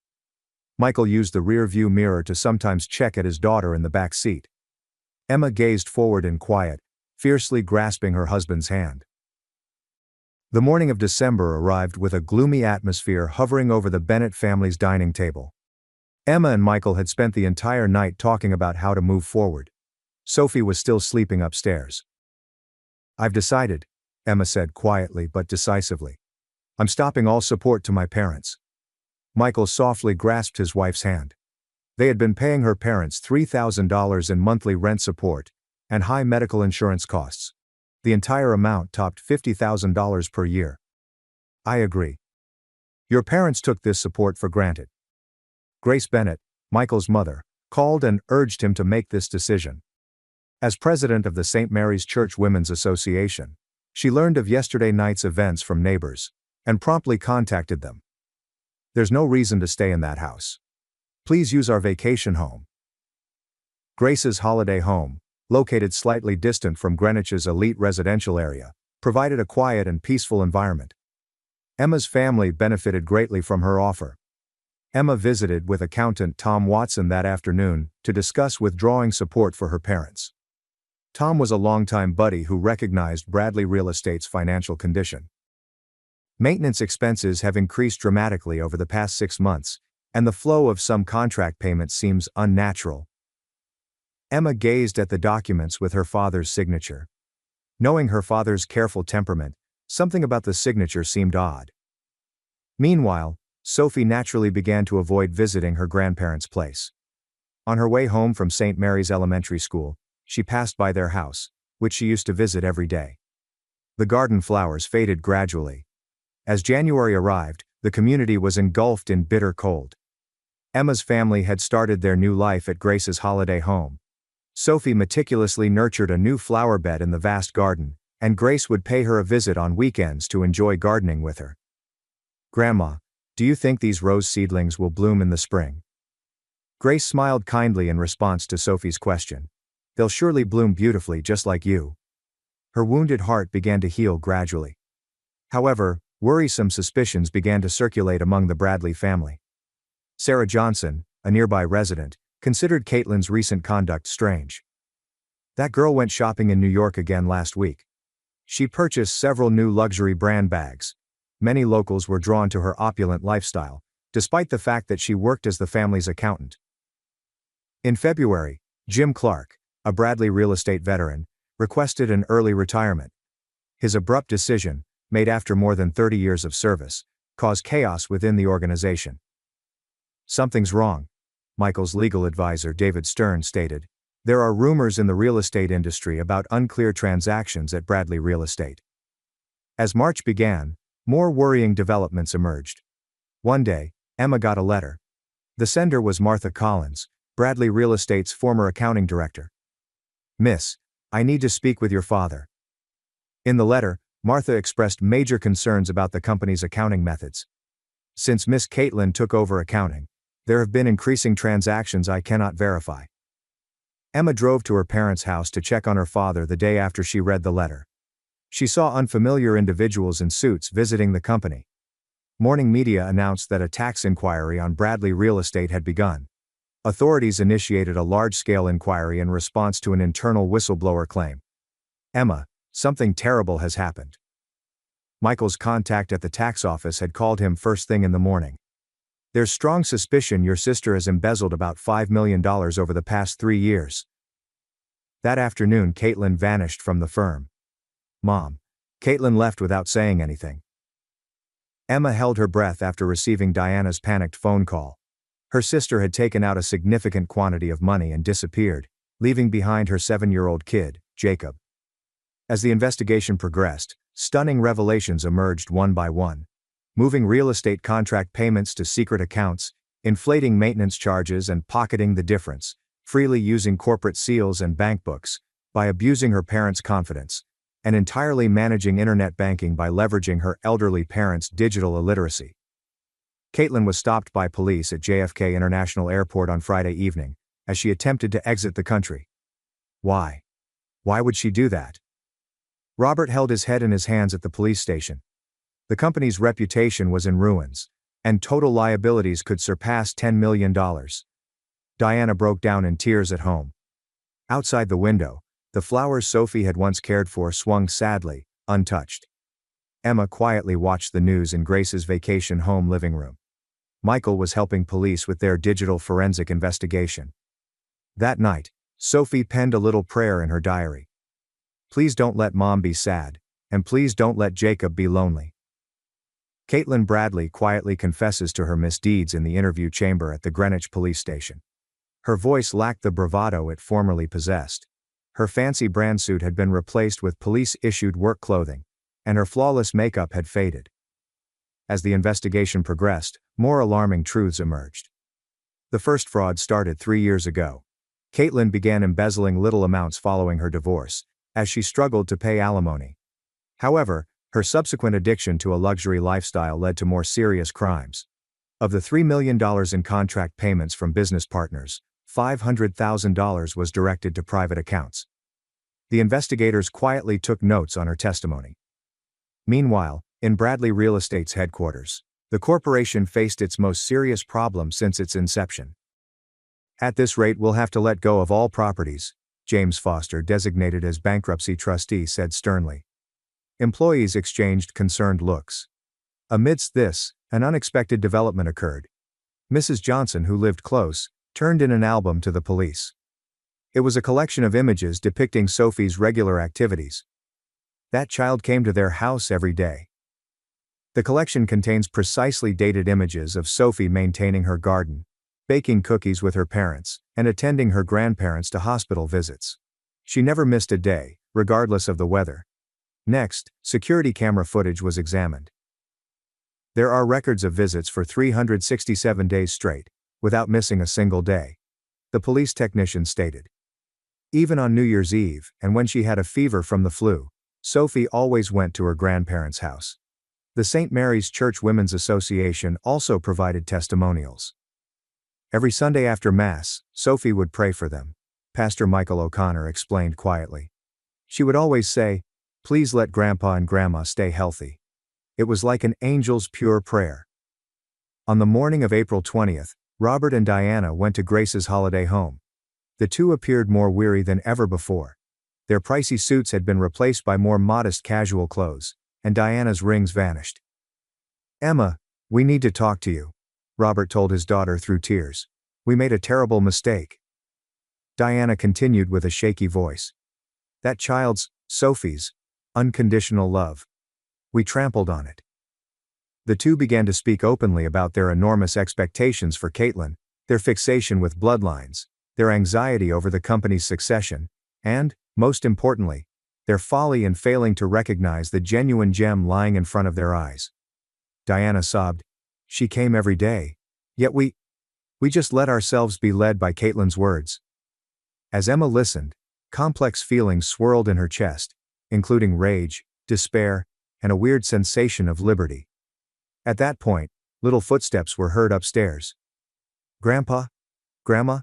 Michael used the rear-view mirror to sometimes check at his daughter in the back seat. Emma gazed forward in quiet, fiercely grasping her husband's hand. The morning of December arrived with a gloomy atmosphere hovering over the Bennett family's dining table. Emma and Michael had spent the entire night talking about how to move forward. Sophie was still sleeping upstairs. "I've decided," Emma said quietly but decisively. "I'm stopping all support to my parents." Michael softly grasped his wife's hand. They had been paying her parents $3,000 in monthly rent support and high medical insurance costs. The entire amount topped $50,000 per year. "I agree. Your parents took this support for granted." Grace Bennett, Michael's mother, called and urged him to make this decision. As president of the St. Mary's Church Women's Association, she learned of yesterday night's events from neighbors, and promptly contacted them. "There's no reason to stay in that house. Please use our vacation home." Grace's holiday home, located slightly distant from Greenwich's elite residential area, provided a quiet and peaceful environment. Emma's family benefited greatly from her offer. Emma visited with accountant Tom Watson that afternoon to discuss withdrawing support for her parents. Tom was a longtime buddy who recognized Bradley Real Estate's financial condition. Maintenance expenses have increased dramatically over the past 6 months, and the flow of some contract payments seems unnatural. Emma gazed at the documents with her father's signature. Knowing her father's careful temperament, something about the signature seemed odd. Meanwhile, Sophie naturally began to avoid visiting her grandparents' place. On her way home from St. Mary's Elementary School, she passed by their house, which she used to visit every day. The garden flowers faded gradually. As January arrived, the community was engulfed in bitter cold. Emma's family had started their new life at Grace's holiday home. Sophie meticulously nurtured a new flower bed in the vast garden, and Grace would pay her a visit on weekends to enjoy gardening with her. "Grandma, do you think these rose seedlings will bloom in the spring?" Grace smiled kindly in response to Sophie's question. "They'll surely bloom beautifully just like you." Her wounded heart began to heal gradually. However, worrisome suspicions began to circulate among the Bradley family. Sarah Johnson, a nearby resident, considered Caitlin's recent conduct strange. "That girl went shopping in New York again last week. She purchased several new luxury brand bags." Many locals were drawn to her opulent lifestyle, despite the fact that she worked as the family's accountant. In February, Jim Clark, a Bradley real estate veteran, requested an early retirement. His abrupt decision, made after more than 30 years of service, caused chaos within the organization. "Something's wrong," Michael's legal advisor David Stern stated. "There are rumors in the real estate industry about unclear transactions at Bradley Real Estate." As March began, more worrying developments emerged. One day, Emma got a letter. The sender was Martha Collins, Bradley Real Estate's former accounting director. "Miss, I need to speak with your father." In the letter, Martha expressed major concerns about the company's accounting methods. Since Miss Caitlin took over accounting, there have been increasing transactions I cannot verify. Emma drove to her parents' house to check on her father the day after she read the letter. She saw unfamiliar individuals in suits visiting the company. Morning media announced that a tax inquiry on Bradley Real Estate had begun. Authorities initiated a large-scale inquiry in response to an internal whistleblower claim. Emma, something terrible has happened. Michael's contact at the tax office had called him first thing in the morning. There's strong suspicion your sister has embezzled about $5 million over the past 3 years. That afternoon, Caitlin vanished from the firm. Mom. Caitlin left without saying anything. Emma held her breath after receiving Diana's panicked phone call. Her sister had taken out a significant quantity of money and disappeared, leaving behind her 7-year-old kid, Jacob. As the investigation progressed, stunning revelations emerged one by one. Moving real estate contract payments to secret accounts, inflating maintenance charges and pocketing the difference, freely using corporate seals and bank books, by abusing her parents' confidence, and entirely managing internet banking by leveraging her elderly parents' digital illiteracy. Caitlin was stopped by police at JFK International Airport on Friday evening, as she attempted to exit the country. Why? Why would she do that? Robert held his head in his hands at the police station. The company's reputation was in ruins, and total liabilities could surpass $10 million. Diana broke down in tears at home. Outside the window, the flowers Sophie had once cared for swung sadly, untouched. Emma quietly watched the news in Grace's vacation home living room. Michael was helping police with their digital forensic investigation. That night, Sophie penned a little prayer in her diary. Please don't let Mom be sad, and please don't let Jacob be lonely. Caitlin Bradley quietly confesses to her misdeeds in the interview chamber at the Greenwich police station. Her voice lacked the bravado it formerly possessed. Her fancy brand suit had been replaced with police-issued work clothing, and her flawless makeup had faded. As the investigation progressed, more alarming truths emerged. The first fraud started 3 years ago. Caitlin began embezzling little amounts following her divorce, as she struggled to pay alimony. However, her subsequent addiction to a luxury lifestyle led to more serious crimes. Of the $3 million in contract payments from business partners, $500,000 was directed to private accounts. The investigators quietly took notes on her testimony. Meanwhile, in Bradley Real Estate's headquarters, the corporation faced its most serious problem since its inception. At this rate, we'll have to let go of all properties, James Foster, designated as bankruptcy trustee, said sternly. Employees exchanged concerned looks. Amidst this, an unexpected development occurred. Mrs. Johnson, who lived close, turned in an album to the police. It was a collection of images depicting Sophie's regular activities. That child came to their house every day. The collection contains precisely dated images of Sophie maintaining her garden, baking cookies with her parents, and attending her grandparents to hospital visits. She never missed a day, regardless of the weather. Next, security camera footage was examined. There are records of visits for 367 days straight, without missing a single day. The police technician stated. Even on New Year's Eve, and when she had a fever from the flu, Sophie always went to her grandparents' house. The St. Mary's Church Women's Association also provided testimonials. Every Sunday after Mass, Sophie would pray for them, Pastor Michael O'Connor explained quietly. She would always say, "Please let Grandpa and Grandma stay healthy." It was like an angel's pure prayer. On the morning of April 20th, Robert and Diana went to Grace's holiday home. The two appeared more weary than ever before. Their pricey suits had been replaced by more modest casual clothes, and Diana's rings vanished. "Emma, we need to talk to you," Robert told his daughter through tears. "We made a terrible mistake." Diana continued with a shaky voice. "That child's, Sophie's, unconditional love. We trampled on it." The two began to speak openly about their enormous expectations for Caitlin, their fixation with bloodlines, their anxiety over the company's succession, and, most importantly, their folly in failing to recognize the genuine gem lying in front of their eyes. Diana sobbed. "She came every day, yet we just let ourselves be led by Caitlin's words." As Emma listened, complex feelings swirled in her chest, including rage, despair, and a weird sensation of liberty. At that point, little footsteps were heard upstairs. "Grandpa? Grandma?"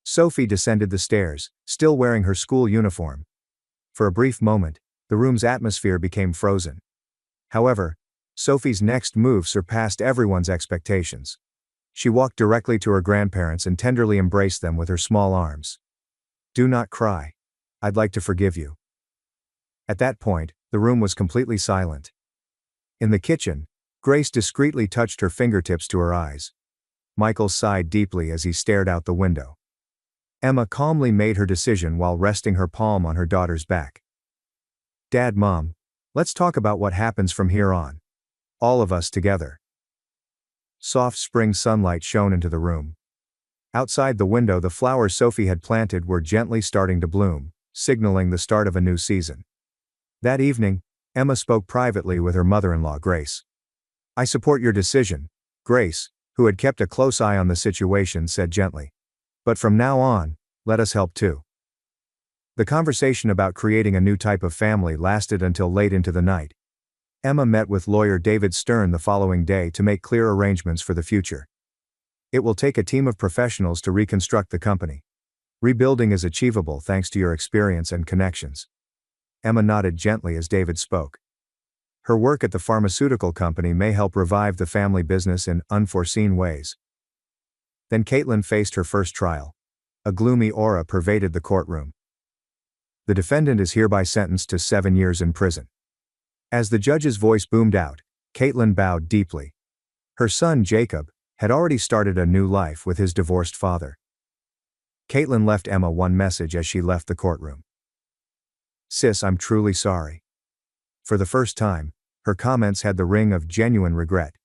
Sophie descended the stairs, still wearing her school uniform. For a brief moment, the room's atmosphere became frozen. However, Sophie's next move surpassed everyone's expectations. She walked directly to her grandparents and tenderly embraced them with her small arms. "Do not cry. I'd like to forgive you." At that point, the room was completely silent. In the kitchen, Grace discreetly touched her fingertips to her eyes. Michael sighed deeply as he stared out the window. Emma calmly made her decision while resting her palm on her daughter's back. "Dad, Mom, let's talk about what happens from here on. All of us together." Soft spring sunlight shone into the room. Outside the window, the flowers Sophie had planted were gently starting to bloom, signaling the start of a new season. That evening, Emma spoke privately with her mother-in-law, Grace. "I support your decision," Grace, who had kept a close eye on the situation, said gently. "But from now on, let us help too." The conversation about creating a new type of family lasted until late into the night. Emma met with lawyer David Stern the following day to make clear arrangements for the future. "It will take a team of professionals to reconstruct the company. Rebuilding is achievable thanks to your experience and connections." Emma nodded gently as David spoke. Her work at the pharmaceutical company may help revive the family business in unforeseen ways. Then Caitlin faced her first trial. A gloomy aura pervaded the courtroom. "The defendant is hereby sentenced to 7 years in prison." As the judge's voice boomed out, Caitlin bowed deeply. Her son Jacob had already started a new life with his divorced father. Caitlin left Emma one message as she left the courtroom. "Sis, I'm truly sorry." For the first time, her comments had the ring of genuine regret.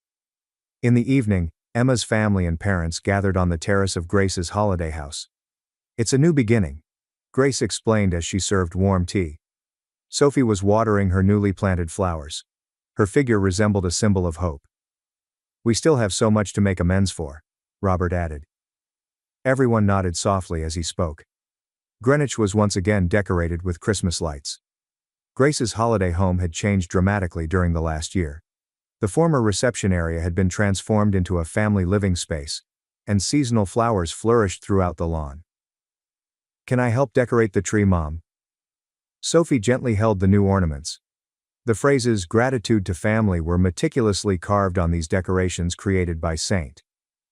In the evening, Emma's family and parents gathered on the terrace of Grace's holiday house. "It's a new beginning," Grace explained as she served warm tea. Sophie was watering her newly planted flowers. Her figure resembled a symbol of hope. "We still have so much to make amends for," Robert added. Everyone nodded softly as he spoke. Greenwich was once again decorated with Christmas lights. Grace's holiday home had changed dramatically during the last year. The former reception area had been transformed into a family living space, and seasonal flowers flourished throughout the lawn. "Can I help decorate the tree, Mom?" Sophie gently held the new ornaments. The phrases "gratitude to family" were meticulously carved on these decorations created by St.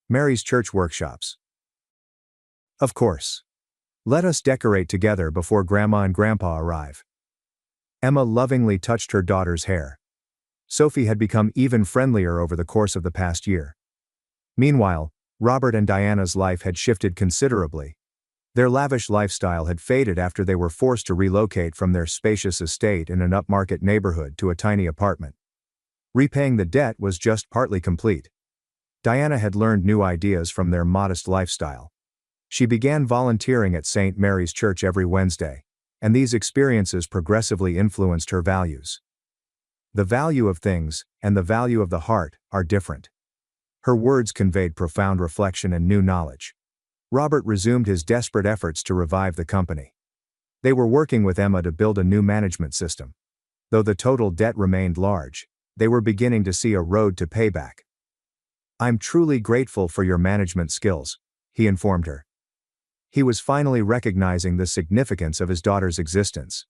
Mary's Church workshops. "Of course. Let us decorate together before Grandma and Grandpa arrive." Emma lovingly touched her daughter's hair. Sophie had become even friendlier over the course of the past year. Meanwhile, Robert and Diana's life had shifted considerably. Their lavish lifestyle had faded after they were forced to relocate from their spacious estate in an upmarket neighborhood to a tiny apartment. Repaying the debt was just partly complete. Diana had learned new ideas from their modest lifestyle. She began volunteering at St. Mary's Church every Wednesday, and these experiences progressively influenced her values. The value of things, and the value of the heart, are different. Her words conveyed profound reflection and new knowledge. Robert resumed his desperate efforts to revive the company. They were working with Emma to build a new management system. Though the total debt remained large, they were beginning to see a road to payback. "I'm truly grateful for your management skills," he informed her. He was finally recognizing the significance of his daughter's existence.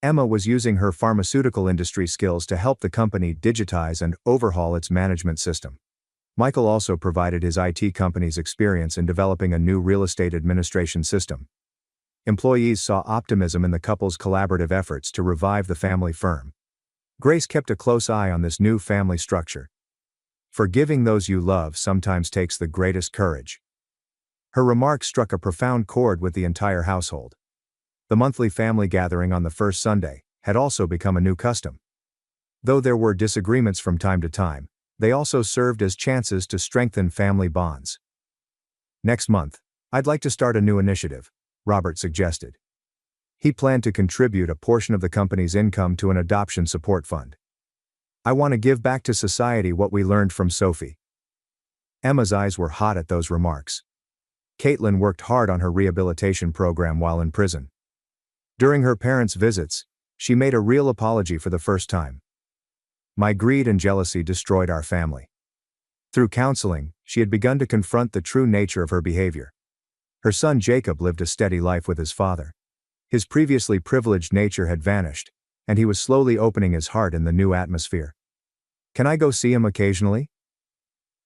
Emma was using her pharmaceutical industry skills to help the company digitize and overhaul its management system. Michael also provided his IT company's experience in developing a new real estate administration system. Employees saw optimism in the couple's collaborative efforts to revive the family firm. Grace kept a close eye on this new family structure. "Forgiving those you love sometimes takes the greatest courage." Her remarks struck a profound chord with the entire household. The monthly family gathering on the first Sunday had also become a new custom. Though there were disagreements from time to time, they also served as chances to strengthen family bonds. "Next month, I'd like to start a new initiative," Robert suggested. He planned to contribute a portion of the company's income to an adoption support fund. "I want to give back to society what we learned from Sophie." Emma's eyes were hot at those remarks. Caitlin worked hard on her rehabilitation program while in prison. During her parents' visits, she made a real apology for the first time. My greed and jealousy destroyed our family. Through counseling, she had begun to confront the true nature of her behavior. Her son Jacob lived a steady life with his father. His previously privileged nature had vanished, and he was slowly opening his heart in the new atmosphere. Can I go see him occasionally?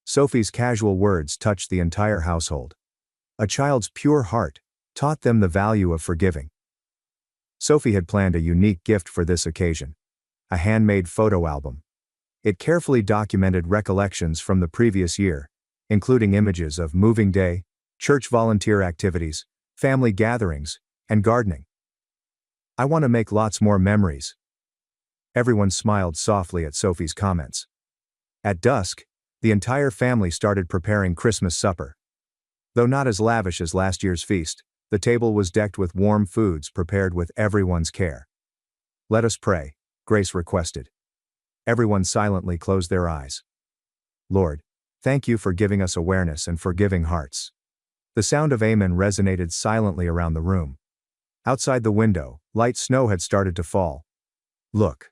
Sophie's casual words touched the entire household. A child's pure heart taught them the value of forgiving. Sophie had planned a unique gift for this occasion: a handmade photo album. It carefully documented recollections from the previous year, including images of moving day, church volunteer activities, family gatherings, and gardening. I want to make lots more memories. Everyone smiled softly at Sophie's comments. At dusk, the entire family started preparing Christmas supper. Though not as lavish as last year's feast, the table was decked with warm foods prepared with everyone's care. Let us pray, Grace requested. Everyone silently closed their eyes. Lord, thank you for giving us awareness and forgiving hearts. The sound of amen resonated silently around the room. Outside the window, light snow had started to fall. Look.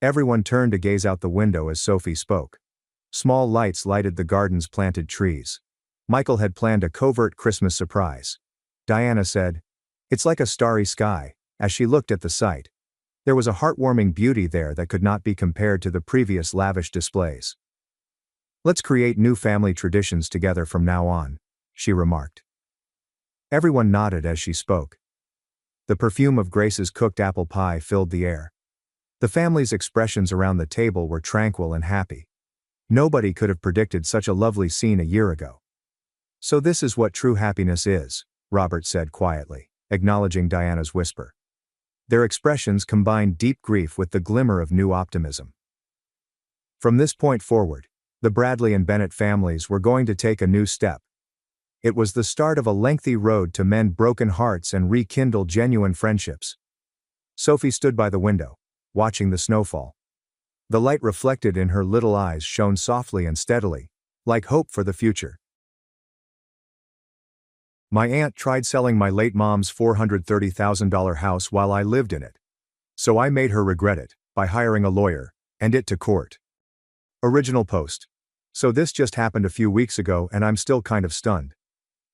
Everyone turned to gaze out the window as Sophie spoke. Small lights lighted the garden's planted trees. Michael had planned a covert Christmas surprise. Diana said, "It's like a starry sky," as she looked at the sight. There was a heartwarming beauty there that could not be compared to the previous lavish displays. Let's create new family traditions together from now on, she remarked. Everyone nodded as she spoke. The perfume of Grace's cooked apple pie filled the air. The family's expressions around the table were tranquil and happy. Nobody could have predicted such a lovely scene a year ago. So this is what true happiness is, Robert said quietly, acknowledging Diana's whisper. Their expressions combined deep grief with the glimmer of new optimism. From this point forward, the Bradley and Bennett families were going to take a new step. It was the start of a lengthy road to mend broken hearts and rekindle genuine friendships. Sophie stood by the window, watching the snowfall. The light reflected in her little eyes shone softly and steadily, like hope for the future. My aunt tried selling my late mom's $430,000 house while I lived in it. So I made her regret it, by hiring a lawyer, and it to court. Original post. So this just happened a few weeks ago and I'm still kind of stunned.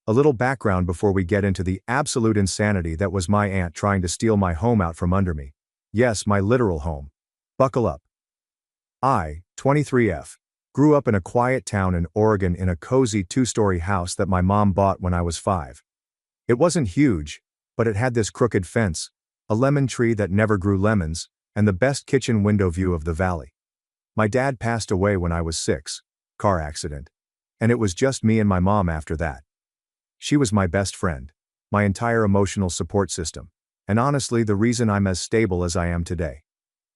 A little background before we get into the absolute insanity that was my aunt trying to steal my home out from under me. Yes, my literal home. Buckle up. I, 23F, grew up in a quiet town in Oregon in a cozy 2-story house that my mom bought when I was 5. It wasn't huge, but it had this crooked fence, a lemon tree that never grew lemons, and the best kitchen window view of the valley. My dad passed away when I was 6, car accident, and it was just me and my mom after that. She was my best friend, my entire emotional support system, and honestly the reason I'm as stable as I am today.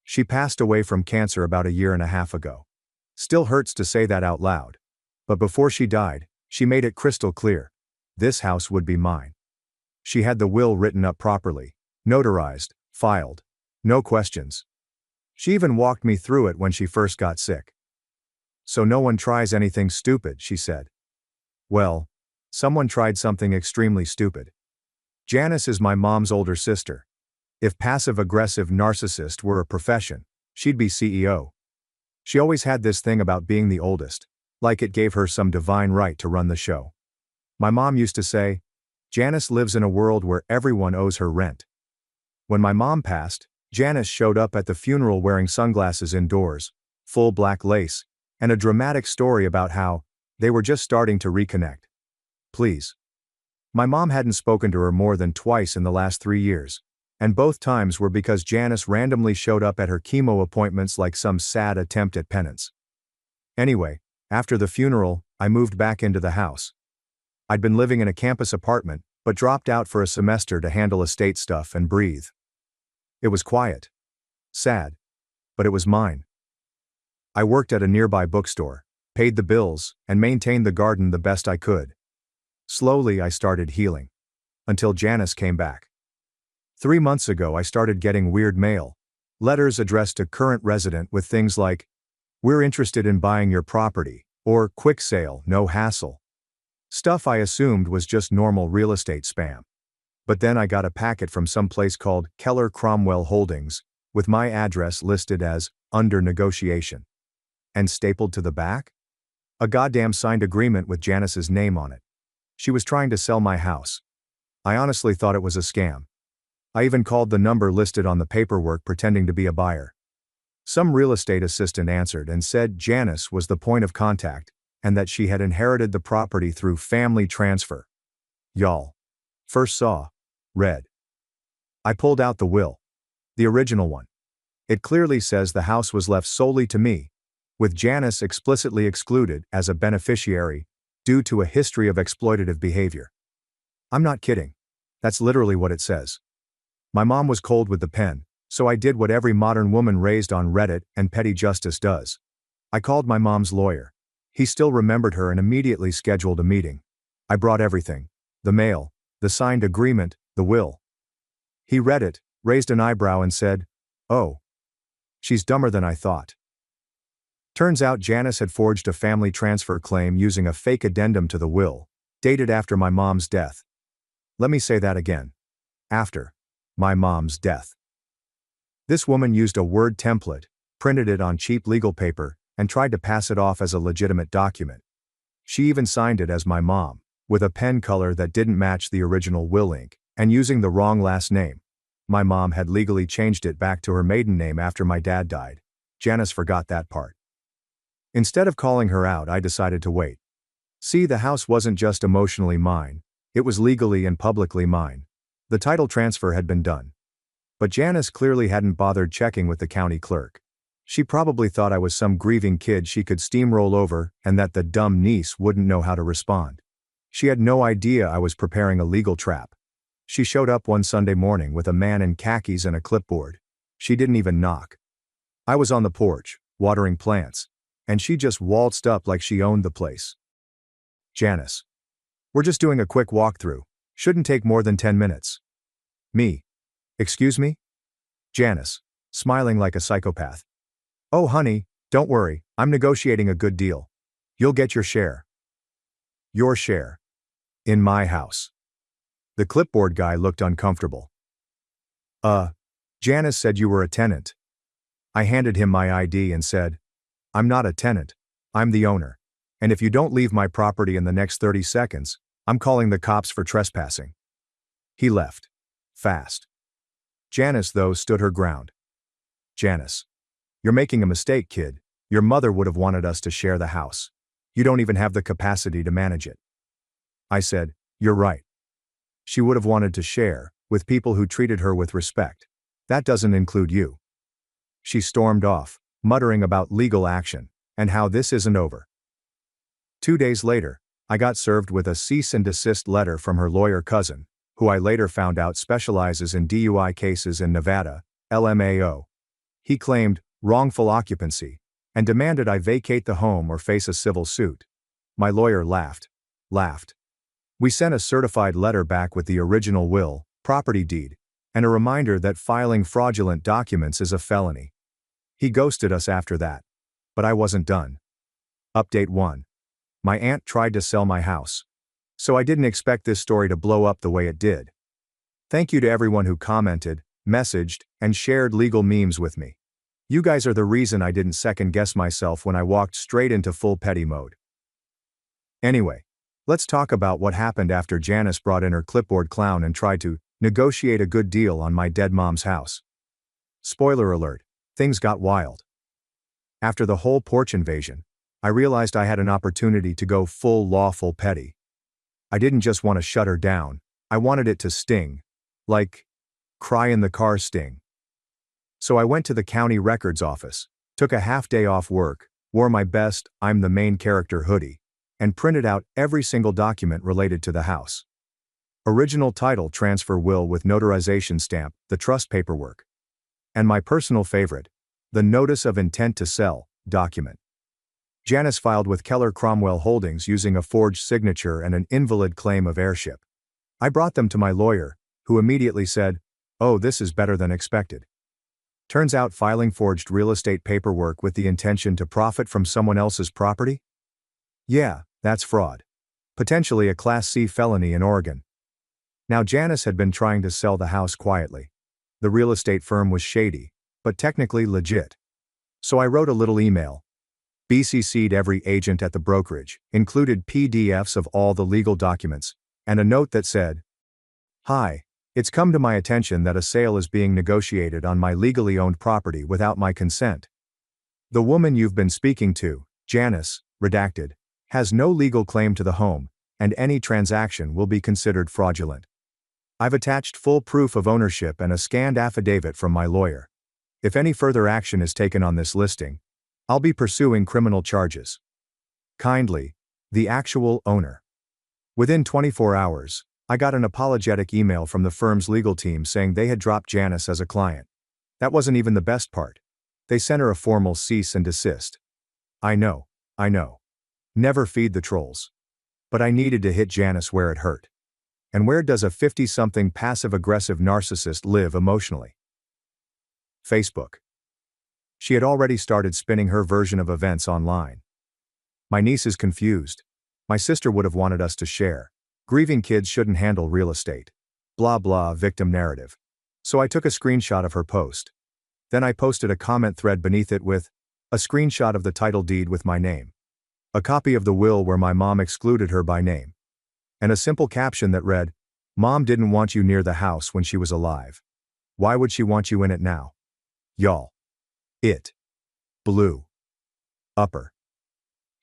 She passed away from cancer about a year and a half ago. Still hurts to say that out loud. But before she died, she made it crystal clear. This house would be mine. She had the will written up properly, notarized, filed. No questions. She even walked me through it when she first got sick. So no one tries anything stupid, she said. Well, someone tried something extremely stupid. Janice is my mom's older sister. If passive-aggressive narcissist were a profession, she'd be CEO. She always had this thing about being the oldest, like it gave her some divine right to run the show. My mom used to say, Janice lives in a world where everyone owes her rent. When my mom passed, Janice showed up at the funeral wearing sunglasses indoors, full black lace, and a dramatic story about how they were just starting to reconnect. Please. My mom hadn't spoken to her more than twice in the last 3 years. And both times were because Janice randomly showed up at her chemo appointments like some sad attempt at penance. Anyway, after the funeral, I moved back into the house. I'd been living in a campus apartment, but dropped out for a semester to handle estate stuff and breathe. It was quiet. Sad. But it was mine. I worked at a nearby bookstore, paid the bills, and maintained the garden the best I could. Slowly I started healing. Until Janice came back. 3 months ago I started getting weird mail. Letters addressed to current resident with things like, "We're interested in buying your property," or "Quick sale, no hassle." Stuff I assumed was just normal real estate spam. But then I got a packet from some place called Keller Cromwell Holdings, with my address listed as under negotiation. And stapled to the back? A goddamn signed agreement with Janice's name on it. She was trying to sell my house. I honestly thought it was a scam. I even called the number listed on the paperwork pretending to be a buyer. Some real estate assistant answered and said Janice was the point of contact, and that she had inherited the property through family transfer. Y'all. First saw. Read. I pulled out the will. The original one. It clearly says the house was left solely to me, with Janice explicitly excluded as a beneficiary due to a history of exploitative behavior. I'm not kidding. That's literally what it says. My mom was cold with the pen, so I did what every modern woman raised on Reddit and petty justice does. I called my mom's lawyer. He still remembered her and immediately scheduled a meeting. I brought everything. The mail, the signed agreement, the will. He read it, raised an eyebrow and said, "Oh. She's dumber than I thought." Turns out Janice had forged a family transfer claim using a fake addendum to the will, dated after my mom's death. Let me say that again. After my mom's death. This woman used a Word template, printed it on cheap legal paper, and tried to pass it off as a legitimate document. She even signed it as my mom, with a pen color that didn't match the original will ink, and using the wrong last name. My mom had legally changed it back to her maiden name after my dad died. Janice forgot that part. Instead of calling her out, I decided to wait. See, the house wasn't just emotionally mine, it was legally and publicly mine. The title transfer had been done. But Janice clearly hadn't bothered checking with the county clerk. She probably thought I was some grieving kid she could steamroll over and that the dumb niece wouldn't know how to respond. She had no idea I was preparing a legal trap. She showed up one Sunday morning with a man in khakis and a clipboard. She didn't even knock. I was on the porch, watering plants, and she just waltzed up like she owned the place. "Janice. We're just doing a quick walkthrough. Shouldn't take more than 10 minutes. Me. Excuse me? Janice, smiling like a psychopath. "Oh honey, don't worry, I'm negotiating a good deal. You'll get your share." Your share. In my house. The clipboard guy looked uncomfortable. Janice said you were a tenant." I handed him my ID and said, "I'm not a tenant, I'm the owner. And if you don't leave my property in the next 30 seconds, I'm calling the cops for trespassing." He left. Fast. Janice, though, stood her ground. "Janice. You're making a mistake, kid. Your mother would have wanted us to share the house. You don't even have the capacity to manage it." I said, "You're right. She would have wanted to share, with people who treated her with respect. That doesn't include you." She stormed off, muttering about legal action, and how this isn't over. 2 days later, I got served with a cease and desist letter from her lawyer cousin, who I later found out specializes in DUI cases in Nevada, LMAO. He claimed wrongful occupancy and demanded I vacate the home or face a civil suit. My lawyer laughed. We sent a certified letter back with the original will, property deed, and a reminder that filing fraudulent documents is a felony. He ghosted us after that. But I wasn't done. Update 1. My aunt tried to sell my house. So I didn't expect this story to blow up the way it did. Thank you to everyone who commented, messaged, and shared legal memes with me. You guys are the reason I didn't second-guess myself when I walked straight into full petty mode. Anyway, let's talk about what happened after Janice brought in her clipboard clown and tried to negotiate a good deal on my dead mom's house. Spoiler alert, things got wild. After the whole porch invasion, I realized I had an opportunity to go full lawful petty. I didn't just want to shut her down, I wanted it to sting. Like, cry in the car sting. So I went to the county records office, took a half day off work, wore my best "I'm the main character" hoodie, and printed out every single document related to the house. Original title transfer will with notarization stamp, the trust paperwork. And my personal favorite, the notice of intent to sell document. Janice filed with Keller Cromwell Holdings using a forged signature and an invalid claim of heirship. I brought them to my lawyer, who immediately said, "Oh, this is better than expected." Turns out filing forged real estate paperwork with the intention to profit from someone else's property? Yeah, that's fraud. Potentially a Class C felony in Oregon. Now Janice had been trying to sell the house quietly. The real estate firm was shady, but technically legit. So I wrote a little email. BCC'd every agent at the brokerage, included PDFs of all the legal documents, and a note that said, "Hi, it's come to my attention that a sale is being negotiated on my legally owned property without my consent. The woman you've been speaking to, Janice, redacted, has no legal claim to the home, and any transaction will be considered fraudulent. I've attached full proof of ownership and a scanned affidavit from my lawyer. If any further action is taken on this listing, I'll be pursuing criminal charges. Kindly, the actual owner." Within 24 hours, I got an apologetic email from the firm's legal team saying they had dropped Janice as a client. That wasn't even the best part. They sent her a formal cease and desist. I know. Never feed the trolls. But I needed to hit Janice where it hurt. And where does a 50-something passive-aggressive narcissist live emotionally? Facebook. She had already started spinning her version of events online. My niece is confused. My sister would have wanted us to share. Grieving kids shouldn't handle real estate. Blah blah victim narrative. So I took a screenshot of her post. Then I posted a comment thread beneath it with a screenshot of the title deed with my name, a copy of the will where my mom excluded her by name, and a simple caption that read, "Mom didn't want you near the house when she was alive. Why would she want you in it now? Y'all." It blew upper.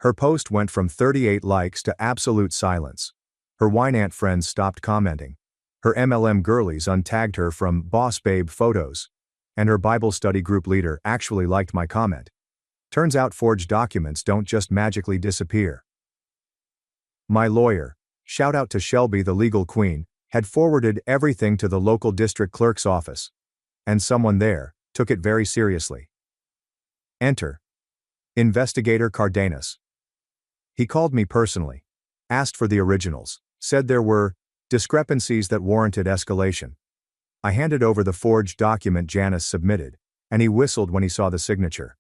Her post went from 38 likes to absolute silence. Her Wynant friends stopped commenting. Her MLM girlies untagged her from Boss Babe photos. And her Bible study group leader actually liked my comment. Turns out forged documents don't just magically disappear. My lawyer, shout out to Shelby the legal queen, had forwarded everything to the local district clerk's office. And someone there took it very seriously. Enter Investigator Cardenas. He called me personally, asked for the originals, said there were discrepancies that warranted escalation. I handed over the forged document Janice submitted, and he whistled when he saw the signature.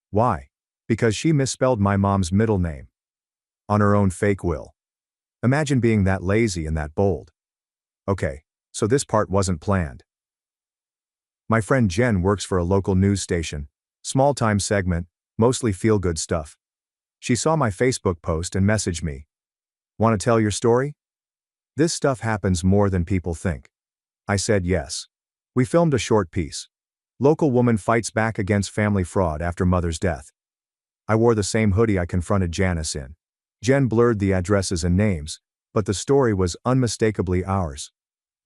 Why? Because she misspelled my mom's middle name on her own fake will. Imagine being that lazy and that bold. Okay, so this part wasn't planned. My friend Jen works for a local news station, small-time segment, mostly feel-good stuff. She saw my Facebook post and messaged me. "Want to tell your story? This stuff happens more than people think." I said yes. We filmed a short piece. Local woman fights back against family fraud after mother's death. I wore the same hoodie I confronted Janice in. Jen blurred the addresses and names, but the story was unmistakably ours.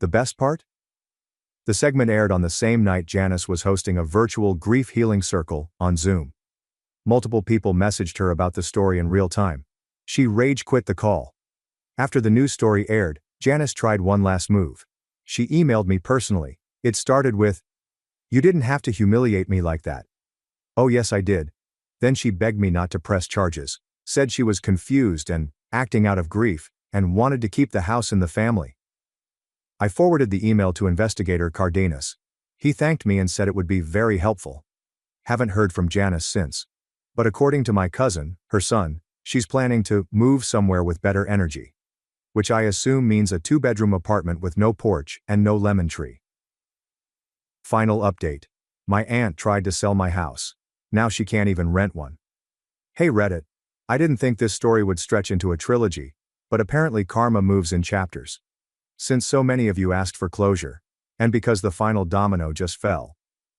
The best part? The segment aired on the same night Janice was hosting a virtual grief healing circle on Zoom. Multiple people messaged her about the story in real time. She rage quit the call. After the news story aired, Janice tried one last move. She emailed me personally. It started with, "You didn't have to humiliate me like that." Oh yes I did. Then she begged me not to press charges, said she was confused and acting out of grief, and wanted to keep the house in the family. I forwarded the email to Investigator Cardenas. He thanked me and said it would be very helpful. Haven't heard from Janice since. But according to my cousin, her son, she's planning to move somewhere with better energy. Which I assume means a 2-bedroom apartment with no porch and no lemon tree. Final update. My aunt tried to sell my house. Now she can't even rent one. Hey Reddit. I didn't think this story would stretch into a trilogy, but apparently karma moves in chapters. Since so many of you asked for closure, and because the final domino just fell,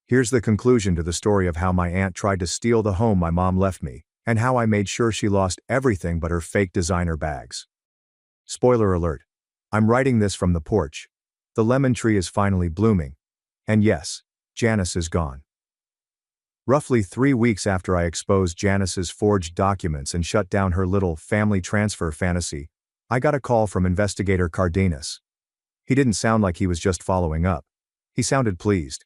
here's the conclusion to the story of how my aunt tried to steal the home my mom left me, and how I made sure she lost everything but her fake designer bags. Spoiler alert. I'm writing this from the porch. The lemon tree is finally blooming. And yes, Janice is gone. Roughly 3 weeks after I exposed Janice's forged documents and shut down her little family transfer fantasy, I got a call from Investigator Cardenas. He didn't sound like he was just following up. He sounded pleased.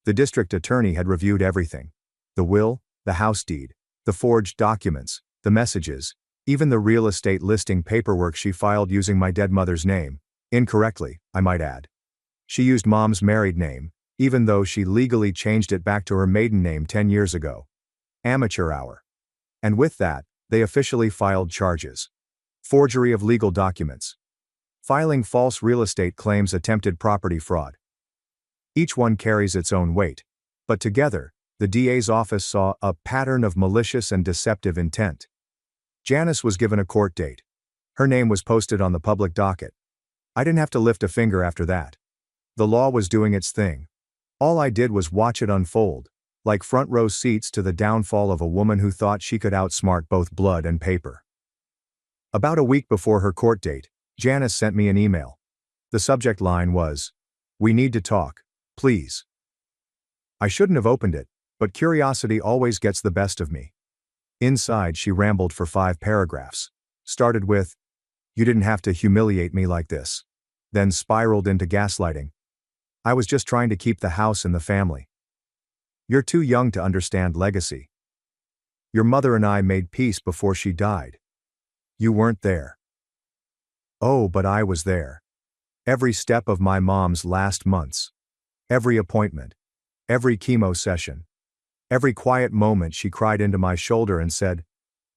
The district attorney had reviewed everything. The will, the house deed, the forged documents, the messages, even the real estate listing paperwork she filed using my dead mother's name, incorrectly, I might add. She used mom's married name, even though she legally changed it back to her maiden name 10 years ago. Amateur hour. And with that, they officially filed charges. Forgery of legal documents. Filing false real estate claims, attempted property fraud. Each one carries its own weight, but together, The DA's office saw a pattern of malicious and deceptive intent. Janice was given a court date. Her name was posted on the public docket. I didn't have to lift a finger after that. The law was doing its thing. All I did was watch it unfold, like front row seats to the downfall of a woman who thought she could outsmart both blood and paper. About a week before her court date, Janice sent me an email. The subject line was, "We need to talk, please." I shouldn't have opened it, but curiosity always gets the best of me. Inside, she rambled for 5 paragraphs. Started with, "You didn't have to humiliate me like this." Then spiraled into gaslighting. "I was just trying to keep the house and the family. You're too young to understand legacy. Your mother and I made peace before she died. You weren't there." Oh, but I was there. Every step of my mom's last months. Every appointment. Every chemo session. Every quiet moment she cried into my shoulder and said,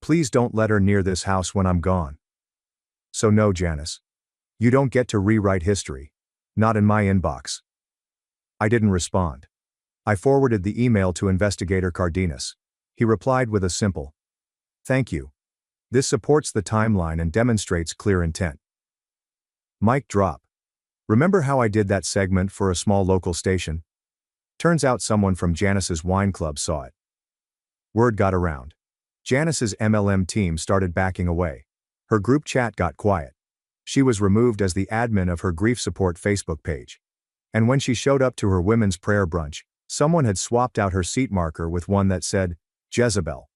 "Please don't let her near this house when I'm gone." So no, Janice. You don't get to rewrite history. Not in my inbox. I didn't respond. I forwarded the email to Investigator Cardenas. He replied with a simple, "Thank you. This supports the timeline and demonstrates clear intent." Mic drop. Remember how I did that segment for a small local station? Turns out someone from Janice's wine club saw it. Word got around. Janice's MLM team started backing away. Her group chat got quiet. She was removed as the admin of her grief support Facebook page. And when she showed up to her women's prayer brunch, someone had swapped out her seat marker with one that said, Jezebel.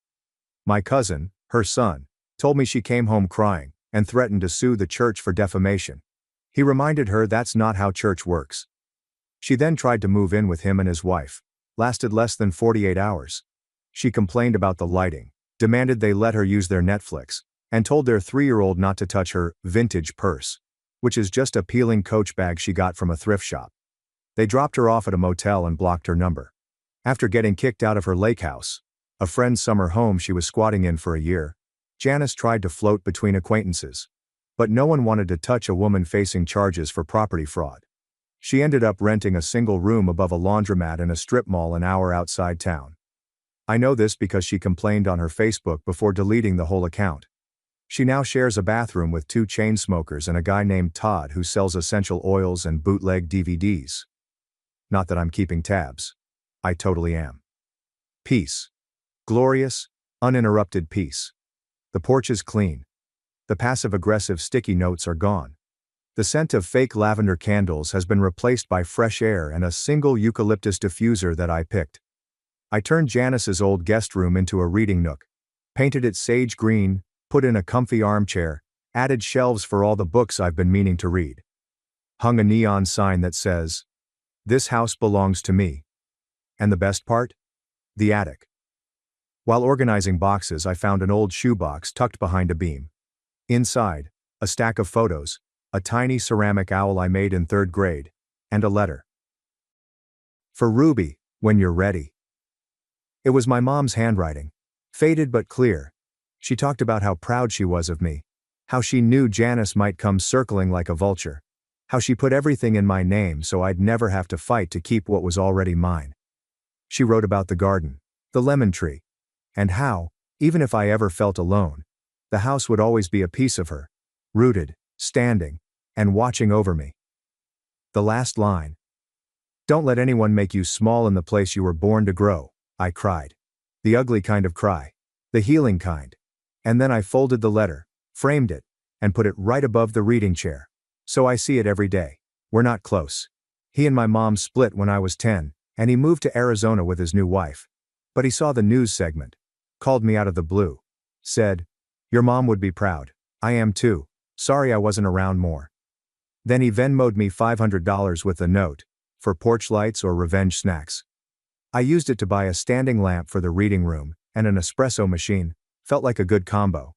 My cousin, her son, told me she came home crying and threatened to sue the church for defamation. He reminded her that's not how church works. She then tried to move in with him and his wife. Lasted less than 48 hours. She complained about the lighting, demanded they let her use their Netflix, and told their 3-year-old not to touch her vintage purse, which is just a peeling Coach bag she got from a thrift shop. They dropped her off at a motel and blocked her number. After getting kicked out of her lake house, a friend's summer home she was squatting in for a year, Janice tried to float between acquaintances. But no one wanted to touch a woman facing charges for property fraud. She ended up renting a single room above a laundromat in a strip mall an hour outside town. I know this because she complained on her Facebook before deleting the whole account. She now shares a bathroom with 2 chain smokers and a guy named Todd who sells essential oils and bootleg DVDs. Not that I'm keeping tabs. I totally am. Peace. Glorious, uninterrupted peace. The porch is clean. The passive-aggressive sticky notes are gone. The scent of fake lavender candles has been replaced by fresh air and a single eucalyptus diffuser that I picked. I turned Janice's old guest room into a reading nook, painted it sage green, put in a comfy armchair, added shelves for all the books I've been meaning to read. Hung a neon sign that says, "This house belongs to me." And the best part? The attic. While organizing boxes, I found an old shoebox tucked behind a beam. Inside, a stack of photos, a tiny ceramic owl I made in 3rd grade, and a letter. For Ruby, when you're ready. It was my mom's handwriting, faded but clear. She talked about how proud she was of me, how she knew Janice might come circling like a vulture, how she put everything in my name so I'd never have to fight to keep what was already mine. She wrote about the garden, the lemon tree, and how, even if I ever felt alone, the house would always be a piece of her, rooted, standing, and watching over me. The last line. "Don't let anyone make you small in the place you were born to grow," I cried. The ugly kind of cry. The healing kind. And then I folded the letter, framed it, and put it right above the reading chair. So I see it every day. We're not close. He and my mom split when I was 10, and he moved to Arizona with his new wife. But he saw the news segment. Called me out of the blue. Said, "Your mom would be proud. I am too. Sorry I wasn't around more." Then he Venmo'd me $500 with a note, for porch lights or revenge snacks. I used it to buy a standing lamp for the reading room, and an espresso machine. Felt like a good combo.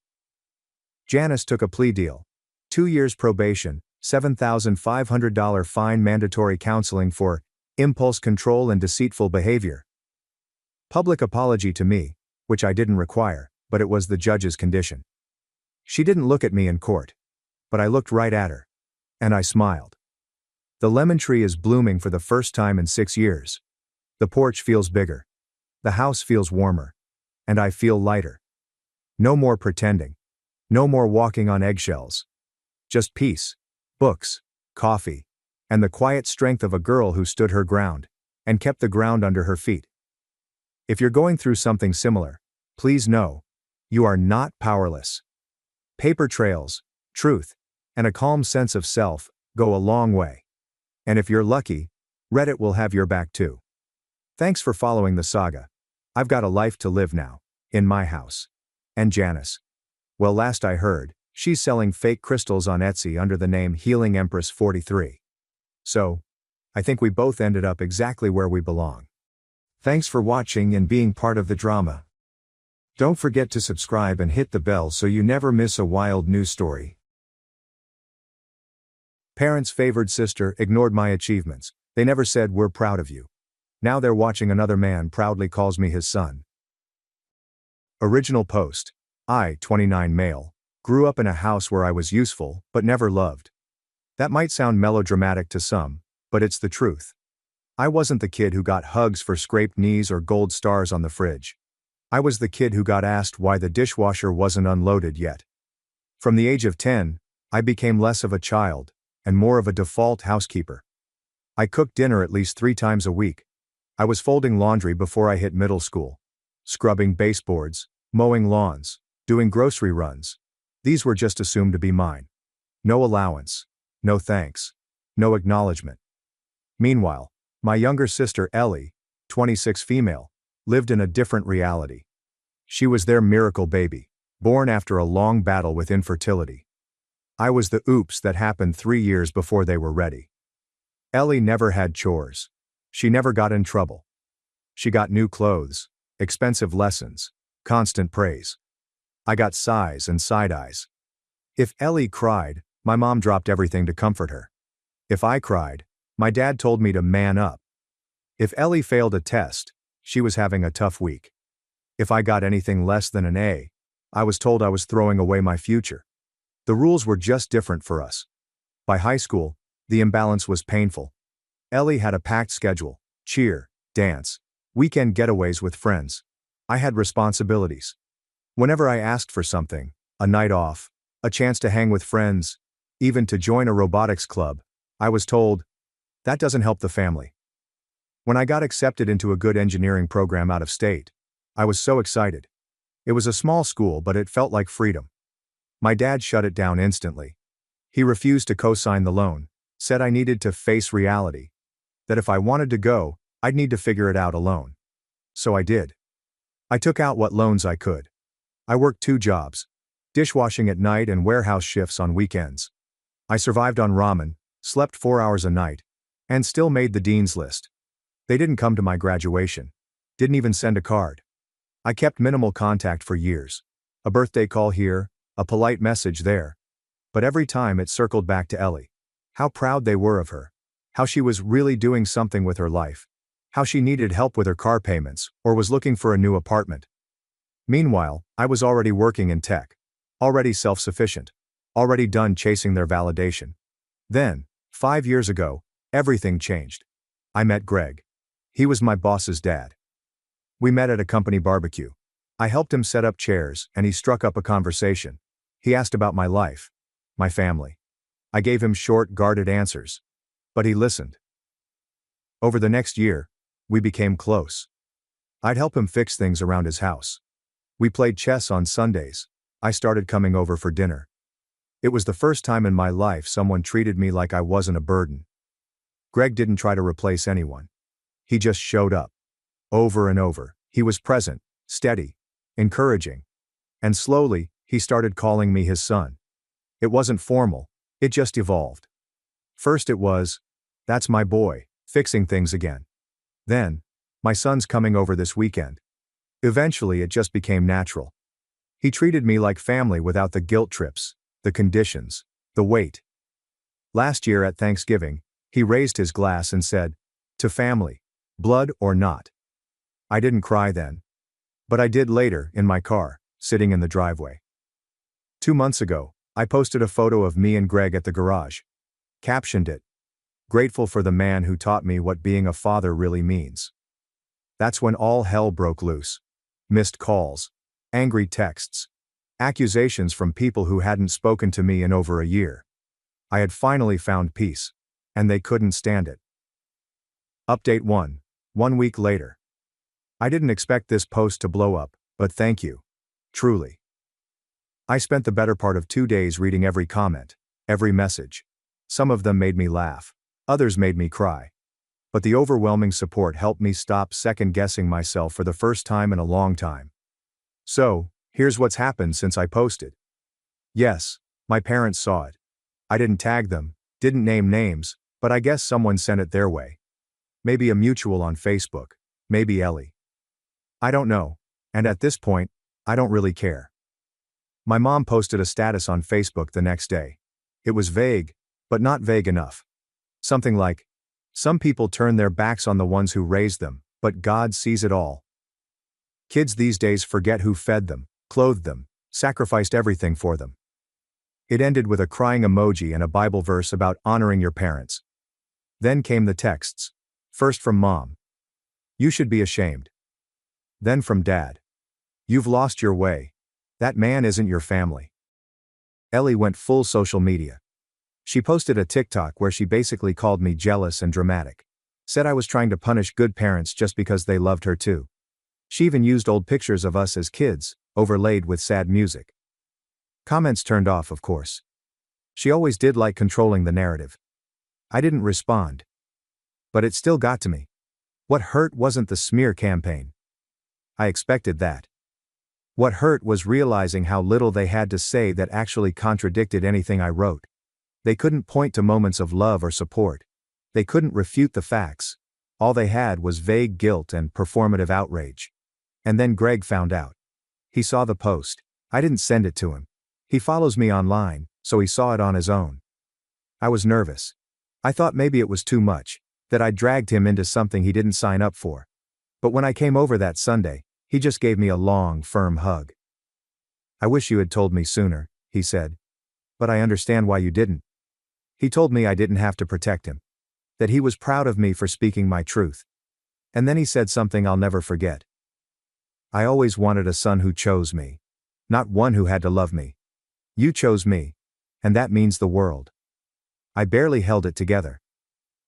Janice took a plea deal. 2 years probation, $7,500 fine, mandatory counseling for impulse control and deceitful behavior. Public apology to me, which I didn't require, but it was the judge's condition. She didn't look at me in court. But I looked right at her. And I smiled. The lemon tree is blooming for the first time in 6 years. The porch feels bigger. The house feels warmer. And I feel lighter. No more pretending. No more walking on eggshells. Just peace, books, coffee, and the quiet strength of a girl who stood her ground and kept the ground under her feet. If you're going through something similar, please know, you are not powerless. Paper trails, truth, and a calm sense of self go a long way. And if you're lucky, Reddit will have your back too. Thanks for following the saga. I've got a life to live now, in my house. And Janice. Well, last I heard, she's selling fake crystals on Etsy under the name Healing Empress 43. So, I think we both ended up exactly where we belong. Thanks for watching and being part of the drama. Don't forget to subscribe and hit the bell so you never miss a wild news story. Parents' favored sister ignored my achievements. They never said we're proud of you. Now they're watching another man proudly calls me his son. Original post. I, 29 male, grew up in a house where I was useful, but never loved. That might sound melodramatic to some, but it's the truth. I wasn't the kid who got hugs for scraped knees or gold stars on the fridge. I was the kid who got asked why the dishwasher wasn't unloaded yet. From the age of 10, I became less of a child, and more of a default housekeeper. I cooked dinner at least 3 times a week. I was folding laundry before I hit middle school. Scrubbing baseboards, mowing lawns, doing grocery runs. These were just assumed to be mine. No allowance. No thanks. No acknowledgement. Meanwhile, my younger sister Ellie, 26 female, lived in a different reality. She was their miracle baby, born after a long battle with infertility. I was the oops that happened 3 years before they were ready. Ellie never had chores. She never got in trouble. She got new clothes, expensive lessons, constant praise. I got sighs and side eyes. If Ellie cried, my mom dropped everything to comfort her. If I cried, my dad told me to man up. If Ellie failed a test, she was having a tough week. If I got anything less than an A, I was told I was throwing away my future. The rules were just different for us. By high school, the imbalance was painful. Ellie had a packed schedule, cheer, dance, weekend getaways with friends. I had responsibilities. Whenever I asked for something, a night off, a chance to hang with friends, even to join a robotics club, I was told, that doesn't help the family. When I got accepted into a good engineering program out of state, I was so excited. It was a small school, but it felt like freedom. My dad shut it down instantly. He refused to co-sign the loan, said I needed to face reality, that if I wanted to go, I'd need to figure it out alone. So I did. I took out what loans I could. I worked 2 jobs, dishwashing at night and warehouse shifts on weekends. I survived on ramen, slept 4 hours a night, and still made the dean's list. They didn't come to my graduation. Didn't even send a card. I kept minimal contact for years. A birthday call here, a polite message there. But every time it circled back to Ellie. How proud they were of her. How she was really doing something with her life. How she needed help with her car payments, or was looking for a new apartment. Meanwhile, I was already working in tech. Already self-sufficient. Already done chasing their validation. Then, 5 years ago, everything changed. I met Greg. He was my boss's dad. We met at a company barbecue. I helped him set up chairs, and he struck up a conversation. He asked about my life, my family. I gave him short, guarded answers. But he listened. Over the next year, we became close. I'd help him fix things around his house. We played chess on Sundays. I started coming over for dinner. It was the first time in my life someone treated me like I wasn't a burden. Greg didn't try to replace anyone. He just showed up. Over and over, he was present, steady, encouraging. And slowly, he started calling me his son. It wasn't formal, it just evolved. First it was, that's my boy, fixing things again. Then, my son's coming over this weekend. Eventually it just became natural. He treated me like family without the guilt trips, the conditions, the weight. Last year at Thanksgiving, he raised his glass and said, to family, blood or not. I didn't cry then. But I did later, in my car, sitting in the driveway. 2 months ago, I posted a photo of me and Greg at the garage. Captioned it, grateful for the man who taught me what being a father really means. That's when all hell broke loose. Missed calls. Angry texts. Accusations from people who hadn't spoken to me in over a year. I had finally found peace. And they couldn't stand it. Update 1. 1 week later. I didn't expect this post to blow up, but thank you. Truly. I spent the better part of 2 days reading every comment, every message. Some of them made me laugh. Others made me cry. But the overwhelming support helped me stop second-guessing myself for the first time in a long time. So, here's what's happened since I posted. Yes, my parents saw it. I didn't tag them, didn't name names, but I guess someone sent it their way. Maybe a mutual on Facebook, maybe Ellie. I don't know, and at this point, I don't really care. My mom posted a status on Facebook the next day. It was vague, but not vague enough. Something like, some people turn their backs on the ones who raised them, but God sees it all. Kids these days forget who fed them, clothed them, sacrificed everything for them. It ended with a crying emoji and a Bible verse about honoring your parents. Then came the texts. First from Mom. You should be ashamed. Then from Dad. You've lost your way. That man isn't your family. Ellie went full social media. She posted a TikTok where she basically called me jealous and dramatic. Said I was trying to punish good parents just because they loved her too. She even used old pictures of us as kids, overlaid with sad music. Comments turned off, of course. She always did like controlling the narrative. I didn't respond. But it still got to me. What hurt wasn't the smear campaign. I expected that. What hurt was realizing how little they had to say that actually contradicted anything I wrote. They couldn't point to moments of love or support. They couldn't refute the facts. All they had was vague guilt and performative outrage. And then Greg found out. He saw the post. I didn't send it to him. He follows me online, so he saw it on his own. I was nervous. I thought maybe it was too much, that I dragged him into something he didn't sign up for. But when I came over that Sunday, he just gave me a long, firm hug. I wish you had told me sooner, he said. But I understand why you didn't. He told me I didn't have to protect him. That he was proud of me for speaking my truth. And then he said something I'll never forget. I always wanted a son who chose me. Not one who had to love me. You chose me. And that means the world. I barely held it together.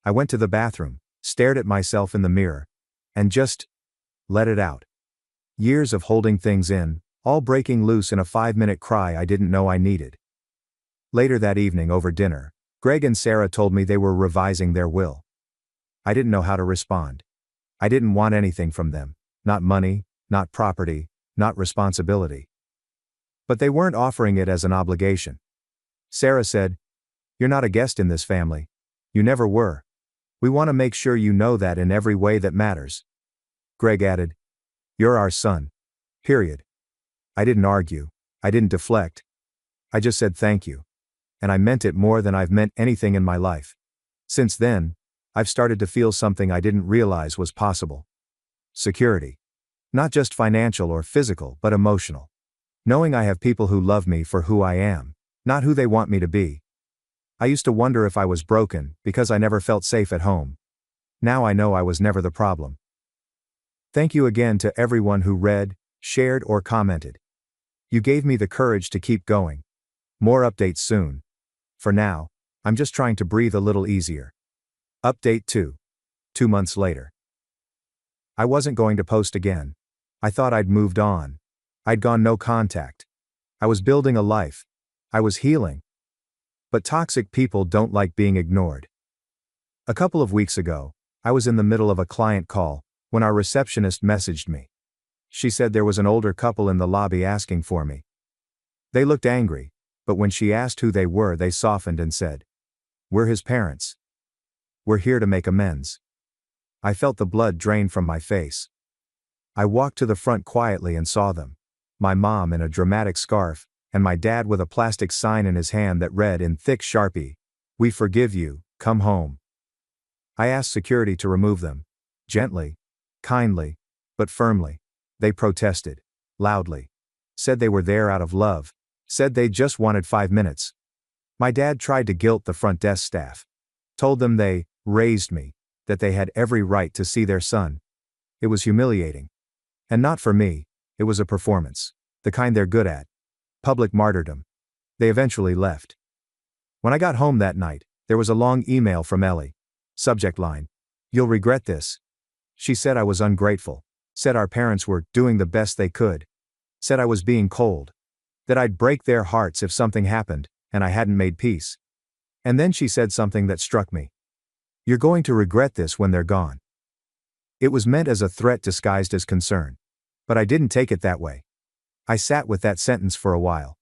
I went to the bathroom, stared at myself in the mirror, and just let it out. Years of holding things in, all breaking loose in a 5-minute cry I didn't know I needed. Later that evening over dinner, Greg and Sarah told me they were revising their will. I didn't know how to respond. I didn't want anything from them, not money, not property, not responsibility. But they weren't offering it as an obligation. Sarah said, "You're not a guest in this family. You never were. We want to make sure you know that in every way that matters." Greg added, "You're our son. Period." I didn't argue. I didn't deflect. I just said thank you. And I meant it more than I've meant anything in my life. Since then, I've started to feel something I didn't realize was possible. Security. Not just financial or physical, but emotional. Knowing I have people who love me for who I am, not who they want me to be. I used to wonder if I was broken, because I never felt safe at home. Now I know I was never the problem. Thank you again to everyone who read, shared, or commented. You gave me the courage to keep going. More updates soon. For now, I'm just trying to breathe a little easier. Update 2. 2 months later. I wasn't going to post again. I thought I'd moved on. I'd gone no contact. I was building a life. I was healing. But toxic people don't like being ignored. A couple of weeks ago, I was in the middle of a client call, when our receptionist messaged me. She said there was an older couple in the lobby asking for me. They looked angry, but when she asked who they were, they softened and said, "We're his parents. We're here to make amends." I felt the blood drain from my face. I walked to the front quietly and saw them. My mom in a dramatic scarf, and my dad with a plastic sign in his hand that read in thick Sharpie, "We forgive you, come home." I asked security to remove them. Gently, kindly, but firmly. They protested. Loudly. Said they were there out of love. Said they just wanted 5 minutes. My dad tried to guilt the front desk staff. Told them they raised me, that they had every right to see their son. It was humiliating. And not for me, it was a performance. The kind they're good at. Public martyrdom. They eventually left. When I got home that night, there was a long email from Ellie. Subject line. You'll regret this. She said I was ungrateful. Said our parents were doing the best they could. Said I was being cold. That I'd break their hearts if something happened, and I hadn't made peace. And then she said something that struck me. You're going to regret this when they're gone. It was meant as a threat disguised as concern. But I didn't take it that way. I sat with that sentence for a while.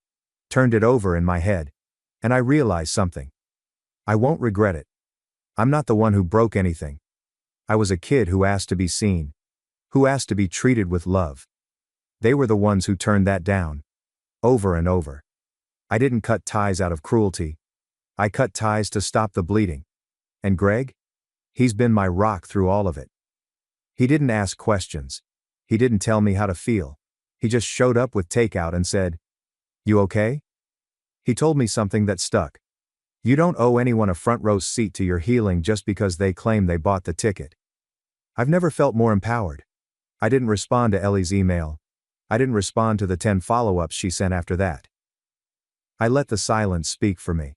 Turned it over in my head. And I realized something. I won't regret it. I'm not the one who broke anything. I was a kid who asked to be seen. Who asked to be treated with love. They were the ones who turned that down. Over and over. I didn't cut ties out of cruelty. I cut ties to stop the bleeding. And Greg? He's been my rock through all of it. He didn't ask questions. He didn't tell me how to feel. He just showed up with takeout and said, "You okay?" He told me something that stuck. You don't owe anyone a front row seat to your healing just because they claim they bought the ticket. I've never felt more empowered. I didn't respond to Ellie's email. I didn't respond to the 10 follow-ups she sent after that. I let the silence speak for me.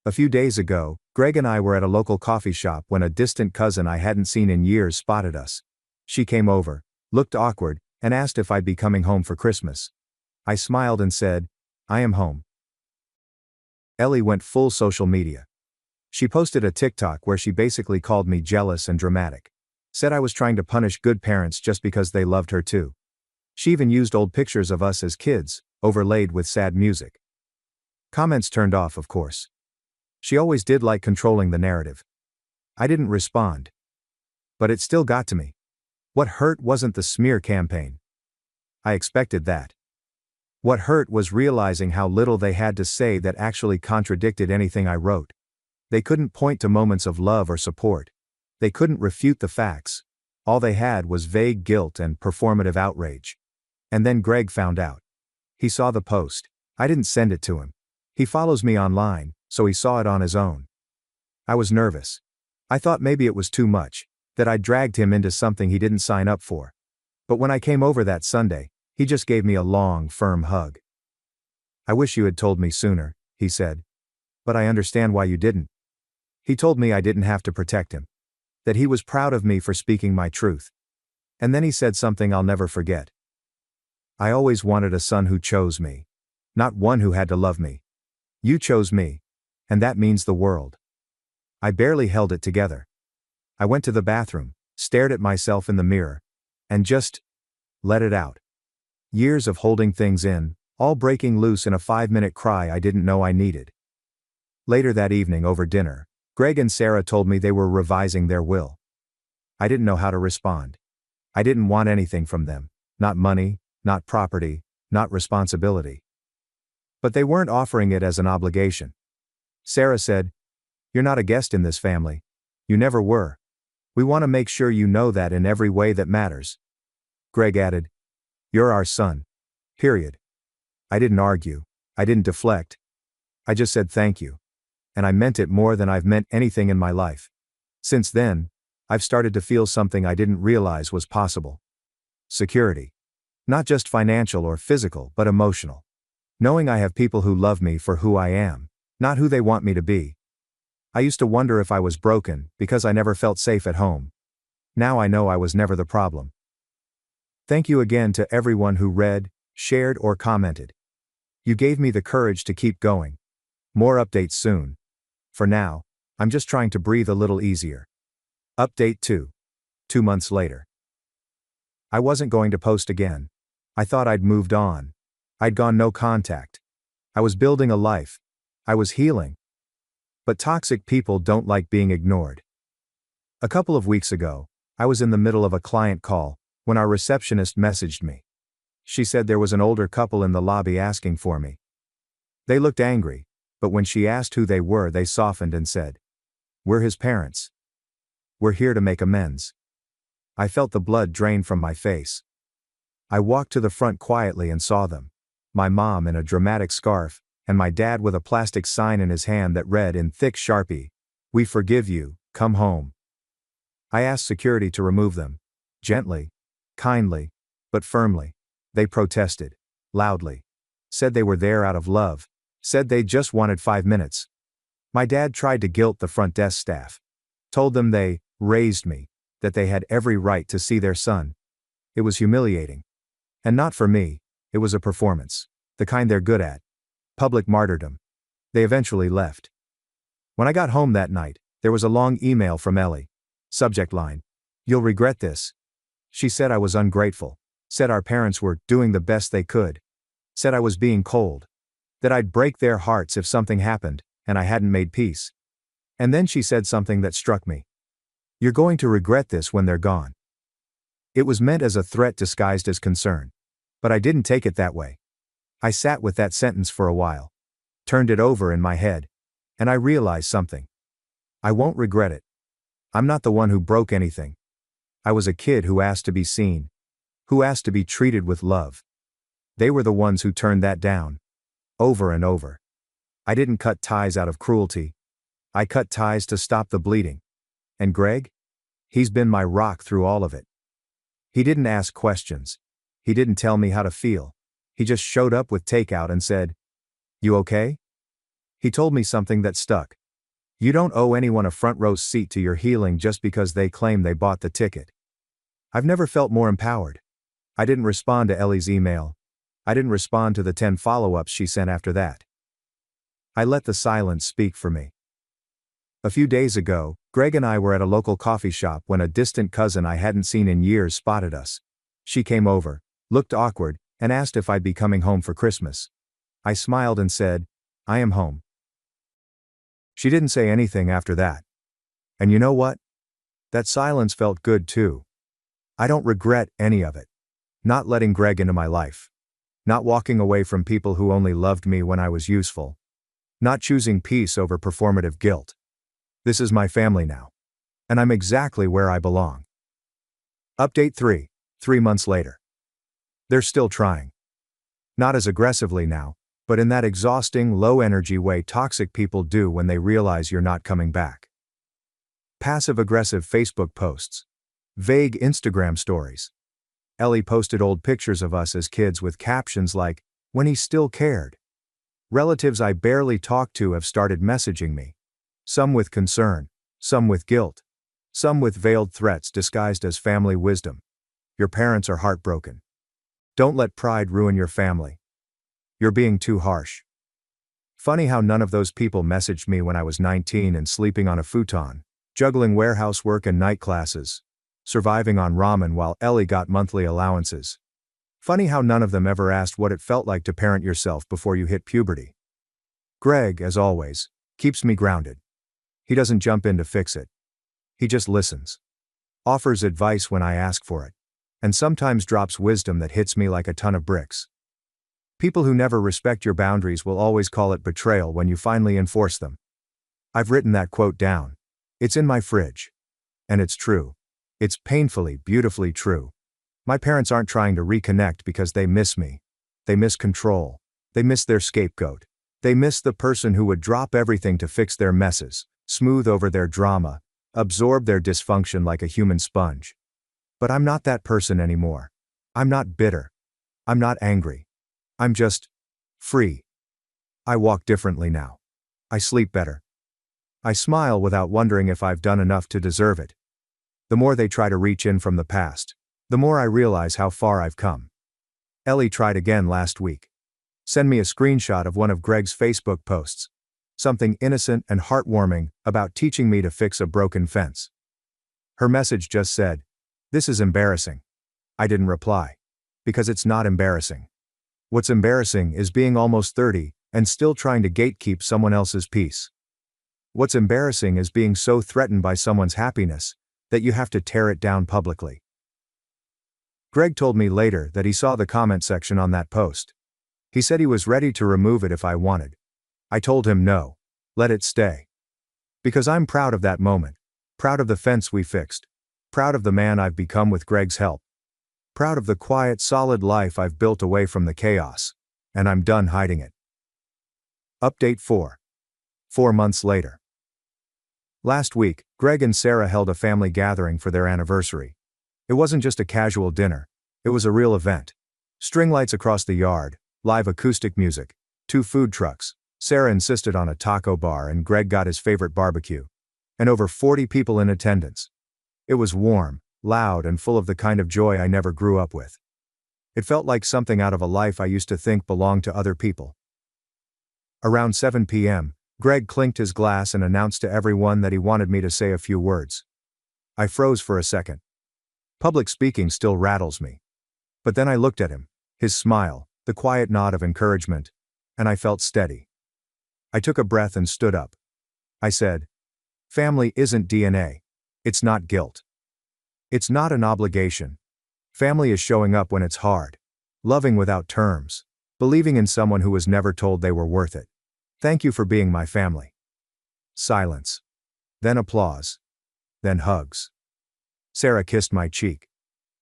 A few days ago, Greg and I were at a local coffee shop when a distant cousin I hadn't seen in years spotted us. She came over, looked awkward, and asked if I'd be coming home for Christmas. I smiled and said, "I am home." Ellie went full social media. She posted a TikTok where she basically called me jealous and dramatic. Said I was trying to punish good parents just because they loved her too. She even used old pictures of us as kids, overlaid with sad music. Comments turned off, of course. She always did like controlling the narrative. I didn't respond. But it still got to me. What hurt wasn't the smear campaign. I expected that. What hurt was realizing how little they had to say that actually contradicted anything I wrote. They couldn't point to moments of love or support. They couldn't refute the facts. All they had was vague guilt and performative outrage. And then Greg found out. He saw the post. I didn't send it to him. He follows me online, so he saw it on his own. I was nervous. I thought maybe it was too much, that I dragged him into something he didn't sign up for. But when I came over that Sunday, he just gave me a long, firm hug. "I wish you had told me sooner," he said. "But I understand why you didn't." He told me I didn't have to protect him. That he was proud of me for speaking my truth. And then he said something I'll never forget. "I always wanted a son who chose me. Not one who had to love me. You chose me. And that means the world." I barely held it together. I went to the bathroom, stared at myself in the mirror, and just let it out. Years of holding things in, all breaking loose in a 5-minute cry I didn't know I needed. Later that evening over dinner, Greg and Sarah told me they were revising their will. I didn't know how to respond. I didn't want anything from them. Not money, not property, not responsibility. But they weren't offering it as an obligation. Sarah said, "You're not a guest in this family. You never were. We want to make sure you know that in every way that matters." Greg added, "You're our son. Period." I didn't argue. I didn't deflect. I just said thank you. And I meant it more than I've meant anything in my life. Since then, I've started to feel something I didn't realize was possible. Security. Not just financial or physical, but emotional. Knowing I have people who love me for who I am, not who they want me to be. I used to wonder if I was broken, because I never felt safe at home. Now I know I was never the problem. Thank you again to everyone who read, shared, or commented. You gave me the courage to keep going. More updates soon. For now, I'm just trying to breathe a little easier. Update 2. 2 months later. I wasn't going to post again. I thought I'd moved on. I'd gone no contact. I was building a life. I was healing. But toxic people don't like being ignored. A couple of weeks ago, I was in the middle of a client call, when our receptionist messaged me. She said there was an older couple in the lobby asking for me. They looked angry, but when she asked who they were, they softened and said, "We're his parents. We're here to make amends." I felt the blood drain from my face. I walked to the front quietly and saw them. My mom in a dramatic scarf, and my dad with a plastic sign in his hand that read in thick Sharpie, "We forgive you, come home." I asked security to remove them. Gently, kindly, but firmly. They protested. Loudly. Said they were there out of love. Said they just wanted 5 minutes. My dad tried to guilt the front desk staff. Told them they raised me, that they had every right to see their son. It was humiliating. And not for me, it was a performance. The kind they're good at. Public martyrdom. They eventually left. When I got home that night, there was a long email from Ellie. Subject line. You'll regret this. She said I was ungrateful. Said our parents were doing the best they could. Said I was being cold. That I'd break their hearts if something happened, and I hadn't made peace. And then she said something that struck me. You're going to regret this when they're gone. It was meant as a threat disguised as concern. But I didn't take it that way. I sat with that sentence for a while. Turned it over in my head. And I realized something. I won't regret it. I'm not the one who broke anything. I was a kid who asked to be seen. Who asked to be treated with love. They were the ones who turned that down. Over and over. I didn't cut ties out of cruelty. I cut ties to stop the bleeding. And Greg? He's been my rock through all of it. He didn't ask questions. He didn't tell me how to feel. He just showed up with takeout and said, "You okay?" He told me something that stuck. You don't owe anyone a front row seat to your healing just because they claim they bought the ticket. I've never felt more empowered. I didn't respond to Ellie's email. I didn't respond to the 10 follow-ups she sent after that. I let the silence speak for me. A few days ago, Greg and I were at a local coffee shop when a distant cousin I hadn't seen in years spotted us. She came over, looked awkward, and asked if I'd be coming home for Christmas. I smiled and said, "I am home." She didn't say anything after that. And you know what? That silence felt good too. I don't regret any of it. Not letting Greg into my life. Not walking away from people who only loved me when I was useful. Not choosing peace over performative guilt. This is my family now. And I'm exactly where I belong. Update 3, 3 months later. They're still trying. Not as aggressively now, but in that exhausting, low-energy way toxic people do when they realize you're not coming back. Passive-aggressive Facebook posts. Vague Instagram stories. Ellie posted old pictures of us as kids with captions like, "When he still cared." Relatives I barely talked to have started messaging me. Some with concern, some with guilt, some with veiled threats disguised as family wisdom. Your parents are heartbroken. Don't let pride ruin your family. You're being too harsh. Funny how none of those people messaged me when I was 19 and sleeping on a futon, juggling warehouse work and night classes, surviving on ramen while Ellie got monthly allowances. Funny how none of them ever asked what it felt like to parent yourself before you hit puberty. Greg, as always, keeps me grounded. He doesn't jump in to fix it. He just listens. Offers advice when I ask for it. And sometimes drops wisdom that hits me like a ton of bricks. People who never respect your boundaries will always call it betrayal when you finally enforce them. I've written that quote down. It's in my fridge. And it's true. It's painfully, beautifully true. My parents aren't trying to reconnect because they miss me. They miss control. They miss their scapegoat. They miss the person who would drop everything to fix their messes, smooth over their drama, absorb their dysfunction like a human sponge. But I'm not that person anymore. I'm not bitter. I'm not angry. I'm just free. I walk differently now. I sleep better. I smile without wondering if I've done enough to deserve it. The more they try to reach in from the past, the more I realize how far I've come. Ellie tried again last week. Send me a screenshot of one of Greg's Facebook posts. Something innocent and heartwarming about teaching me to fix a broken fence. Her message just said, "This is embarrassing." I didn't reply. Because it's not embarrassing. What's embarrassing is being almost 30 and still trying to gatekeep someone else's peace. What's embarrassing is being so threatened by someone's happiness that you have to tear it down publicly. Greg told me later that he saw the comment section on that post. He said he was ready to remove it if I wanted. I told him no. Let it stay. Because I'm proud of that moment. Proud of the fence we fixed. Proud of the man I've become with Greg's help. Proud of the quiet, solid life I've built away from the chaos. And I'm done hiding it. Update 4. 4 months later. Last week, Greg and Sarah held a family gathering for their anniversary. It wasn't just a casual dinner. It was a real event. String lights across the yard, live acoustic music, 2 food trucks. Sarah insisted on a taco bar and Greg got his favorite barbecue. And over 40 people in attendance. It was warm, loud, and full of the kind of joy I never grew up with. It felt like something out of a life I used to think belonged to other people. Around 7 p.m., Greg clinked his glass and announced to everyone that he wanted me to say a few words. I froze for a second. Public speaking still rattles me. But then I looked at him, his smile, the quiet nod of encouragement, and I felt steady. I took a breath and stood up. I said, "Family isn't DNA. It's not guilt. It's not an obligation. Family is showing up when it's hard. Loving without terms. Believing in someone who was never told they were worth it. Thank you for being my family." Silence. Then applause. Then hugs. Sarah kissed my cheek.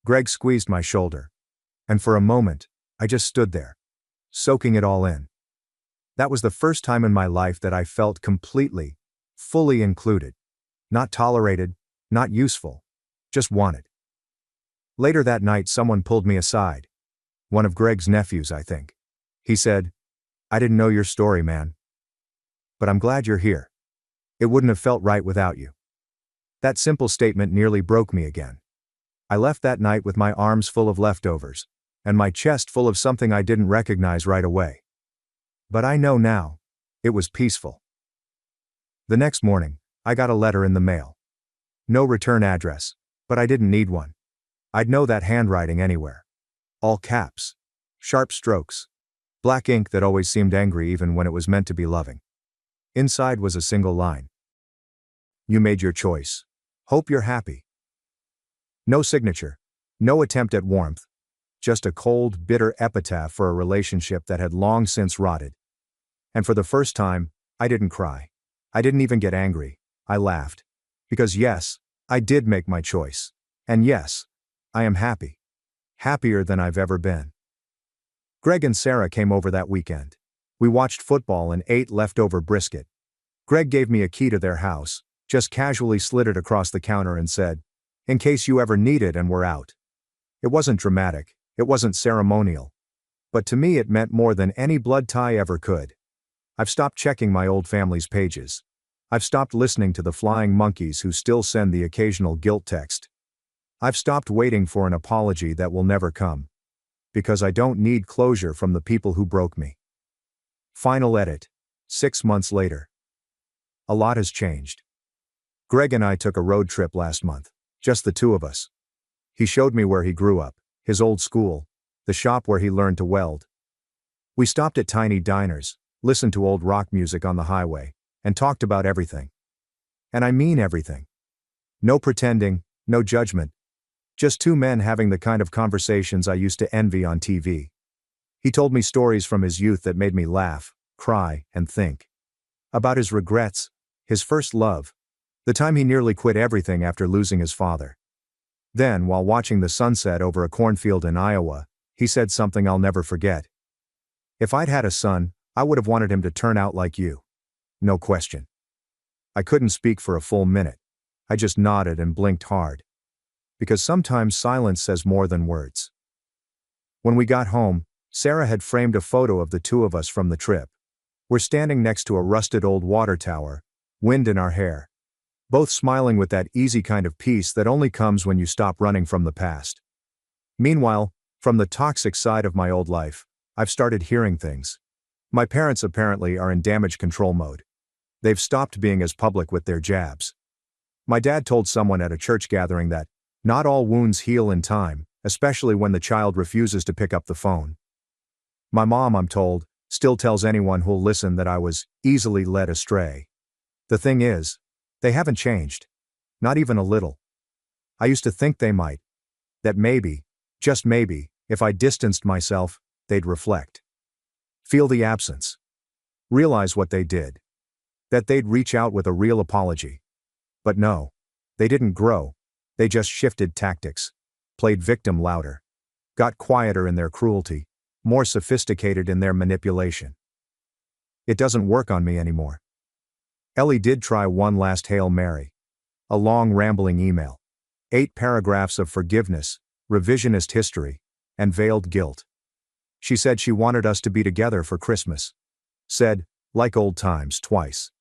Greg squeezed my shoulder. And for a moment, I just stood there, soaking it all in. That was the first time in my life that I felt completely, fully included. Not tolerated, not useful, just wanted. Later that night someone pulled me aside. One of Greg's nephews, I think. He said, "I didn't know your story, man. But I'm glad you're here. It wouldn't have felt right without you." That simple statement nearly broke me again. I left that night with my arms full of leftovers, and my chest full of something I didn't recognize right away. But I know now. It was peaceful. The next morning, I got a letter in the mail. No return address, but I didn't need one. I'd know that handwriting anywhere. All caps. Sharp strokes. Black ink that always seemed angry even when it was meant to be loving. Inside was a single line. "You made your choice. Hope you're happy." No signature. No attempt at warmth. Just a cold, bitter epitaph for a relationship that had long since rotted. And for the first time, I didn't cry. I didn't even get angry. I laughed. Because yes, I did make my choice. And yes, I am happy. Happier than I've ever been. Greg and Sarah came over that weekend. We watched football and ate leftover brisket. Greg gave me a key to their house, just casually slid it across the counter and said, "In case you ever need it," and we're out. It wasn't dramatic, it wasn't ceremonial. But to me it meant more than any blood tie ever could. I've stopped checking my old family's pages. I've stopped listening to the flying monkeys who still send the occasional guilt text. I've stopped waiting for an apology that will never come. Because I don't need closure from the people who broke me. Final edit. 6 months later. A lot has changed. Greg and I took a road trip last month, just the two of us. He showed me where he grew up, his old school, the shop where he learned to weld. We stopped at tiny diners, listened to old rock music on the highway, and talked about everything. And I mean everything. No pretending, no judgment. Just two men having the kind of conversations I used to envy on TV. He told me stories from his youth that made me laugh, cry, and think. About his regrets, his first love, the time he nearly quit everything after losing his father. Then, while watching the sunset over a cornfield in Iowa, he said something I'll never forget. "If I'd had a son, I would have wanted him to turn out like you. No question." I couldn't speak for a full minute. I just nodded and blinked hard. Because sometimes silence says more than words. When we got home, Sarah had framed a photo of the two of us from the trip. We're standing next to a rusted old water tower, wind in our hair. Both smiling with that easy kind of peace that only comes when you stop running from the past. Meanwhile, from the toxic side of my old life, I've started hearing things. My parents apparently are in damage control mode. They've stopped being as public with their jabs. My dad told someone at a church gathering that, not all wounds heal in time, especially when the child refuses to pick up the phone. My mom, I'm told, still tells anyone who'll listen that I was easily led astray. The thing is, they haven't changed. Not even a little. I used to think they might. That maybe, just maybe, if I distanced myself, they'd reflect. Feel the absence. Realize what they did. That they'd reach out with a real apology. But no. They didn't grow. They just shifted tactics. Played victim louder. Got quieter in their cruelty. More sophisticated in their manipulation. It doesn't work on me anymore. Ellie did try one last Hail Mary. A long rambling email. 8 paragraphs of forgiveness, revisionist history, and veiled guilt. She said she wanted us to be together for Christmas. Said, like old times, twice.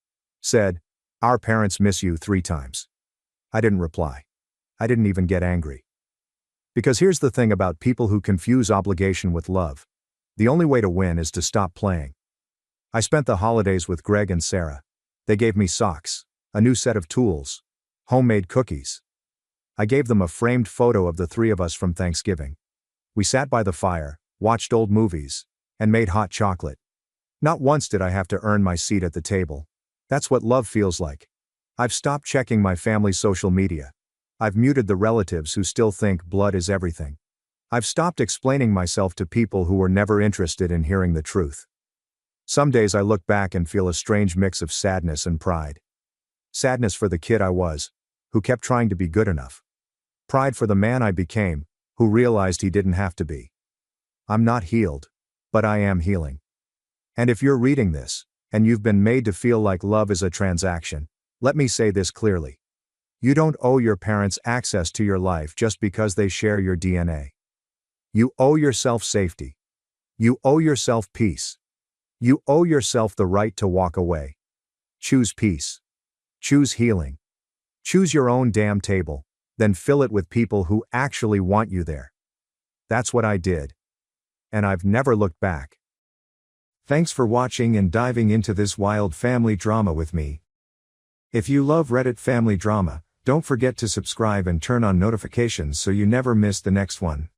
Said, our parents miss you 3 times. I didn't reply. I didn't even get angry. Because here's the thing about people who confuse obligation with love. The only way to win is to stop playing. I spent the holidays with Greg and Sarah. They gave me socks, a new set of tools, homemade cookies. I gave them a framed photo of the 3 of us from Thanksgiving. We sat by the fire, watched old movies, and made hot chocolate. Not once did I have to earn my seat at the table. That's what love feels like. I've stopped checking my family's social media. I've muted the relatives who still think blood is everything. I've stopped explaining myself to people who were never interested in hearing the truth. Some days I look back and feel a strange mix of sadness and pride. Sadness for the kid I was, who kept trying to be good enough. Pride for the man I became, who realized he didn't have to be. I'm not healed, but I am healing. And if you're reading this, and you've been made to feel like love is a transaction, let me say this clearly. You don't owe your parents access to your life just because they share your DNA. You owe yourself safety. You owe yourself peace. You owe yourself the right to walk away. Choose peace. Choose healing. Choose your own damn table, then fill it with people who actually want you there. That's what I did. And I've never looked back. Thanks for watching and diving into this wild family drama with me. If you love Reddit family drama, don't forget to subscribe and turn on notifications so you never miss the next one.